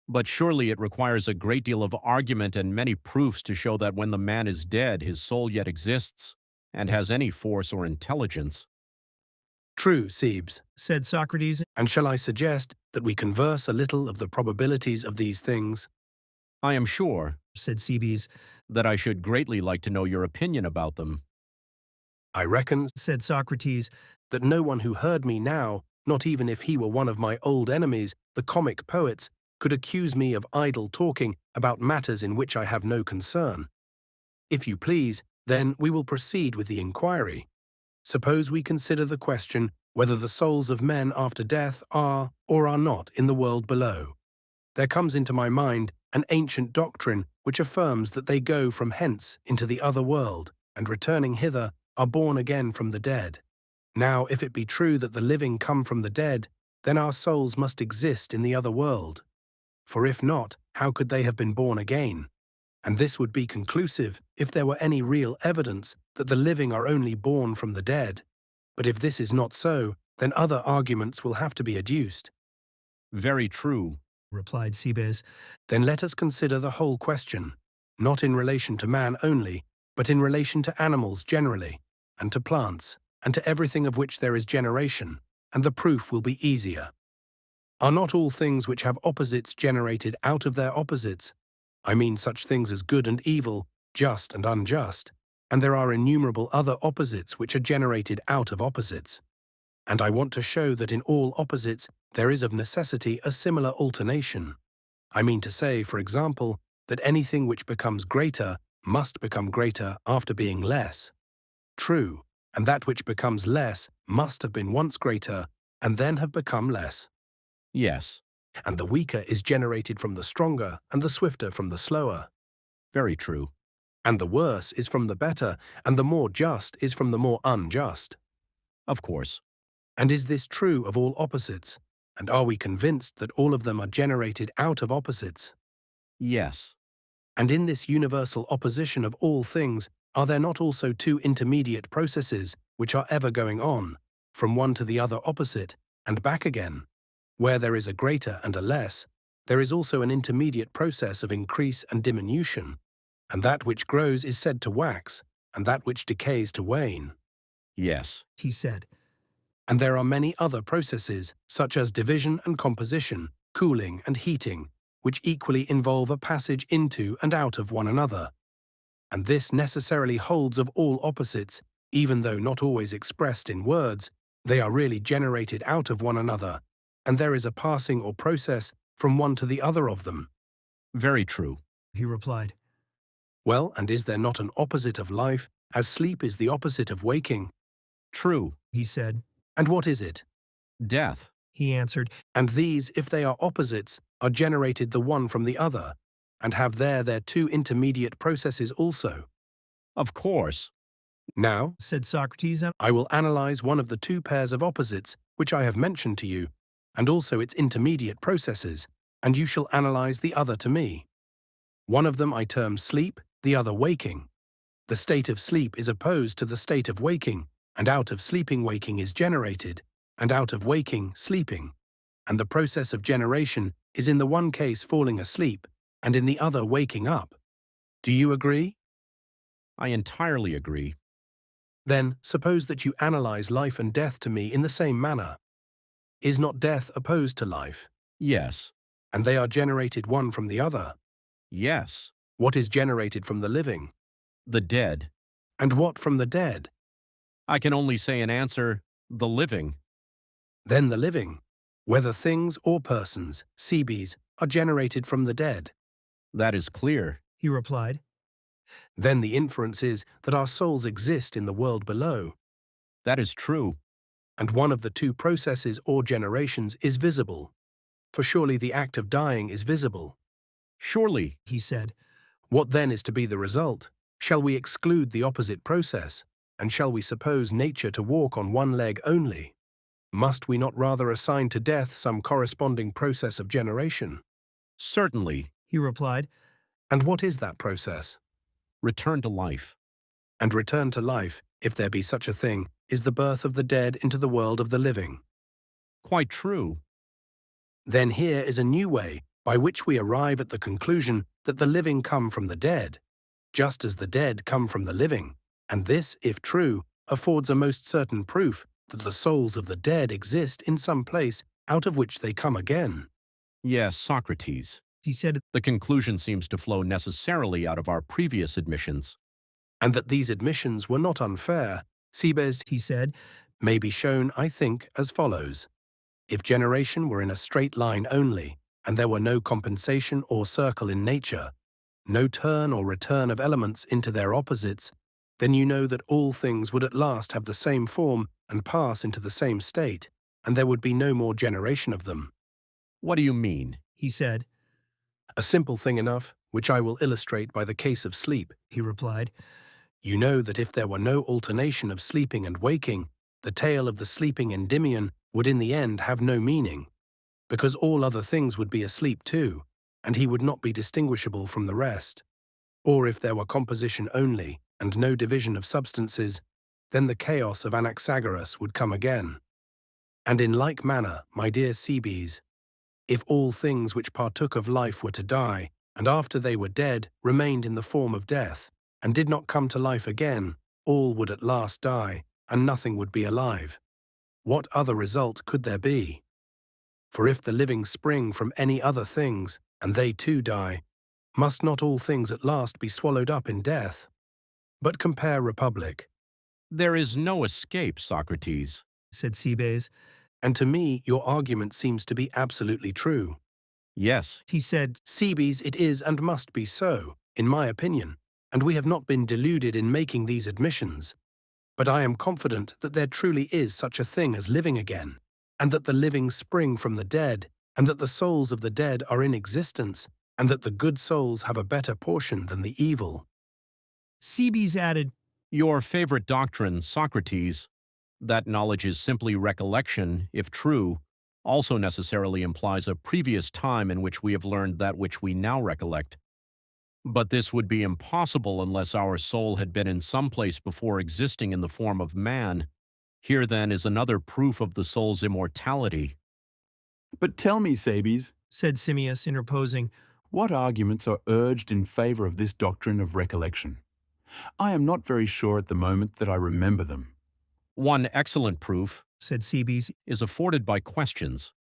But surely it requires a great deal of argument and many proofs to show that when the man is dead, his soul yet exists, and has any force or intelligence. True, Cebes. said Socrates. And shall I suggest that we converse a little of the probabilities of these things? I am sure, said Cebes. that I should greatly like to know your opinion about them. I reckon, said Socrates, that no one who heard me now, not even if he were one of my old enemies, the comic poets, could accuse me of idle talking about matters in which I have no concern. If you please, then we will proceed with the inquiry. Suppose we consider the question whether the souls of men after death are or are not in the world below. There comes into my mind an ancient doctrine which affirms that they go from hence into the other world, and returning hither are born again from the dead. Now, if it be true that the living come from the dead, then our souls must exist in the other world. For if not, how could they have been born again? And this would be conclusive if there were any real evidence that the living are only born from the dead. But if this is not so, then other arguments will have to be adduced. Very true, replied Cebes. Then let us consider the whole question, not in relation to man only, but in relation to animals generally, and to plants, and to everything of which there is generation, and the proof will be easier. Are not all things which have opposites generated out of their opposites? I mean such things as good and evil, just and unjust, and there are innumerable other opposites which are generated out of opposites. And I want to show that in all opposites there is of necessity a similar alternation. I mean to say, for example, that anything which becomes greater must become greater after being less. True, and that which becomes less must have been once greater and then have become less. yes, And the weaker is generated from the stronger, and the swifter from the slower. very true, And the worse is from the better, and the more just is from the more unjust. of course, And is this true of all opposites? And are we convinced that all of them are generated out of opposites? yes, And in this universal opposition of all things, are there not also two intermediate processes which are ever going on, from one to the other opposite, and back again? Where there is a greater and a less, there is also an intermediate process of increase and diminution, and that which grows is said to wax, and that which decays to wane. yes, He said, And there are many other processes, such as division and composition, cooling and heating, which equally involve a passage into and out of one another. And this necessarily holds of all opposites, even though not always expressed in words, they are really generated out of one another, and there is a passing or process from one to the other of them. very true, he replied. Well, and is there not an opposite of life, as sleep is the opposite of waking? true, He said, And what is it? death, he answered, And these, if they are opposites, are generated the one from the other. and have there their two intermediate processes also. Of course. Now, said Socrates, I will analyze one of the two pairs of opposites which I have mentioned to you, and also its intermediate processes, and you shall analyze the other to me. One of them I term sleep, the other waking. The state of sleep is opposed to the state of waking, and out of sleeping waking is generated, and out of waking sleeping. And the process of generation is in the one case falling asleep, and in the other waking up. Do you agree? I entirely agree. Then suppose that you analyze life and death to me in the same manner. Is not death opposed to life? Yes. And they are generated one from the other. Yes. What is generated from the living? The dead. And what from the dead? I can only say in answer, the living. Then the living, whether things or persons, CBs, are generated from the dead. That is clear. he replied. Then the inference is that our souls exist in the world below, That is true. and one of the two processes or generations is visible. For surely the act of dying is visible. Surely. He said, What then is to be the result? Shall we exclude the opposite process, and shall we suppose nature to walk on one leg only? Must we not rather assign to death some corresponding process of generation? Certainly. he replied. And what is that process? Return to life. And return to life, if there be such a thing, is the birth of the dead into the world of the living. Quite true. Then here is a new way by which we arrive at the conclusion that the living come from the dead, just as the dead come from the living, and this, if true, affords a most certain proof that the souls of the dead exist in some place out of which they come again. Yes, Socrates. He said, The conclusion seems to flow necessarily out of our previous admissions. And that these admissions were not unfair, Cebes he said, may be shown, I think, as follows. If generation were in a straight line only, and there were no compensation or circle in nature, no turn or return of elements into their opposites, then you know that all things would at last have the same form and pass into the same state, and there would be no more generation of them. What do you mean? he said, A simple thing enough, which I will illustrate by the case of sleep. he replied. You know that if there were no alternation of sleeping and waking, the tale of the sleeping Endymion would in the end have no meaning, because all other things would be asleep too, and he would not be distinguishable from the rest. Or if there were composition only, and no division of substances, then the chaos of Anaxagoras would come again. And in like manner, my dear Cebes, if all things which partook of life were to die, and after they were dead remained in the form of death, and did not come to life again, all would at last die, and nothing would be alive. What other result could there be? For if the living spring from any other things, and they too die, must not all things at last be swallowed up in death? But compare Republic, There is no escape, Socrates. said Cebes. and to me your argument seems to be absolutely true. Yes. He said, Cebes, it is and must be so, in my opinion, and we have not been deluded in making these admissions. But I am confident that there truly is such a thing as living again, and that the living spring from the dead, and that the souls of the dead are in existence, and that the good souls have a better portion than the evil. Cebes added, Your favorite doctrine, Socrates, that knowledge is simply recollection, if true, also necessarily implies a previous time in which we have learned that which we now recollect. But this would be impossible unless our soul had been in some place before existing in the form of man. Here, then, is another proof of the soul's immortality. But tell me, Cebes, said Simmias, interposing, what arguments are urged in favor of this doctrine of recollection? I am not very sure at the moment that I remember them. One excellent proof said Cebes. is afforded by questions.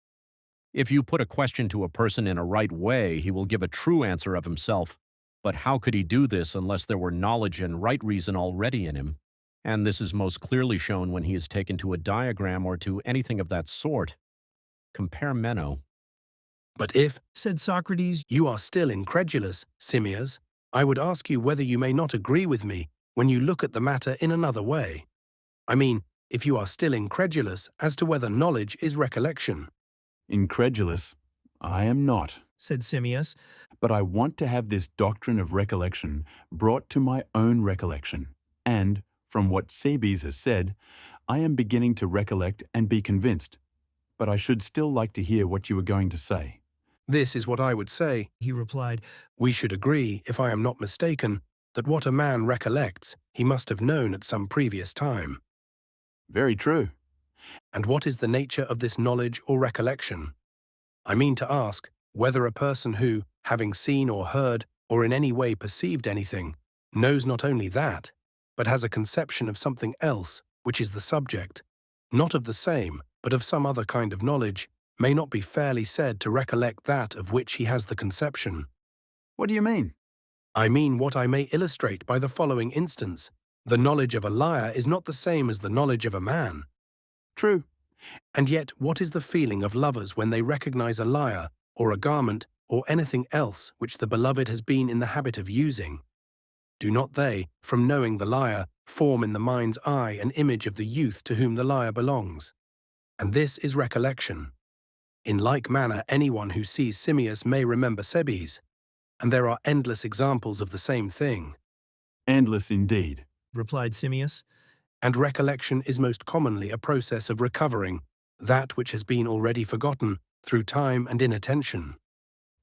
If you put a question to a person in a right way, he will give a true answer of himself. But how could he do this unless there were knowledge and right reason already in him? And this is most clearly shown when he is taken to a diagram or to anything of that sort. Compare Meno. But if, said Socrates, you are still incredulous, Simmias, I would ask you whether you may not agree with me when you look at the matter in another way. I mean, if you are still incredulous as to whether knowledge is recollection. Incredulous? I am not. said Simmias. but I want to have this doctrine of recollection brought to my own recollection. And, from what Cebes has said, I am beginning to recollect and be convinced. But I should still like to hear what you were going to say. This is what I would say. He replied, We should agree, if I am not mistaken, that what a man recollects he must have known at some previous time. Very true. And what is the nature of this knowledge or recollection? I mean to ask whether a person who, having seen or heard or in any way perceived anything, knows not only that, but has a conception of something else, which is the subject, not of the same, but of some other kind of knowledge, may not be fairly said to recollect that of which he has the conception. What do you mean? I mean what I may illustrate by the following instance. The knowledge of a liar is not the same as the knowledge of a man. True. And yet, what is the feeling of lovers when they recognize a lyre, or a garment, or anything else which the beloved has been in the habit of using? Do not they, from knowing the lyre, form in the mind's eye an image of the youth to whom the lyre belongs? And this is recollection. In like manner, anyone who sees Simmias may remember Cebes, and there are endless examples of the same thing. Endless indeed. replied Simmias. And recollection is most commonly a process of recovering that which has been already forgotten through time and inattention.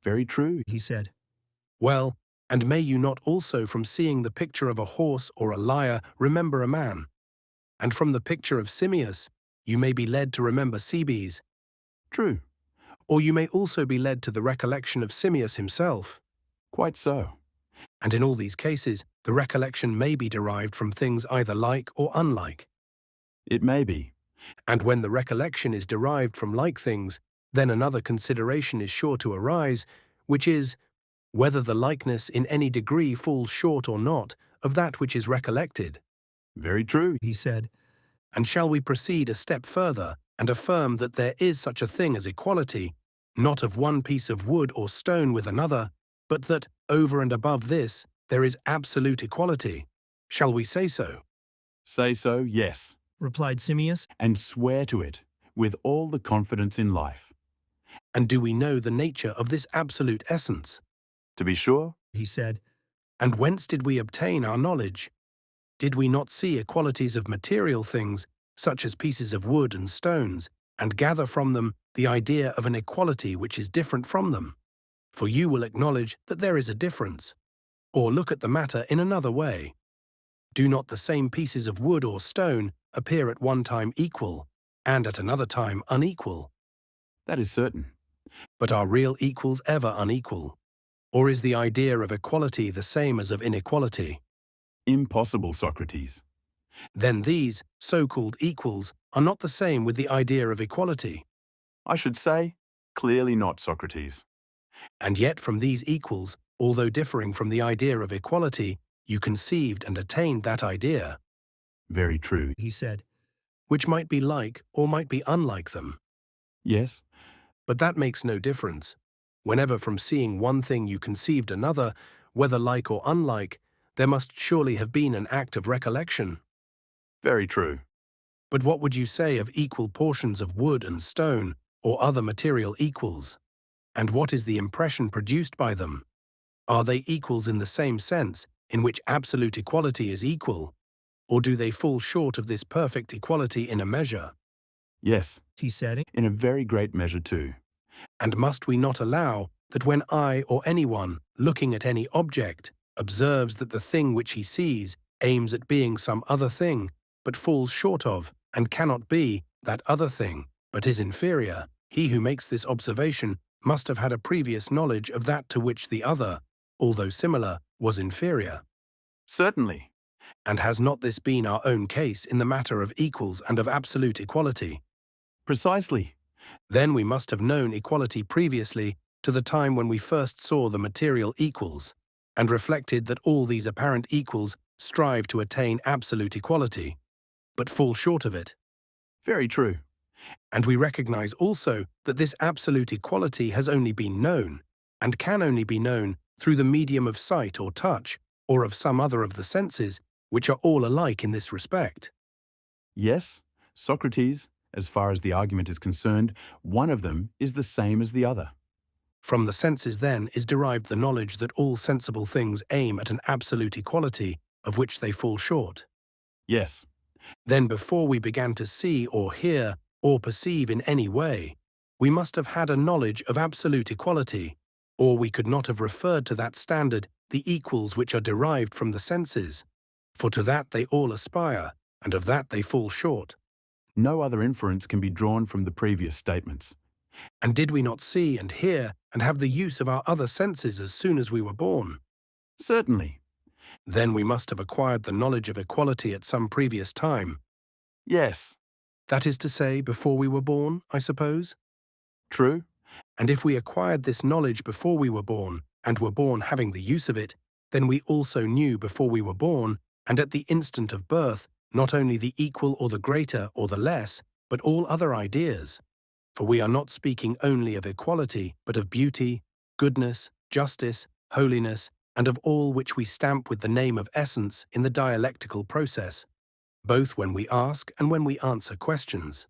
Very true. He said, Well, and may you not also from seeing the picture of a horse or a lyre remember a man? And from the picture of Simmias, you may be led to remember Cebes, True. or you may also be led to the recollection of Simmias himself. Quite so. And in all these cases, the recollection may be derived from things either like or unlike. It may be. And when the recollection is derived from like things, then another consideration is sure to arise, which is, whether the likeness in any degree falls short or not of that which is recollected. Very true. he said, And shall we proceed a step further and affirm that there is such a thing as equality, not of one piece of wood or stone with another, but that, over and above this, there is absolute equality? Shall we say so? Say so, yes. replied Simmias. And swear to it with all the confidence in life. And do we know the nature of this absolute essence? To be sure, He said, And whence did we obtain our knowledge? Did we not see equalities of material things, such as pieces of wood and stones, and gather from them the idea of an equality which is different from them? For you will acknowledge that there is a difference. Or look at the matter in another way. Do not the same pieces of wood or stone appear at one time equal, and at another time unequal? that is certain. But are real equals ever unequal? Or is the idea of equality the same as of inequality? Impossible, Socrates. Then these so-called equals are not the same with the idea of equality. I should say, clearly not, Socrates. And yet from these equals, although differing from the idea of equality, you conceived and attained that idea, Very true. he said, which might be like or might be unlike them. Yes, But that makes no difference. Whenever from seeing one thing you conceived another, whether like or unlike, there must surely have been an act of recollection. very true. But what would you say of equal portions of wood and stone, or other material equals? And what is the impression produced by them? Are they equals in the same sense, in which absolute equality is equal? Or do they fall short of this perfect equality in a measure? Yes, he said, in a very great measure too. And must we not allow that when I or anyone, looking at any object, observes that the thing which he sees aims at being some other thing, but falls short of, and cannot be, that other thing, but is inferior, he who makes this observation must have had a previous knowledge of that to which the other, although similar, was inferior? Certainly. And has not this been our own case in the matter of equals and of absolute equality? Precisely. Then we must have known equality previously to the time when we first saw the material equals, and reflected that all these apparent equals strive to attain absolute equality, but fall short of it. Very true. And we recognize also that this absolute equality has only been known, and can only be known through the medium of sight or touch, or of some other of the senses, which are all alike in this respect. Yes, Socrates, as far as the argument is concerned, one of them is the same as the other. From the senses, then, is derived the knowledge that all sensible things aim at an absolute equality of which they fall short. Yes, Then before we began to see or hear or perceive in any way, we must have had a knowledge of absolute equality, or we could not have referred to that standard the equals which are derived from the senses, for to that they all aspire, and of that they fall short. no other inference can be drawn from the previous statements. And did we not see and hear and have the use of our other senses as soon as we were born? Certainly. Then we must have acquired the knowledge of equality at some previous time. Yes. That is to say, before we were born, I suppose? True. And if we acquired this knowledge before we were born, and were born having the use of it, then we also knew before we were born, and at the instant of birth, not only the equal or the greater or the less, but all other ideas. For we are not speaking only of equality, but of beauty, goodness, justice, holiness, and of all which we stamp with the name of essence in the dialectical process, both when we ask and when we answer questions.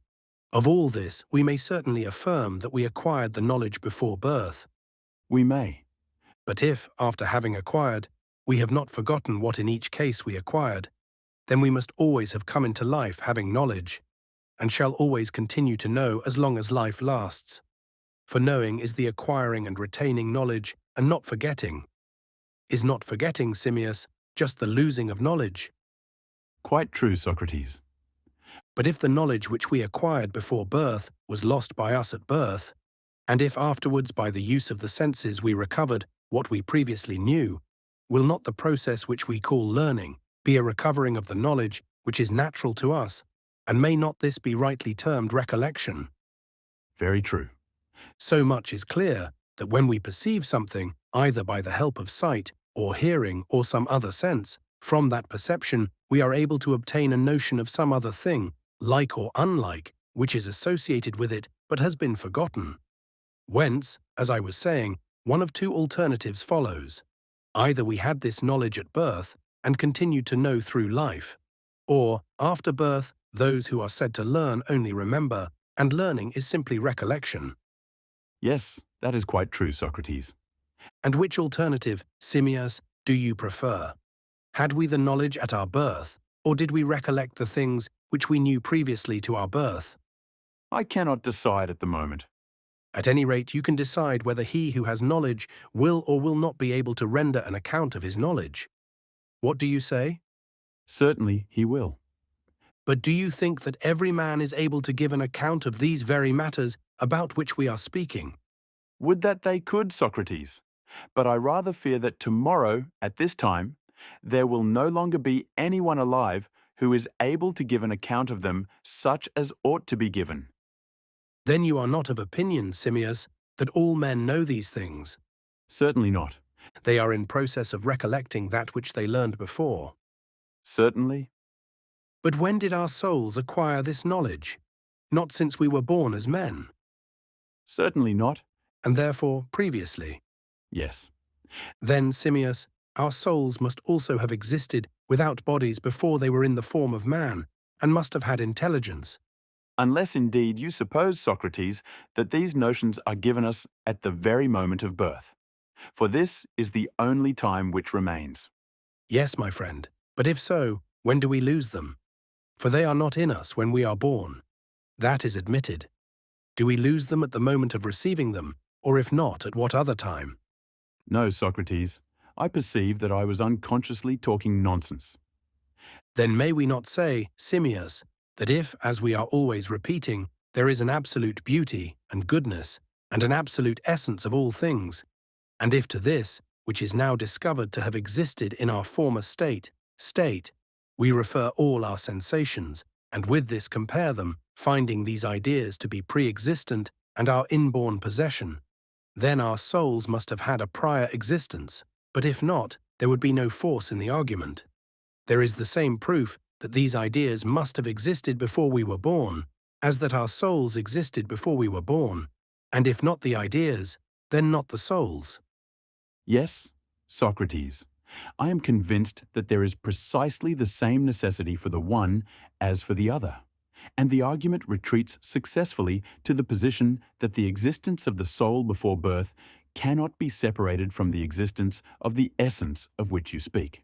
Of all this, we may certainly affirm that we acquired the knowledge before birth. We may. But if, after having acquired, we have not forgotten what in each case we acquired, then we must always have come into life having knowledge, and shall always continue to know as long as life lasts. For knowing is the acquiring and retaining knowledge, and not forgetting. Is not forgetting, Simmias, just the losing of knowledge? Quite true, Socrates. But if the knowledge which we acquired before birth was lost by us at birth, and if afterwards by the use of the senses we recovered what we previously knew, will not the process which we call learning be a recovering of the knowledge which is natural to us, and may not this be rightly termed recollection? Very true. So much is clear that when we perceive something, either by the help of sight, or hearing, or some other sense, from that perception we are able to obtain a notion of some other thing, like or unlike, which is associated with it but has been forgotten. Whence, as I was saying, one of two alternatives follows. Either we had this knowledge at birth and continued to know through life, or, after birth, those who are said to learn only remember, and learning is simply recollection. Yes, that is quite true, Socrates. And which alternative, Simmias, do you prefer? Had we the knowledge at our birth, or did we recollect the things which we knew previously to our birth? I cannot decide at the moment. At any rate, you can decide whether he who has knowledge will or will not be able to render an account of his knowledge. What do you say? Certainly he will. But do you think that every man is able to give an account of these very matters about which we are speaking? Would that they could, Socrates. But I rather fear that tomorrow, at this time, there will no longer be anyone alive who is able to give an account of them such as ought to be given. Then you are not of opinion, Simmias, that all men know these things. Certainly not. They are in process of recollecting that which they learned before. Certainly. But when did our souls acquire this knowledge? Not since we were born as men, Certainly not. and therefore previously. Yes. Then, Simmias, our souls must also have existed without bodies before they were in the form of man, and must have had intelligence. Unless indeed you suppose, Socrates, that these notions are given us at the very moment of birth. For this is the only time which remains. Yes, my friend, but if so, when do we lose them? For they are not in us when we are born. That is admitted. Do we lose them at the moment of receiving them, or if not, at what other time? No, Socrates, I perceive that I was unconsciously talking nonsense. Then may we not say, Simmias, that if, as we are always repeating, there is an absolute beauty and goodness, and an absolute essence of all things, and if to this, which is now discovered to have existed in our former state, we refer all our sensations, and with this compare them, finding these ideas to be pre-existent and our inborn possession, then our souls must have had a prior existence, but if not, there would be no force in the argument. There is the same proof that these ideas must have existed before we were born, as that our souls existed before we were born, and if not the ideas, then not the souls. Yes, Socrates, I am convinced that there is precisely the same necessity for the one as for the other, and the argument retreats successfully to the position that the existence of the soul before birth cannot be separated from the existence of the essence of which you speak.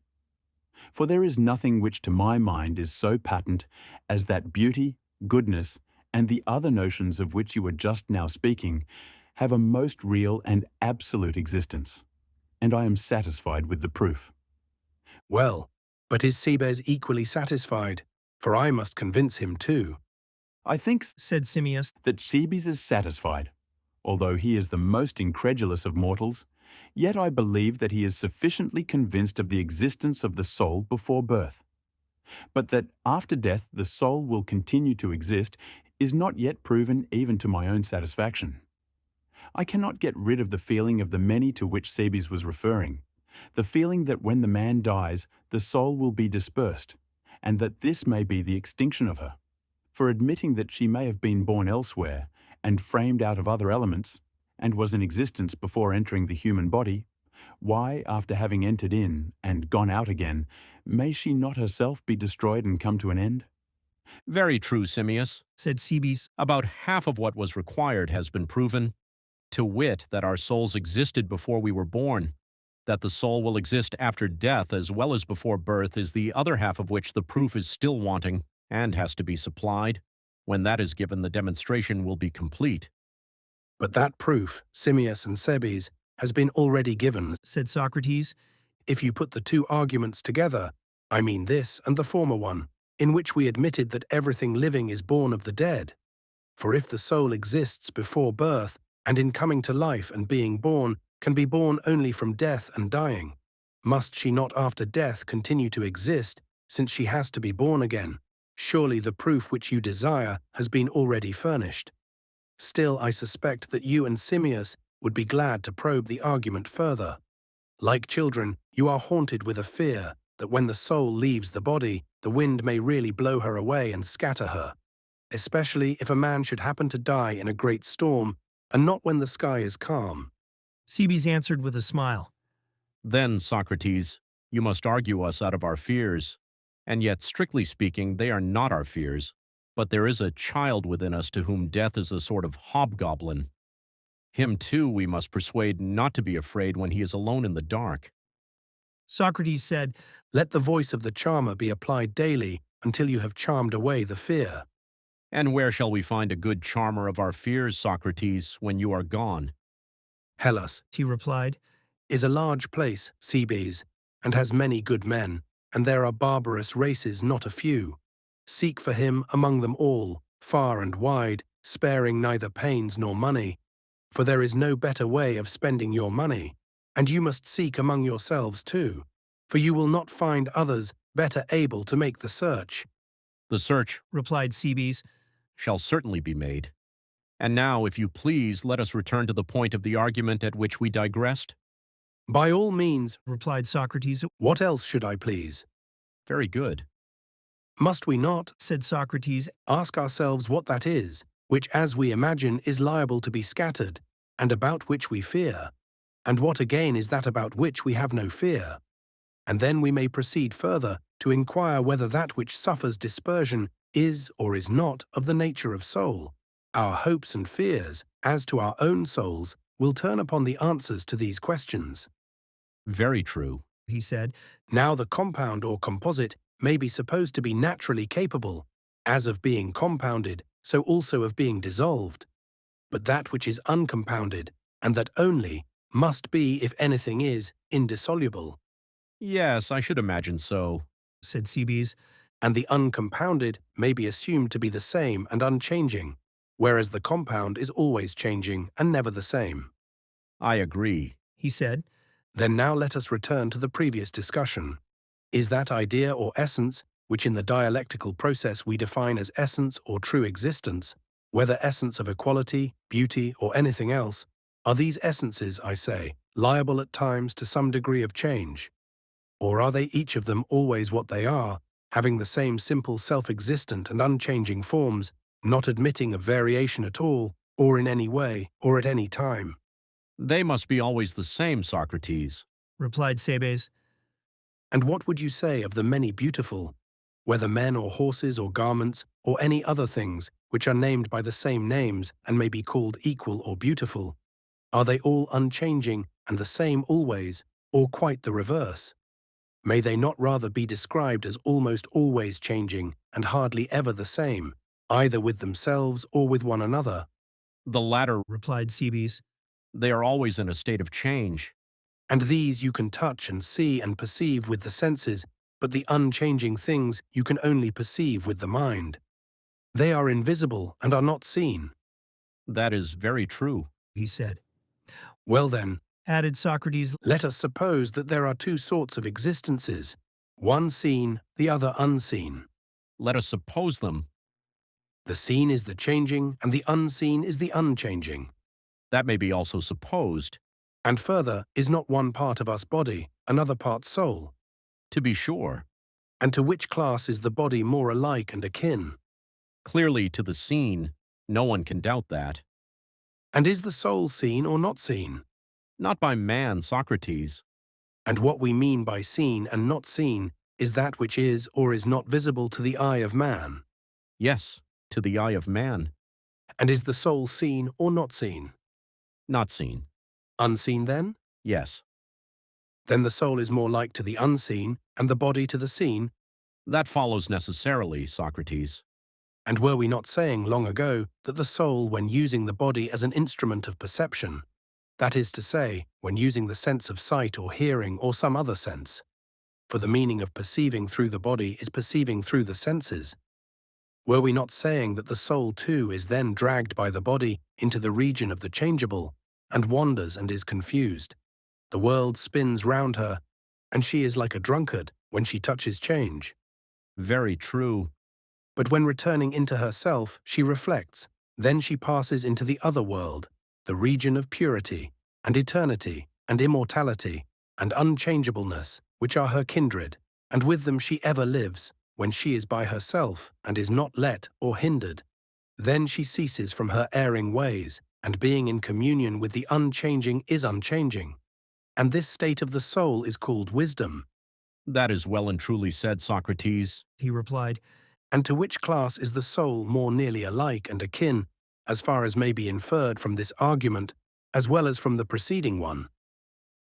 For there is nothing which to my mind is so patent as that beauty, goodness, and the other notions of which you were just now speaking have a most real and absolute existence, and I am satisfied with the proof. Well, but is Cebes equally satisfied? For I must convince him too. I think said Simmias. that Cebes is satisfied. Although he is the most incredulous of mortals, yet I believe that he is sufficiently convinced of the existence of the soul before birth. But that after death the soul will continue to exist is not yet proven even to my own satisfaction. I cannot get rid of the feeling of the many to which Cebes was referring, the feeling that when the man dies, the soul will be dispersed, and that this may be the extinction of her. For admitting that she may have been born elsewhere, and framed out of other elements, and was in existence before entering the human body, why, after having entered in and gone out again, may she not herself be destroyed and come to an end? Very true, Simmias. Said Cebes. About half of what was required has been proven, to wit, that our souls existed before we were born. That the soul will exist after death as well as before birth is the other half of which the proof is still wanting and has to be supplied. When that is given, the demonstration will be complete. But that proof, Simmias and Cebes, has been already given, said Socrates. If you put the two arguments together, I mean this and the former one, in which we admitted that everything living is born of the dead. For if the soul exists before birth, and in coming to life and being born, can be born only from death and dying, must she not after death continue to exist, since she has to be born again? Surely the proof which you desire has been already furnished. Still, I suspect that you and Simmias would be glad to probe the argument further. Like children, you are haunted with a fear that when the soul leaves the body, the wind may really blow her away and scatter her, especially if a man should happen to die in a great storm, and not when the sky is calm. Cebes answered with a smile. Then, Socrates, you must argue us out of our fears. And yet, strictly speaking, they are not our fears. But there is a child within us to whom death is a sort of hobgoblin. Him, too, we must persuade not to be afraid when he is alone in the dark. Socrates said, Let the voice of the charmer be applied daily until you have charmed away the fear. And where shall we find a good charmer of our fears, Socrates, when you are gone? Hellas he replied, is a large place, Cebes, and has many good men, and there are barbarous races not a few. Seek for him among them all, far and wide, sparing neither pains nor money. For there is no better way of spending your money, and you must seek among yourselves too, for you will not find others better able to make the search. The search, replied Cebes, shall certainly be made. And now, if you please, let us return to the point of the argument at which we digressed. By all means, replied Socrates. What else should I please? Very good. Must we not, said Socrates, ask ourselves what that is, which as we imagine is liable to be scattered, and about which we fear, and what again is that about which we have no fear? And then we may proceed further to inquire whether that which suffers dispersion is or is not of the nature of soul. Our hopes and fears, as to our own souls, will turn upon the answers to these questions. Very true, he said. Now the compound or composite may be supposed to be naturally capable, as of being compounded, so also of being dissolved. But that which is uncompounded, and that only, must be, if anything is, indissoluble. Yes, I should imagine so, said Cebes. And the uncompounded may be assumed to be the same and unchanging, whereas the compound is always changing and never the same. I agree, he said. Then now let us return to the previous discussion. Is that idea or essence, which in the dialectical process we define as essence or true existence, whether essence of equality, beauty, or anything else, are these essences, I say, liable at times to some degree of change? Or are they each of them always what they are, having the same simple self-existent and unchanging forms, not admitting of variation at all, or in any way, or at any time? They must be always the same, Socrates, replied Cebes. And what would you say of the many beautiful, whether men or horses or garments, or any other things, which are named by the same names and may be called equal or beautiful? Are they all unchanging and the same always, or quite the reverse? May they not rather be described as almost always changing and hardly ever the same, either with themselves or with one another? The latter, replied Cebes. they are always in a state of change. And these you can touch and see and perceive with the senses, but the unchanging things you can only perceive with the mind. They are invisible and are not seen. That is very true. He said. Well then, Added Socrates, let us suppose that there are two sorts of existences, one seen, the other unseen. Let us suppose them. The seen is the changing, and the unseen is the unchanging. That may be also supposed. And further, is not one part of us body, another part soul? To be sure. And to which class is the body more alike and akin? Clearly to the seen. No one can doubt that. And is the soul seen or not seen? Not by man, Socrates. And what we mean by seen and not seen is that which is or is not visible to the eye of man. Yes, to the eye of man. And is the soul seen or not seen? Not seen. Unseen then? Yes. Then the soul is more like to the unseen and the body to the seen. That follows necessarily, Socrates. And were we not saying long ago that the soul, when using the body as an instrument of perception, that is to say, when using the sense of sight or hearing or some other sense, for the meaning of perceiving through the body is perceiving through the senses, were we not saying that the soul too is then dragged by the body into the region of the changeable, and wanders and is confused? The world spins round her, and she is like a drunkard when she touches change. Very true. But when returning into herself, she reflects, then she passes into the other world, the region of purity, and eternity, and immortality, and unchangeableness, which are her kindred, and with them she ever lives, when she is by herself, and is not let or hindered. Then she ceases from her erring ways, and being in communion with the unchanging is unchanging. And this state of the soul is called wisdom. That is well and truly said, Socrates. he replied. And to which class is the soul more nearly alike and akin, as far as may be inferred from this argument, as well as from the preceding one?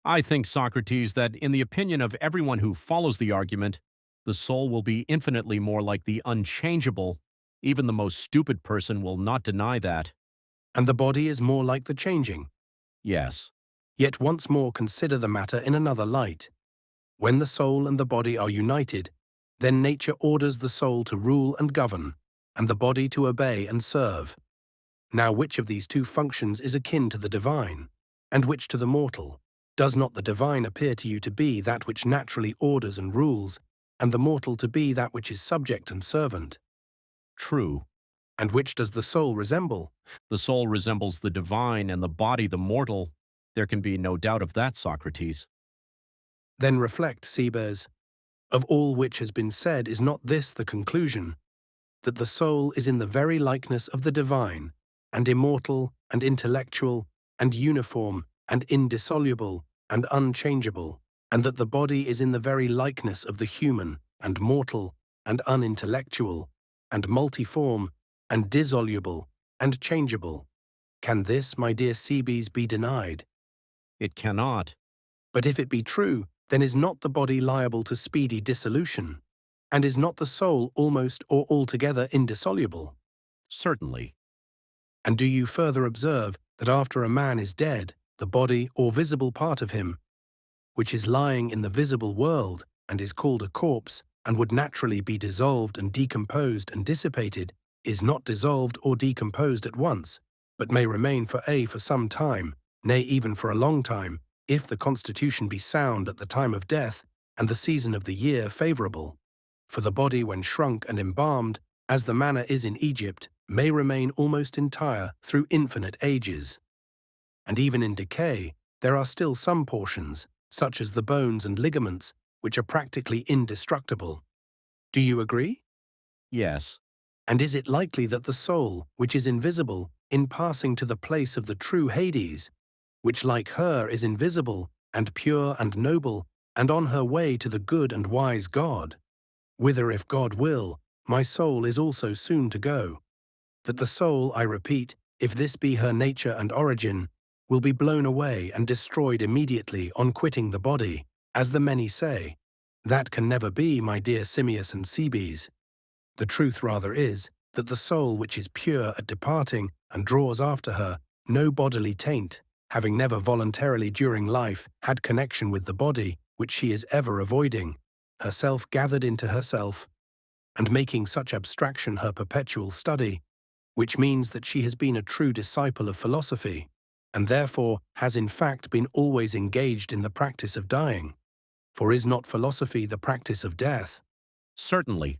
I think, Socrates, that in the opinion of everyone who follows the argument, the soul will be infinitely more like the unchangeable. Even the most stupid person will not deny that. And the body is more like the changing. Yes. Yet once more consider the matter in another light. When the soul and the body are united, then nature orders the soul to rule and govern, and the body to obey and serve. Now which of these two functions is akin to the divine, and which to the mortal? Does not the divine appear to you to be that which naturally orders and rules, and the mortal to be that which is subject and servant? True. And which does the soul resemble? The soul resembles the divine and the body the mortal. There can be no doubt of that, Socrates. Then reflect, Cebes. Of all which has been said, is not this the conclusion, that the soul is in the very likeness of the divine, and immortal, and intellectual, and uniform, and indissoluble, and unchangeable, and that the body is in the very likeness of the human, and mortal, and unintellectual, and multiform, and dissoluble, and changeable? Can this, my dear Cebes, be denied? It cannot. But if it be true, then is not the body liable to speedy dissolution? And is not the soul almost or altogether indissoluble? Certainly. And do you further observe that after a man is dead, the body or visible part of him, which is lying in the visible world and is called a corpse, and would naturally be dissolved and decomposed and dissipated, is not dissolved or decomposed at once, but may remain for some time, nay even for a long time, if the constitution be sound at the time of death, and the season of the year favourable? For the body, when shrunk and embalmed, as the manner is in Egypt, may remain almost entire through infinite ages. And even in decay, there are still some portions, such as the bones and ligaments, which are practically indestructible. Do you agree? Yes. And is it likely that the soul, which is invisible, in passing to the place of the true Hades, which like her is invisible, and pure and noble, and on her way to the good and wise God, whither, if God will, my soul is also soon to go, that the soul, I repeat, if this be her nature and origin, will be blown away and destroyed immediately on quitting the body, as the many say. That can never be, my dear Simmias and Cebes. The truth rather is that the soul which is pure at departing and draws after her no bodily taint, having never voluntarily during life had connection with the body which she is ever avoiding, herself gathered into herself, and making such abstraction her perpetual study, which means that she has been a true disciple of philosophy, and therefore has in fact been always engaged in the practice of dying. For is not philosophy the practice of death? Certainly.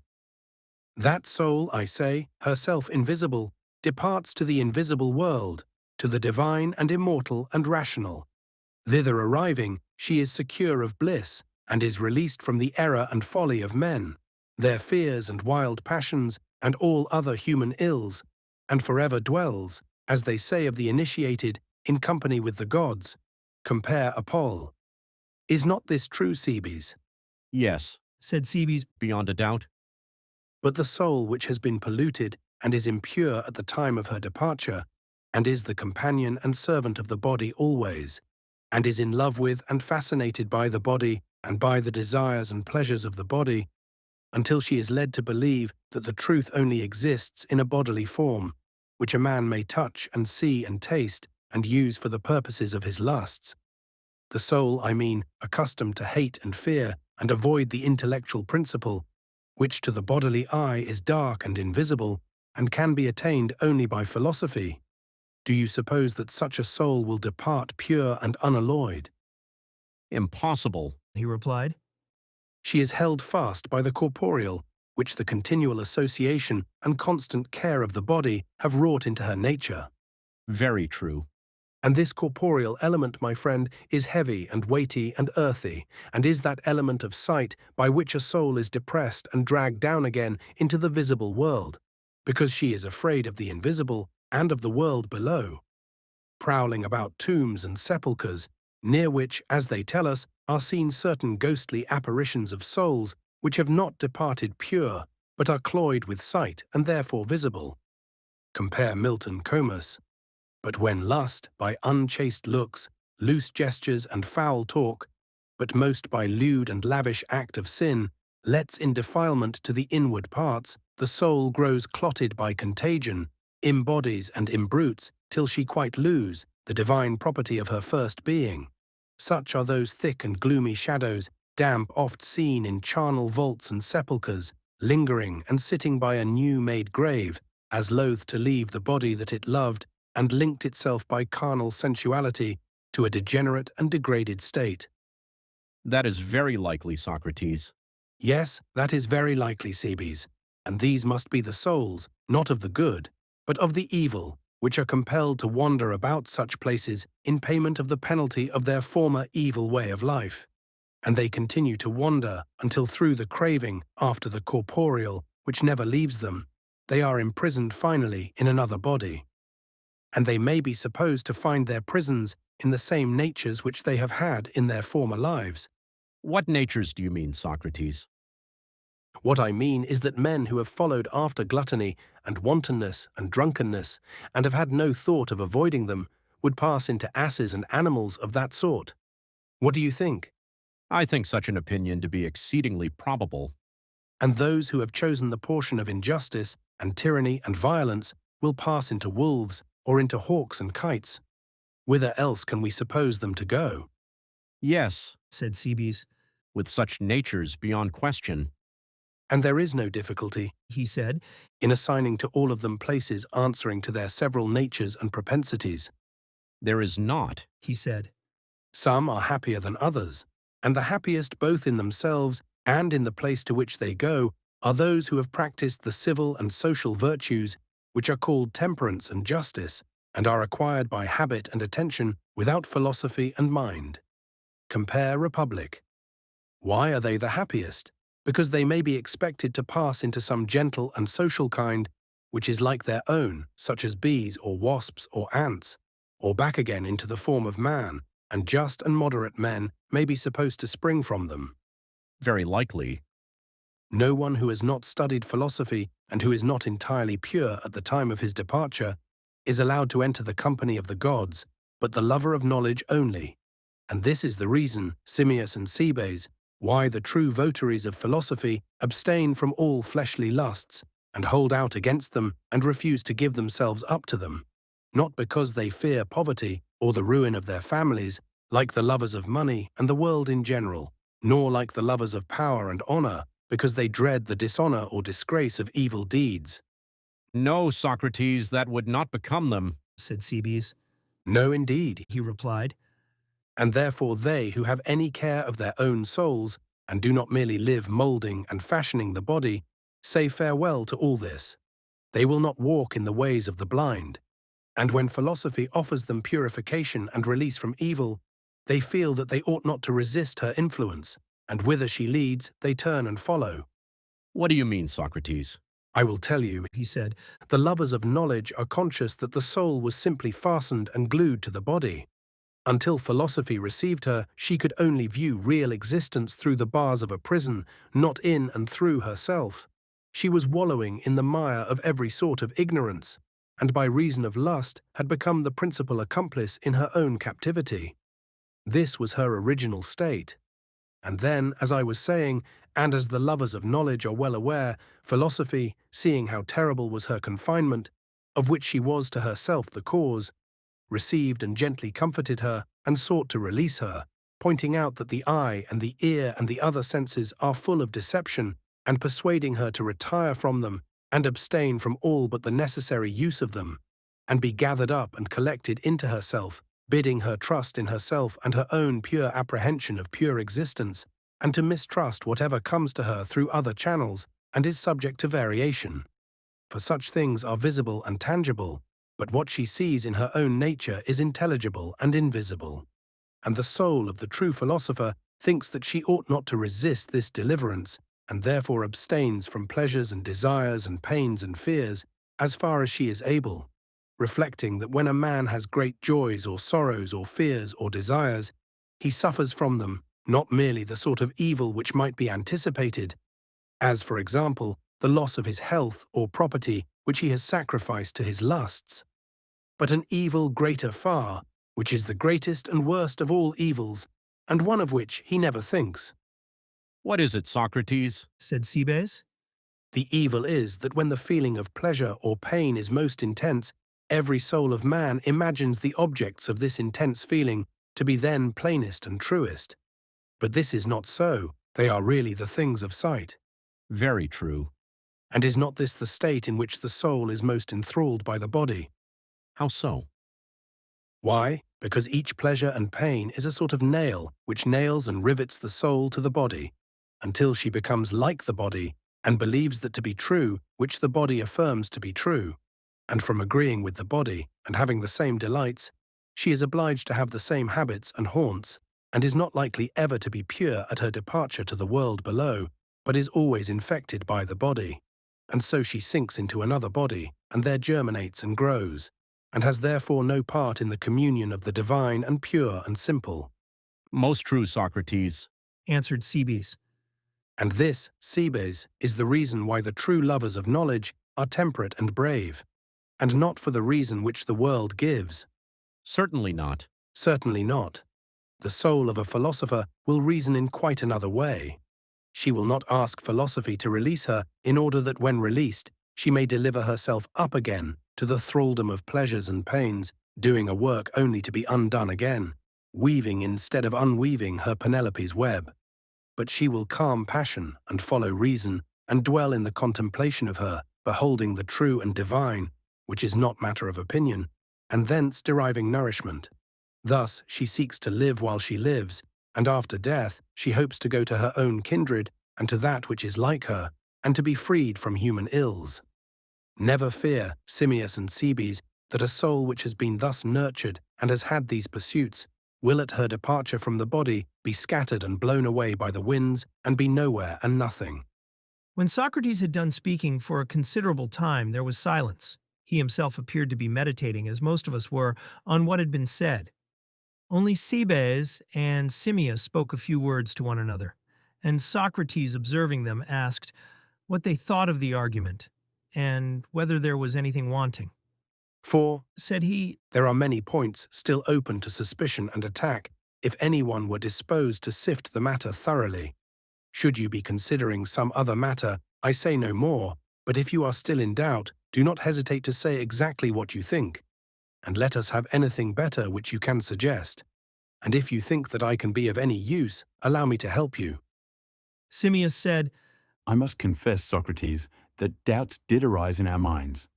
That soul, I say, herself invisible, departs to the invisible world, to the divine and immortal and rational. Thither arriving, she is secure of bliss, and is released from the error and folly of men, their fears and wild passions, and all other human ills, and forever dwells, as they say of the initiated, in company with the gods. Compare Apollo. Is not this true, Cebes? Yes, said Cebes. beyond a doubt. But the soul which has been polluted and is impure at the time of her departure, and is the companion and servant of the body always, and is in love with and fascinated by the body and by the desires and pleasures of the body, until she is led to believe that the truth only exists in a bodily form, which a man may touch and see and taste and use for the purposes of his lusts. The soul, I mean, accustomed to hate and fear and avoid the intellectual principle, which to the bodily eye is dark and invisible, and can be attained only by philosophy. Do you suppose that such a soul will depart pure and unalloyed? Impossible. He replied. She is held fast by the corporeal, which the continual association and constant care of the body have wrought into her nature. Very true. And this corporeal element, my friend, is heavy and weighty and earthy, and is that element of sight by which a soul is depressed and dragged down again into the visible world, because she is afraid of the invisible and of the world below, prowling about tombs and sepulchres, near which, as they tell us, are seen certain ghostly apparitions of souls which have not departed pure, but are cloyed with sight and therefore visible. Compare Milton Comus. But when lust, by unchaste looks, loose gestures and foul talk, but most by lewd and lavish act of sin, lets in defilement to the inward parts, the soul grows clotted by contagion, embodies and imbrutes, till she quite lose the divine property of her first being. Such are those thick and gloomy shadows, damp oft seen in charnel vaults and sepulchres, lingering and sitting by a new-made grave, as loath to leave the body that it loved, and linked itself by carnal sensuality to a degenerate and degraded state. That is very likely, Socrates. Yes, that is very likely, Cebes, and these must be the souls, not of the good, but of the evil, which are compelled to wander about such places in payment of the penalty of their former evil way of life. And they continue to wander until through the craving after the corporeal, which never leaves them, they are imprisoned finally in another body. And they may be supposed to find their prisons in the same natures which they have had in their former lives. What natures do you mean, Socrates? What I mean is that men who have followed after gluttony and wantonness and drunkenness, and have had no thought of avoiding them, would pass into asses and animals of that sort. What do you think? I think such an opinion to be exceedingly probable. And those who have chosen the portion of injustice and tyranny and violence will pass into wolves or into hawks and kites. Whither else can we suppose them to go? Yes, Said Cebes. with such natures beyond question. And there is no difficulty, He said. in assigning to all of them places answering to their several natures and propensities. There is not. He said. Some are happier than others, and the happiest both in themselves and in the place to which they go are those who have practiced the civil and social virtues which are called temperance and justice, and are acquired by habit and attention without philosophy and mind. Compare Republic. Why are they the happiest? Because they may be expected to pass into some gentle and social kind which is like their own, such as bees or wasps or ants, or back again into the form of man, and just and moderate men may be supposed to spring from them. Very likely. No one who has not studied philosophy and who is not entirely pure at the time of his departure is allowed to enter the company of the gods, but the lover of knowledge only. And this is the reason, Simmias and Cebes, why the true votaries of philosophy abstain from all fleshly lusts, and hold out against them and refuse to give themselves up to them, not because they fear poverty or the ruin of their families, like the lovers of money and the world in general, nor like the lovers of power and honor, because they dread the dishonor or disgrace of evil deeds. No, Socrates, that would not become them, said Cebes. No, indeed, He replied. and therefore they who have any care of their own souls, and do not merely live moulding and fashioning the body, say farewell to all this. They will not walk in the ways of the blind. And when philosophy offers them purification and release from evil, they feel that they ought not to resist her influence, and whither she leads, they turn and follow. What do you mean, Socrates? I will tell you, He said. the lovers of knowledge are conscious that the soul was simply fastened and glued to the body. Until philosophy received her, she could only view real existence through the bars of a prison, not in and through herself. She was wallowing in the mire of every sort of ignorance, and by reason of lust had become the principal accomplice in her own captivity. This was her original state. And then, as I was saying, and as the lovers of knowledge are well aware, philosophy, seeing how terrible was her confinement, of which she was to herself the cause, received and gently comforted her, and sought to release her, pointing out that the eye and the ear and the other senses are full of deception, and persuading her to retire from them, and abstain from all but the necessary use of them, and be gathered up and collected into herself, bidding her trust in herself and her own pure apprehension of pure existence, and to mistrust whatever comes to her through other channels and is subject to variation. For such things are visible and tangible, but what she sees in her own nature is intelligible and invisible. And the soul of the true philosopher thinks that she ought not to resist this deliverance, and therefore abstains from pleasures and desires and pains and fears as far as she is able, reflecting that when a man has great joys or sorrows or fears or desires, he suffers from them not merely the sort of evil which might be anticipated, as, for example, the loss of his health or property which he has sacrificed to his lusts, but an evil greater far, which is the greatest and worst of all evils, and one of which he never thinks. What is it, Socrates? Said Cebes. The evil is that when the feeling of pleasure or pain is most intense, every soul of man imagines the objects of this intense feeling to be then plainest and truest. But this is not so. They are really the things of sight. Very true. And is not this the state in which the soul is most enthralled by the body? How so? Why? Because each pleasure and pain is a sort of nail which nails and rivets the soul to the body, until she becomes like the body and believes that to be true which the body affirms to be true. And from agreeing with the body and having the same delights, she is obliged to have the same habits and haunts, and is not likely ever to be pure at her departure to the world below, but is always infected by the body. And so she sinks into another body, and there germinates and grows, and has therefore no part in the communion of the divine and pure and simple. Most true, Socrates. Answered Cebes. And this, Cebes, is the reason why the true lovers of knowledge are temperate and brave, and not for the reason which the world gives. Certainly not. Certainly not. The soul of a philosopher will reason in quite another way. She will not ask philosophy to release her in order that when released, she may deliver herself up again to the thraldom of pleasures and pains, doing a work only to be undone again, weaving instead of unweaving her Penelope's web. But she will calm passion and follow reason, and dwell in the contemplation of her, beholding the true and divine, which is not matter of opinion, and thence deriving nourishment. Thus she seeks to live while she lives, and after death she hopes to go to her own kindred and to that which is like her, and to be freed from human ills. Never fear, Simmias and Cebes, that a soul which has been thus nurtured and has had these pursuits will at her departure from the body be scattered and blown away by the winds and be nowhere and nothing. When Socrates had done speaking for a considerable time, there was silence. He himself appeared to be meditating, as most of us were, on what had been said. Only Cebes and Simmias spoke a few words to one another, and Socrates, observing them, asked what they thought of the argument, and whether there was anything wanting. For, said he, there are many points still open to suspicion and attack if anyone were disposed to sift the matter thoroughly. Should you be considering some other matter, I say no more, but if you are still in doubt, do not hesitate to say exactly what you think, and let us have anything better which you can suggest. And if you think that I can be of any use, allow me to help you. Simmias said, I must confess, Socrates, that doubts did arise in our minds,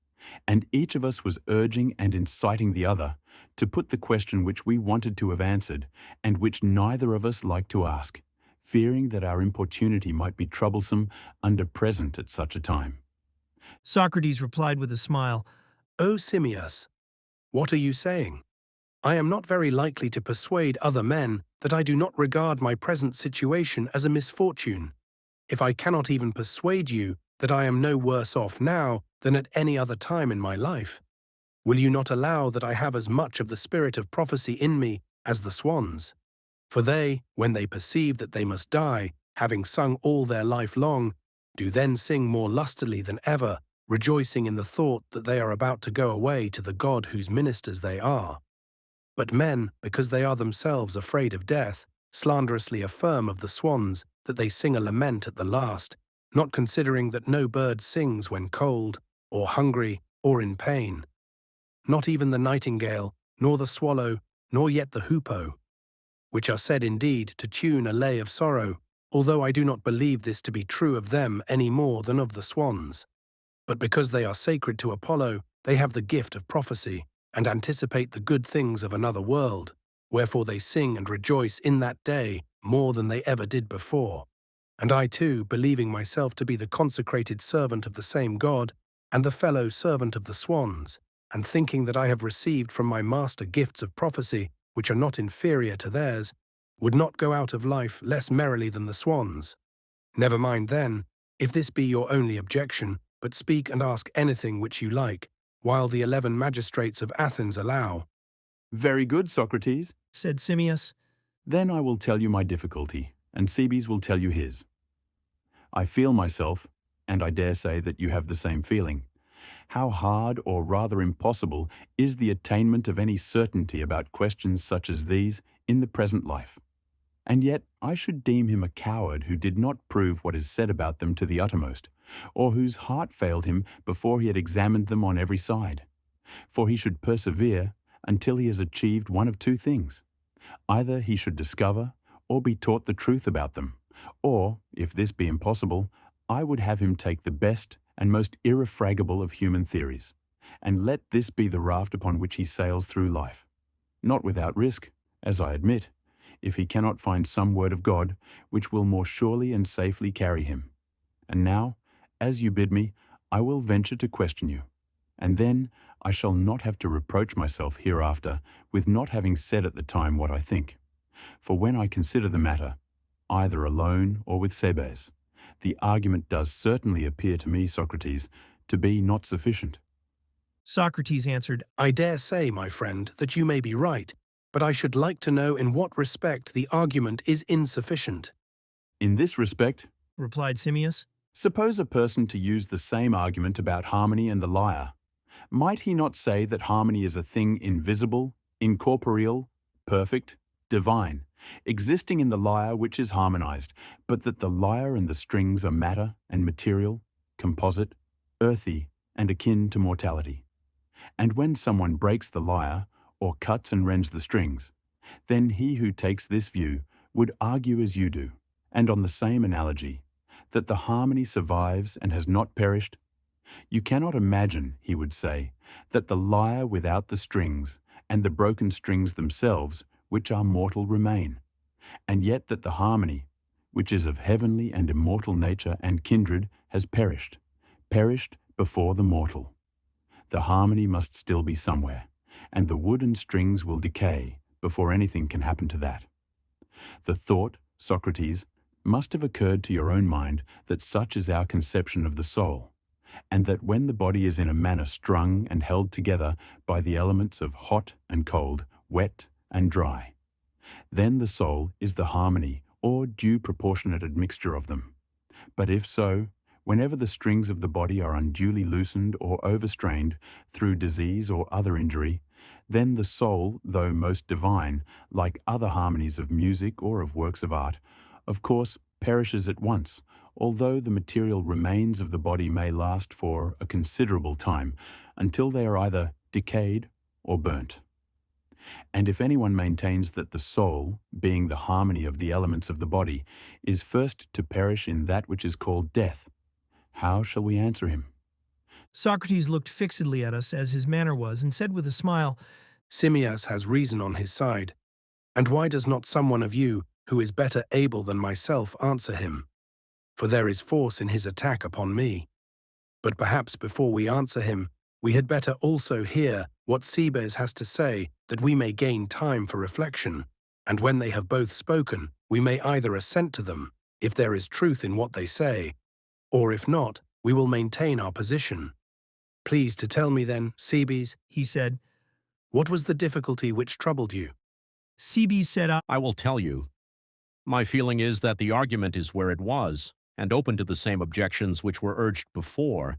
and each of us was urging and inciting the other to put the question which we wanted to have answered, and which neither of us liked to ask, fearing that our importunity might be troublesome under present at such a time. Socrates replied with a smile, O Simmias, what are you saying? I am not very likely to persuade other men that I do not regard my present situation as a misfortune. If I cannot even persuade you that I am no worse off now than at any other time in my life, will you not allow that I have as much of the spirit of prophecy in me as the swans? For they, when they perceive that they must die, having sung all their life long, do then sing more lustily than ever, rejoicing in the thought that they are about to go away to the God whose ministers they are. But men, because they are themselves afraid of death, slanderously affirm of the swans that they sing a lament at the last, not considering that no bird sings when cold, or hungry, or in pain. Not even the nightingale, nor the swallow, nor yet the hoopoe, which are said indeed to tune a lay of sorrow, although I do not believe this to be true of them any more than of the swans. But because they are sacred to Apollo, they have the gift of prophecy, and anticipate the good things of another world, wherefore they sing and rejoice in that day more than they ever did before. And I too, believing myself to be the consecrated servant of the same God, and the fellow servant of the swans, and thinking that I have received from my master gifts of prophecy which are not inferior to theirs, would not go out of life less merrily than the swans. Never mind then, if this be your only objection, but speak and ask anything which you like, while the 11 magistrates of Athens allow. Very good, Socrates. said Simmias. Then I will tell you my difficulty, and Cebes will tell you his. I feel myself, and I dare say that you have the same feeling, how hard or rather impossible is the attainment of any certainty about questions such as these in the present life. And yet I should deem him a coward who did not prove what is said about them to the uttermost, or whose heart failed him before he had examined them on every side. For he should persevere until he has achieved one of two things. Either he should discover or be taught the truth about them, or, if this be impossible, I would have him take the best and most irrefragable of human theories, and let this be the raft upon which he sails through life. Not without risk, as I admit, if he cannot find some word of God which will more surely and safely carry him. And now, as you bid me, I will venture to question you, and then I shall not have to reproach myself hereafter with not having said at the time what I think. For when I consider the matter, either alone or with Cebes, the argument does certainly appear to me, Socrates, to be not sufficient. Socrates answered, I dare say, my friend, that you may be right, but I should like to know in what respect the argument is insufficient. In this respect, replied Simmias, suppose a person to use the same argument about harmony and the lyre. Might he not say that harmony is a thing invisible, incorporeal, perfect, divine, existing in the lyre which is harmonized, but that the lyre and the strings are matter and material, composite, earthy, and akin to mortality? And when someone breaks the lyre, or cuts and rends the strings, then he who takes this view would argue as you do, and on the same analogy, that the harmony survives and has not perished. You cannot imagine, he would say, that the lyre without the strings and the broken strings themselves, which are mortal, remain, and yet that the harmony, which is of heavenly and immortal nature and kindred, has perished before the mortal. The harmony must still be somewhere, and the wood and strings will decay before anything can happen to that. The thought, Socrates, must have occurred to your own mind that such is our conception of the soul, and that when the body is in a manner strung and held together by the elements of hot and cold, wet and dry, then the soul is the harmony or due proportionate admixture of them. But if so, Whenever the strings of the body are unduly loosened or overstrained through disease or other injury, then the soul, though most divine, like other harmonies of music or of works of art, of course perishes at once, although the material remains of the body may last for a considerable time, until they are either decayed or burnt. And if anyone maintains that the soul, being the harmony of the elements of the body, is first to perish in that which is called death, how shall we answer him? Socrates looked fixedly at us, as his manner was, and said with a smile, Simmias has reason on his side. And why does not someone of you, who is better able than myself, answer him? For there is force in his attack upon me. But perhaps before we answer him, we had better also hear what Cebes has to say, that we may gain time for reflection, and when they have both spoken, we may either assent to them, if there is truth in what they say, or if not, we will maintain our position. Please to tell me then, Cebes, he said. what was the difficulty which troubled you? Cebes said, I will tell you. My feeling is that the argument is where it was, and open to the same objections which were urged before,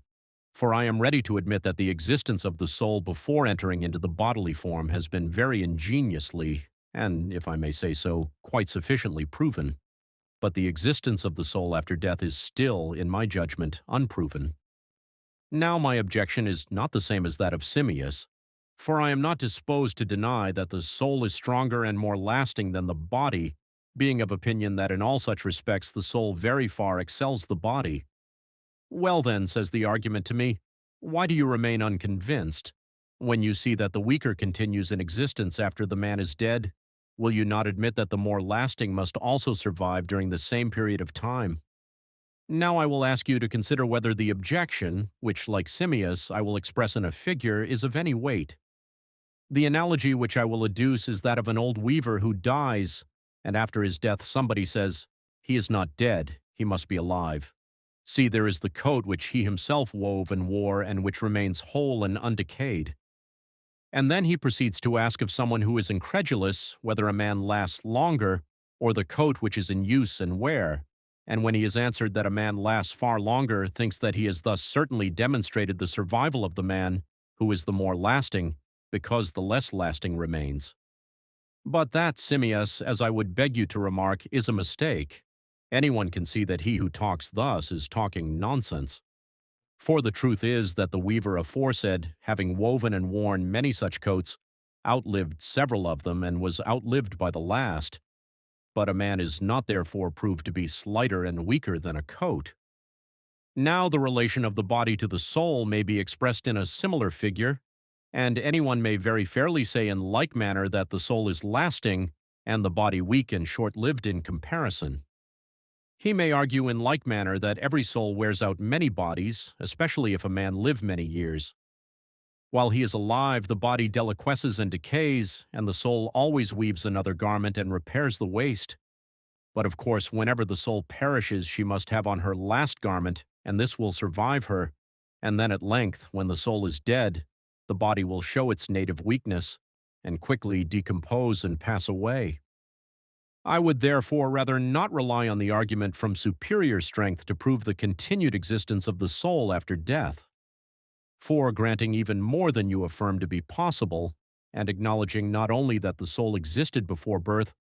for I am ready to admit that the existence of the soul before entering into the bodily form has been very ingeniously, and, if I may say so, quite sufficiently proven. But the existence of the soul after death is still, in my judgment, unproven. Now my objection is not the same as that of Simmias, for I am not disposed to deny that the soul is stronger and more lasting than the body, being of opinion that in all such respects the soul very far excels the body. Well then, says the argument to me, why do you remain unconvinced? When you see that the weaker continues in existence after the man is dead, will you not admit that the more lasting must also survive during the same period of time? Now I will ask you to consider whether the objection, which, like Simmias, I will express in a figure, is of any weight. The analogy which I will adduce is that of an old weaver who dies, and after his death somebody says, "He is not dead, he must be alive. See, there is the coat which he himself wove and wore and which remains whole and undecayed." And then he proceeds to ask of someone who is incredulous whether a man lasts longer or the coat which is in use and wear, and when he has answered that a man lasts far longer, thinks that he has thus certainly demonstrated the survival of the man who is the more lasting, because the less lasting remains. But that, Simmias, as I would beg you to remark, is a mistake. Anyone can see that he who talks thus is talking nonsense. For the truth is that the weaver aforesaid, having woven and worn many such coats, outlived several of them and was outlived by the last. But a man is not therefore proved to be slighter and weaker than a coat. Now the relation of the body to the soul may be expressed in a similar figure, and anyone may very fairly say in like manner that the soul is lasting and the body weak and short-lived in comparison. He may argue in like manner that every soul wears out many bodies, especially if a man live many years. While he is alive, the body deliquesces and decays, and the soul always weaves another garment and repairs the waste. But of course, whenever the soul perishes, she must have on her last garment, and this will survive her, and then at length, when the soul is dead, the body will show its native weakness, and quickly decompose and pass away. I would therefore rather not rely on the argument from superior strength to prove the continued existence of the soul after death. For, granting even more than you affirm to be possible, and acknowledging not only that the soul existed before birth,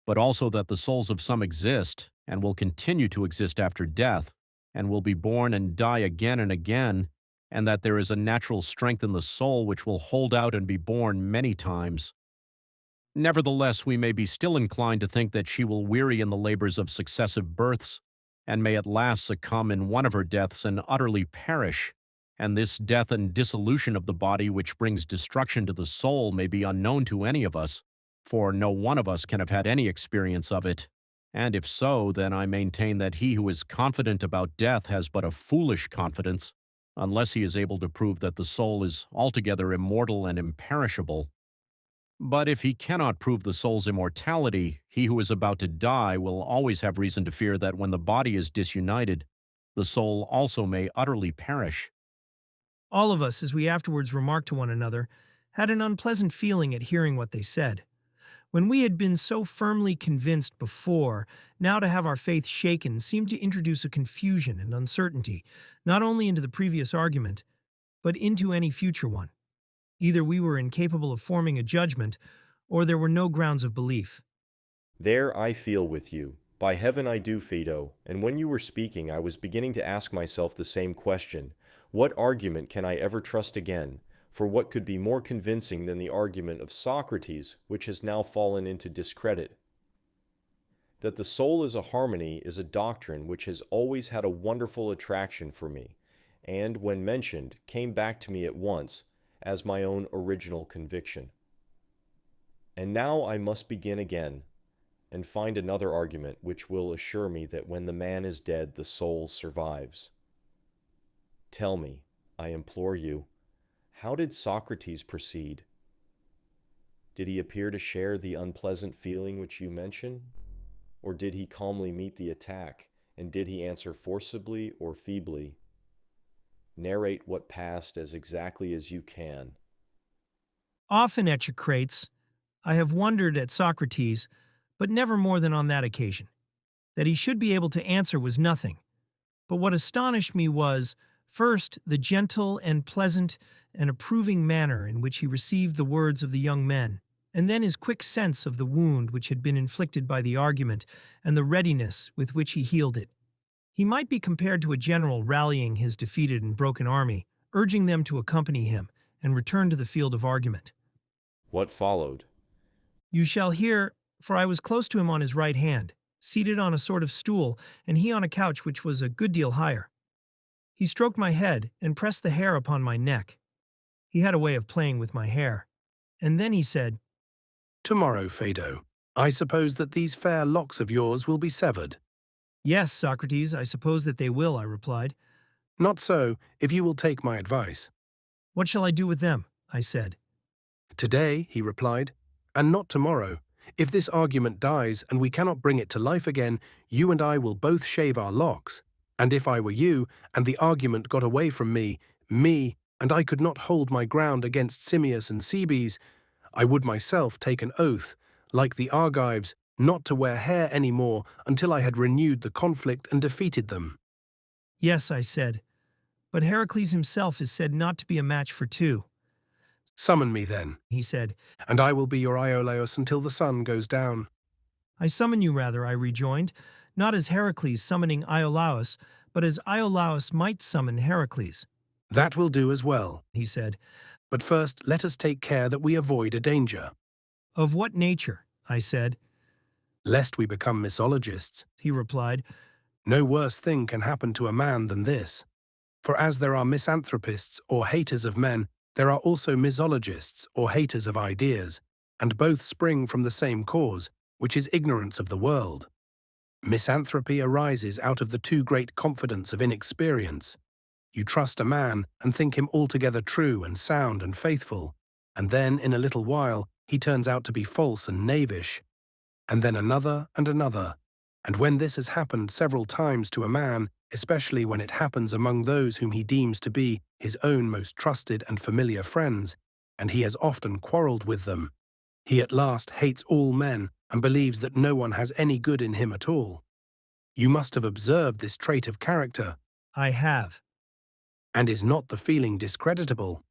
but also that the souls of some exist, and will continue to exist after death, and will be born and die again and again, and that there is a natural strength in the soul which will hold out and be born many times. Nevertheless, we may be still inclined to think that she will weary in the labors of successive births, and may at last succumb in one of her deaths and utterly perish, and this death and dissolution of the body which brings destruction to the soul may be unknown to any of us, for no one of us can have had any experience of it, and if so, then I maintain that he who is confident about death has but a foolish confidence, unless he is able to prove that the soul is altogether immortal and imperishable. But if he cannot prove the soul's immortality, he who is about to die will always have reason to fear that when the body is disunited, the soul also may utterly perish. All of us, as we afterwards remarked to one another, had an unpleasant feeling at hearing what they said. When we had been so firmly convinced before, now to have our faith shaken seemed to introduce a confusion and uncertainty, not only into the previous argument, but into any future one. Either we were incapable of forming a judgment, or there were no grounds of belief. There I feel with you. By heaven I do, Phaedo, and when you were speaking I was beginning to ask myself the same question. What argument can I ever trust again? For what could be more convincing than the argument of Socrates, which has now fallen into discredit? That the soul is a harmony is a doctrine which has always had a wonderful attraction for me, and, when mentioned, came back to me at once as my own original conviction. And now I must begin again, and find another argument which will assure me that when the man is dead, the soul survives. Tell me, I implore you, how did Socrates proceed? Did he appear to share the unpleasant feeling which you mention? Or did he calmly meet the attack, and did he answer forcibly or feebly? Narrate what passed as exactly as you can. Often, Echecrates, I have wondered at Socrates, but never more than on that occasion. That he should be able to answer was nothing. But what astonished me was, first, the gentle and pleasant and approving manner in which he received the words of the young men, and then his quick sense of the wound which had been inflicted by the argument, and the readiness with which he healed it. He might be compared to a general rallying his defeated and broken army, urging them to accompany him and return to the field of argument. What followed? You shall hear, for I was close to him on his right hand, seated on a sort of stool, and he on a couch which was a good deal higher. He stroked my head and pressed the hair upon my neck. He had a way of playing with my hair. And then he said, Tomorrow, Phaedo, I suppose that these fair locks of yours will be severed. Yes, Socrates, I suppose that they will, I replied. Not so, if you will take my advice. What shall I do with them? I said. Today, he replied, and not tomorrow. If this argument dies and we cannot bring it to life again, you and I will both shave our locks. And if I were you, and the argument got away from me, and I could not hold my ground against Simmias and Cebes, I would myself take an oath, like the Argives, not to wear hair any more until I had renewed the conflict and defeated them. Yes, I said, but Heracles himself is said not to be a match for two. Summon me then, He said, and I will be your Iolaus until the sun goes down. I summon you rather, I rejoined, not as Heracles summoning Iolaus, but as Iolaus might summon Heracles. That will do as well, He said. But first let us take care that we avoid a danger. Of what nature? I said. Lest we become misologists. He replied. No worse thing can happen to a man than this. For as there are misanthropists or haters of men, there are also misologists or haters of ideas, and both spring from the same cause, which is ignorance of the world. Misanthropy arises out of the too great confidence of inexperience. You trust a man and think him altogether true and sound and faithful, and then in a little while he turns out to be false and knavish, and then another and another. And when this has happened several times to a man, especially when it happens among those whom he deems to be his own most trusted and familiar friends, and he has often quarrelled with them, he at last hates all men and believes that no one has any good in him at all. You must have observed this trait of character. I have. And is not the feeling discreditable?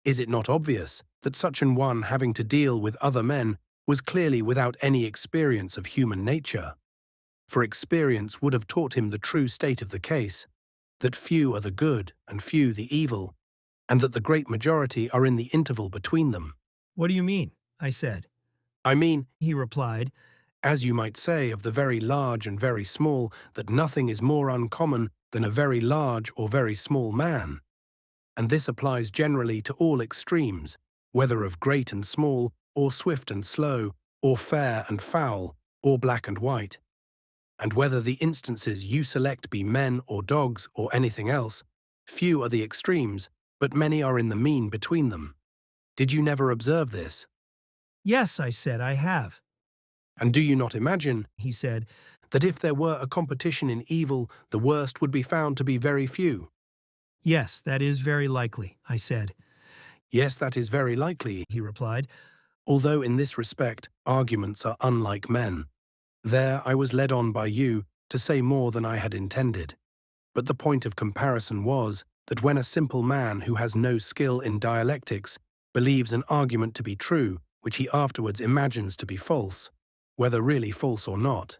Is it not obvious that such an one having to deal with other men was clearly without any experience of human nature? For experience would have taught him the true state of the case, that few are the good and few the evil, and that the great majority are in the interval between them. What do you mean? I said. I mean, He replied, as you might say of the very large and very small, that nothing is more uncommon than a very large or very small man. And this applies generally to all extremes, whether of great and small, or swift and slow, or fair and foul, or black and white. And whether the instances you select be men or dogs or anything else, few are the extremes, but many are in the mean between them. Did you never observe this? Yes, I said, I have. And do you not imagine, He said, that if there were a competition in evil, the worst would be found to be very few? Yes, that is very likely, I said. Yes, that is very likely. He replied. although in this respect arguments are unlike men. There I was led on by you to say more than I had intended. But the point of comparison was that when a simple man who has no skill in dialectics believes an argument to be true, which he afterwards imagines to be false, whether really false or not,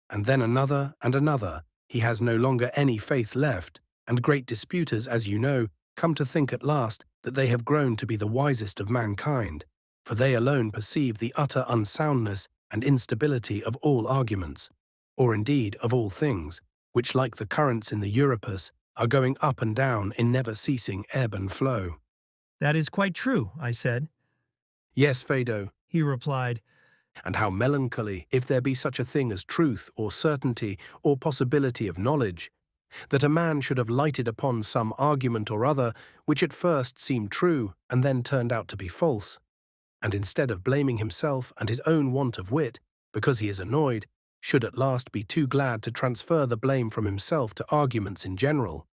and then another and another, he has no longer any faith left, and great disputers, as you know, come to think at last that they have grown to be the wisest of mankind, for they alone perceive the utter unsoundness and instability of all arguments, or indeed of all things, which like the currents in the Euripus are going up and down in never-ceasing ebb and flow. That is quite true, I said. Yes, Phaedo, He replied, and how melancholy, if there be such a thing as truth or certainty or possibility of knowledge, that a man should have lighted upon some argument or other which at first seemed true and then turned out to be false, and instead of blaming himself and his own want of wit, because he is annoyed, should at last be too glad to transfer the blame from himself to arguments in general,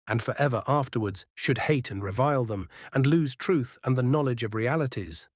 and for ever afterwards should hate and revile them, and lose truth and the knowledge of realities.